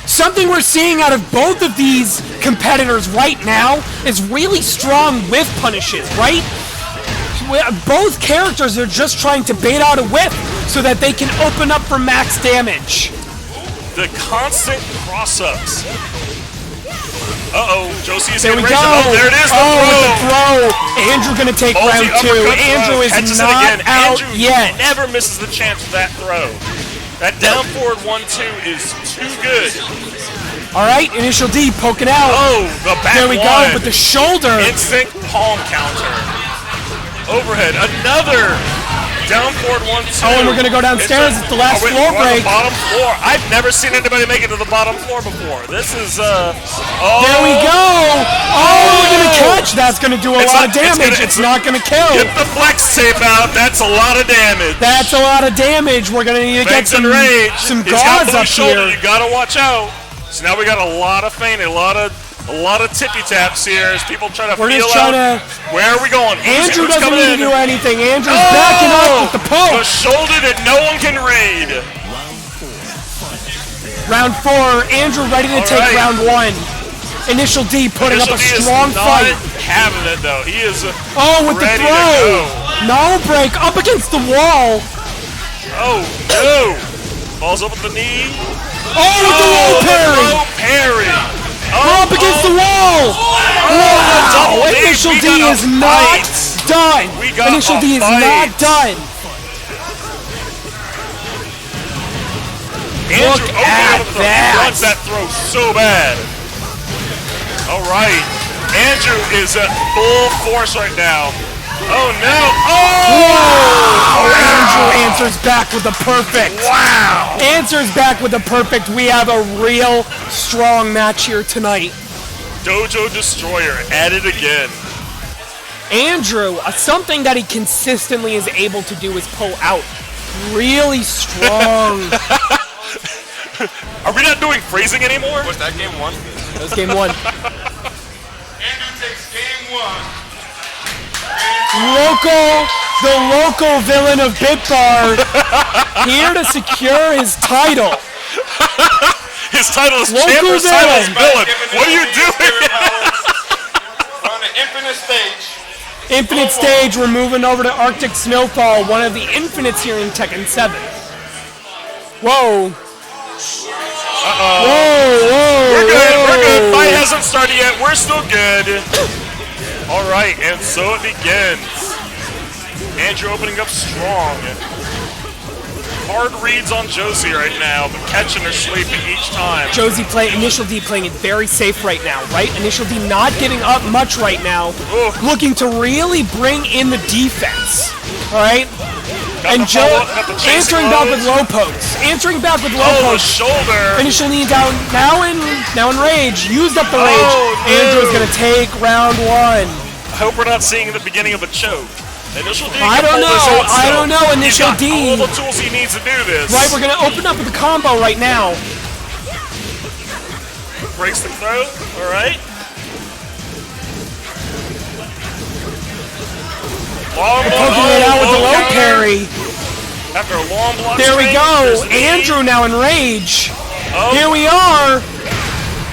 Something we're seeing out of both of these competitors right now is really strong whiff punishes, right? Both characters are just trying to bait out a whiff so that they can open up for max damage. The constant cross-ups. Uh-oh, Josie is There we getting go. ready. Oh, there it is, the with the throw. throw. Andrew gonna take Multi round two. uppercut Andrew throw. is Catches it not again. out Andrew yet. never misses the chance with that throw. That down forward 1-2 is too good. All right, Initial D poking out. Oh, the back There we one. go with the shoulder. Instant palm counter. Overhead. Another Down forward 1, 2. Oh, and we're gonna go downstairs. It's the last we're floor on break. the bottom floor. I've never seen anybody make it to the bottom floor before. This is oh. There we go. Oh, we're gonna catch. That's gonna do a lot of damage. It's not gonna kill. Get the flex tape out. That's a lot of damage. That's a lot of damage. We're gonna need to get Fangs and Rage. some He's got gauze blue up shoulder. here. You gotta watch out. So now we got a lot of feigning, a lot of tippy taps here as people try to We're feel just out. trying to. Where are we going? Andrew Who's doesn't coming need to in? do anything. Andrew's backing up with the The poke. shoulder that no one can read. Round 4. Andrew ready to All take right. round 1. Initial D putting Initial up a D is strong not fight. having it though. He is Oh, with the ready to throw. go. No break up against the wall. Oh no! Falls up with the knee. Oh, with the low parry. Low parry. Up against the wall. Wow. double D. Initial We D got a is not fight. done. We got Initial a D is fight. not done. Andrew Look at with the that. runs that throw so bad. All right, Andrew is at full force right now. Oh no! Oh, Andrew answers back with the perfect. Wow! Answers back with the perfect. We have a real strong match here tonight. Dojo Destroyer at it again. Andrew, something that he consistently is able to do is pull out really strong. Are we not doing phrasing anymore? Was that game 1? That was game 1. Andrew takes game 1. The local villain of BitBar, here to secure his title. His title is Local Chamber's title is villain. villain. What are you doing? We're on the infinite stage. Infinite stage, we're moving over to Arctic Snowfall, one of the infinites here in Tekken 7. Whoa. Whoa. We're good. Fight hasn't started yet. We're still good. All right, and so it begins. Andrew opening up strong. Hard reads on Josie right now, but catching her sleeping each time. Josie Initial D playing it very safe right now, right? Initial D not getting up much right now. Ooh. Looking to really bring in the defense, all right? Got And the Joe follow-up, got the chasing answering back lows. with low pokes. Answering back with low Oh, the pokes. shoulder. Initial knee down, now in rage. Used up the rage. Oh, no. Andrew's gonna take round 1. I hope we're not seeing the beginning of a choke. Initial D I can don't pull this know. out I still. don't know, He's Initial got D. all the tools he needs to do this. Right, we're gonna open up with a combo right now. Breaks the throat. All right. Long block. Poking it out with the low counter. parry. After a long block. There we string, go. there's the knee. Andrew now in rage. Oh. Here we are.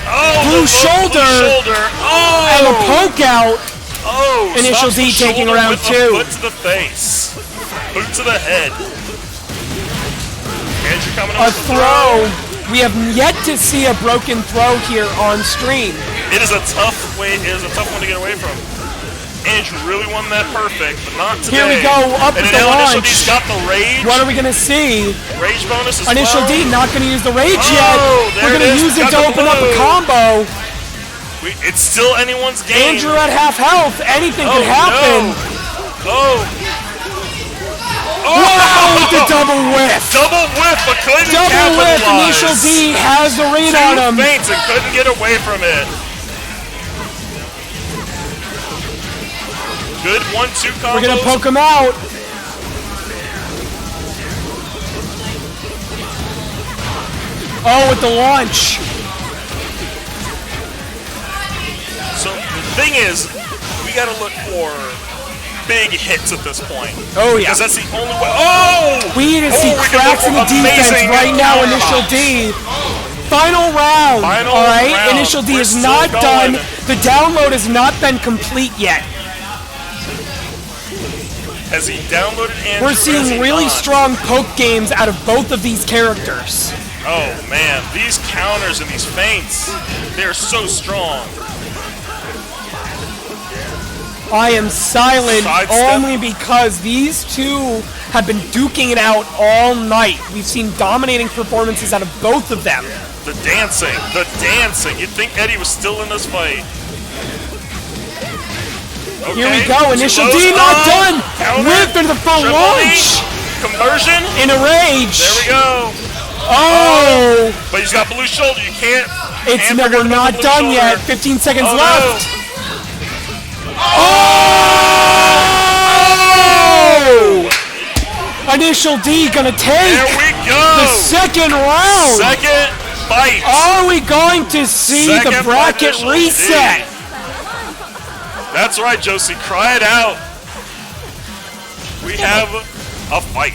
Oh, Blue the shoulder. Blue shoulder. Oh. And a poke out. Oh. Initial stops D the taking shoulder round with the 2. Foot to the face. Boot to the head. Andrew coming A off the throw. We have yet to see a broken throw here on stream. It is a tough way. It is a tough one to get away from. Andrew really won that perfect, but not today. Here we go, up and with now the Initial launch. D's got the rage. What are we gonna see? Rage bonus as Initial well. D not gonna use the rage Oh, yet. there We're it gonna is. use it Got to the open up a blue. combo. It's still anyone's game. Andrew at half health. Anything Oh, could happen. No. Oh. Wow, with the double whiff. Double whiff, but couldn't Double whiff. capitalize. Initial D has the read on Two him. feints and couldn't get away from it. Good 1-2 combos. We're gonna poke him out. Oh, with the launch. So the thing is, we gotta look for big hits at this point. Oh yeah. Because that's the only way. Oh! We need to see we can cracks look in the for defense amazing right now. counter Initial bombs. D. Final round. Final all right. round. Initial D We're is still not done. going. The download has not been complete yet. Has he downloaded Andrew? We're or has seeing he really not? strong poke games out of both of these characters. Oh man, these counters and these feints, they're so strong. I am silent Sidestep. only because these two have been duking it out all night. We've seen dominating performances out of both of them. The dancing. You'd think Eddie was still in this fight. Okay. Here we go. Initial Too D low. not done. Counter. Whip into the full Triple launch. D. Conversion. In a rage. There we go. Oh. But he's got blue shoulder. You can't. It's can't never forget the not blue done shoulder. yet. 15 seconds Oh, left. no. Oh! Initial D gonna take There we go. the second round. Second fight. Are we going to see Second the bracket Initial reset? D. That's right, Josie. Cry it out. We have a fight.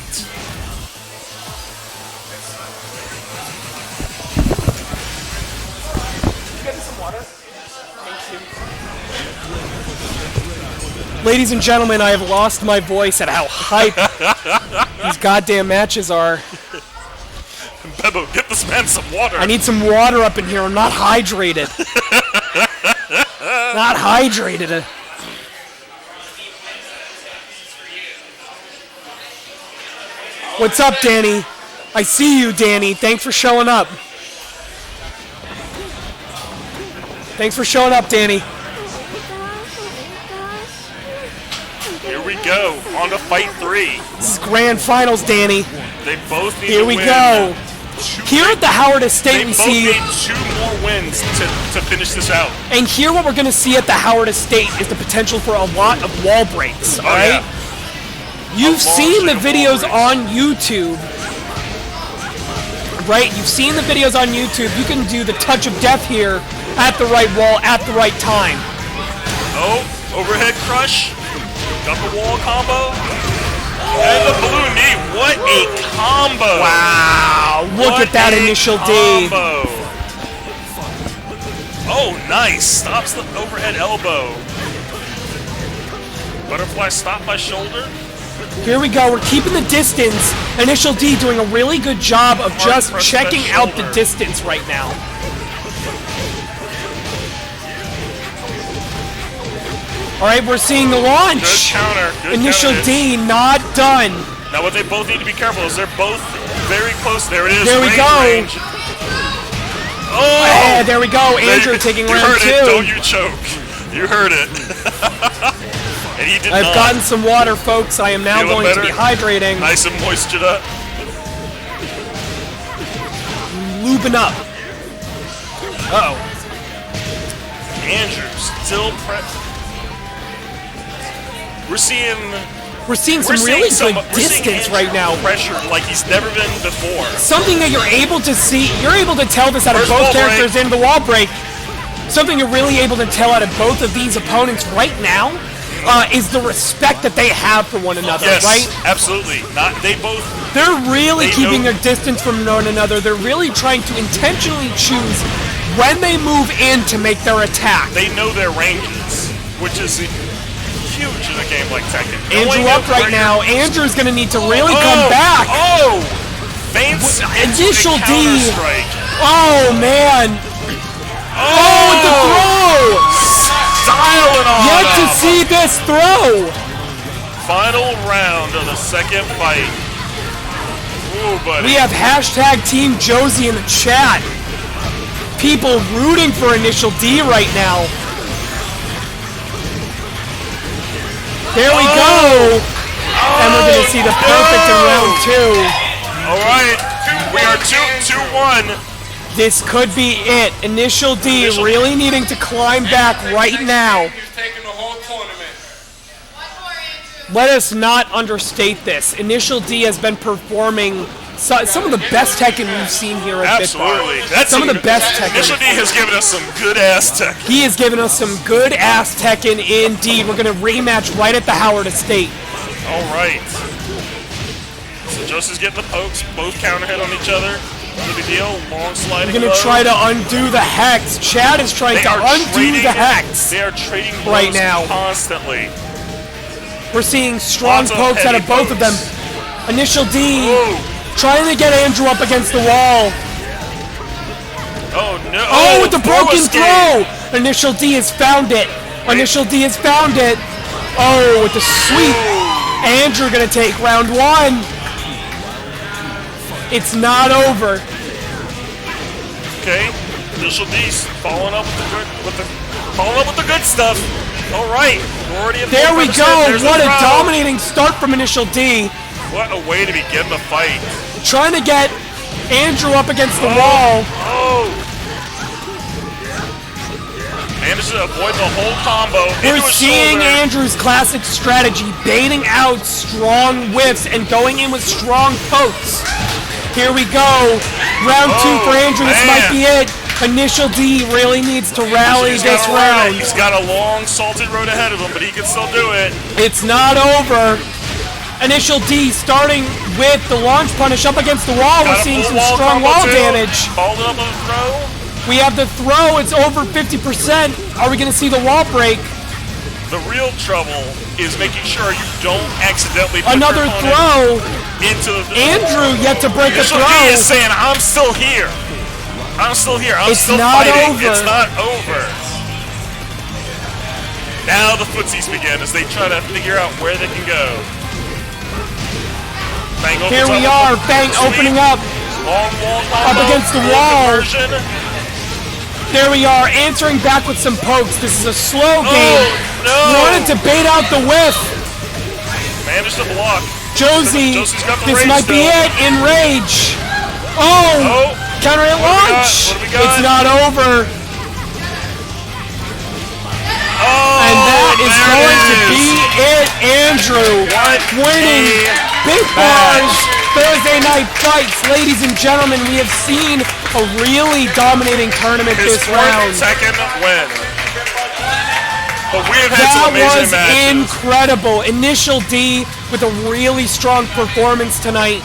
Ladies and gentlemen, I have lost my voice at how hype these goddamn matches are. Bebo, get this man some water. I need some water up in here. I'm not hydrated. Not hydrated. What's up, Danny? I see you, Danny. Thanks for showing up. Thanks for showing up, Danny. Here we go. On to fight 3. This is grand finals, Danny. They both need Here to we win. go. Here at the Howard Estate, They we both see, need 2 more wins to finish this out. and here what we're going to see at the Howard Estate is the potential for a lot of wall breaks, all right? Yeah. You've seen the string of wall videos breaks. on YouTube, right? You've seen the videos on YouTube. You can do the touch of death here at the right wall at the right time. Oh, overhead crush. Got the wall combo. And the blue knee. What a combo. Wow, look What at that a initial D. combo. Oh, nice. Stops the overhead elbow. Butterfly stop by shoulder. Here we go. We're keeping the distance. Initial D doing a really good job of just press checking that out the shoulder. distance right now. All right, we're seeing the Good launch. counter. Good Initial counter. D not done. Now what they both need to be careful is they're both very close. There it is. There we range, go. range. Oh! Yeah, there we go. Andrew taking you round heard 2. it. Don't you choke. You heard it. And he did I've not. gotten some water, folks. I am now Feeling going to be better? hydrating, Nice and moistured up. lubing up. Uh-oh. Andrew still We're seeing Some really good we're seeing distance Andrew right now. Pressure like he's never been before. Something that you're able to see, you're able to tell this out of First both wall characters into the wall break. Something you're really able to tell out of both of these opponents right now is the respect that they have for one another, Yes, right? absolutely. They're really They keeping know- their distance from one another. They're really trying to intentionally choose when they move in to make their attack. They know their ranges, which is huge in a game like Tekken. Andrew Knowing up where right you're- now. Andrew's going to need to really come back. Oh! Feints Initial into a D. counter-strike. Oh, man. Oh, with the throw. Styling on Yet to him. see this throw. Final round of the second fight. Ooh, buddy. We have hashtag Team Josie in the chat. People rooting for Initial D right now. There we go. And we're going to see the perfect in round 2. All right. We are 2-1. This could be it. Initial D really needing to climb back right now. He's taking the whole tournament. Let us not understate this. Initial D has been performing some of the best Tekken we've seen here at Absolutely. BitBar. Some of the best Initial Tekken. D has given us some good-ass Tekken. He has given us some good ass Tekken indeed. We're going to rematch right at the Howard Estate. All right. So Josie's getting the pokes. Both counter hit on each other. No big deal. Long sliding. We're going to low. try to undo the hex. Chad is trying They to are undo trading- the hex. They are trading right blows now. constantly. We're seeing strong Lots of pokes out of heavy both of them. pokes. Initial D Ooh. trying to get Andrew up against the wall. Oh no! Oh, with the broken escape. throw! Initial D has found it. Initial D has found it. Oh, with the sweep. Andrew gonna take round 1. It's not over. Okay. Initial D's following up with the Follow up with the good stuff. All right. Already at There we 4%. go. There's the What a throw. dominating start from Initial D. What a way to begin the fight. Trying to get Andrew up against the wall. Oh. Manages to avoid the whole combo. We're into his seeing shoulder. Andrew's classic strategy, baiting out strong whiffs and going in with strong pokes. Here we go. Round 2 for Andrew. This might be it. Initial D really needs to rally He's this gotta learn round. it. He's got a long, salted road ahead of him, but he can still do it. It's not over. Initial D starting with the launch punish up against the wall. We're Got a seeing full some strong combo wall too. damage. Followed up on the throw. We have the throw. It's over 50%. Are we going to see the wall break? The real trouble is making sure you don't accidentally put Another your throw. opponent into the... Andrew yet to break a Initial throw. D is saying, I'm still here. I'm still here. I'm It's still not fighting. over. It's not over. Now the footsies begin as they try to figure out where they can go. Bang opens Here we up are. with Bang the sweep. opening up. Long wall Up combo. against the Good wall. conversion. There we are, answering back with some pokes. This is a slow game. no. Wanted to bait out the whiff. Managed to block. Josie, Josie's got the this rage might be still. it in rage. Oh, counter hit What do we got? launch. What do we got? It's not over. Oh, And that is there going it to is. be it, Andrew. What Winning a BitBar's Thursday Night Fights. Ladies and gentlemen, we have seen a really dominating tournament His this fourth round. second win. But we have had some That amazing was matches. incredible. Initial D with a really strong performance tonight,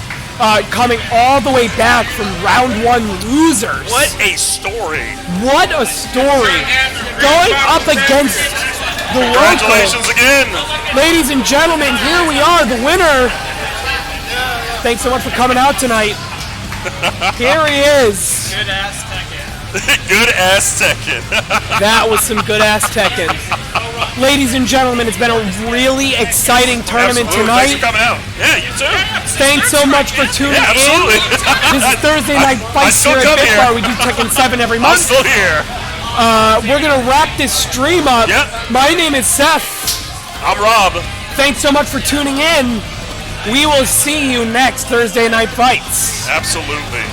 coming all the way back from round 1 losers. What a story. What a story. Going up against the local. Congratulations again. Ladies and gentlemen, here we are, the winner. Thanks so much for coming out tonight. Here he is. Good ass Tekken. Good ass Tekken. That was some good ass Tekken. Ladies and gentlemen, it's been a really exciting tournament Absolutely. Thanks for tonight. coming out. Yeah, you too. Thanks so much for tuning Yeah, absolutely. in. This is Thursday Night I Fights still here at come here. BitBar. We do Tekken 7 every I'm month. still here. We're going to wrap this stream up. Yep. My name is Seth. I'm Rob. Thanks so much for tuning in. We will see you next Thursday Night Fights. Absolutely.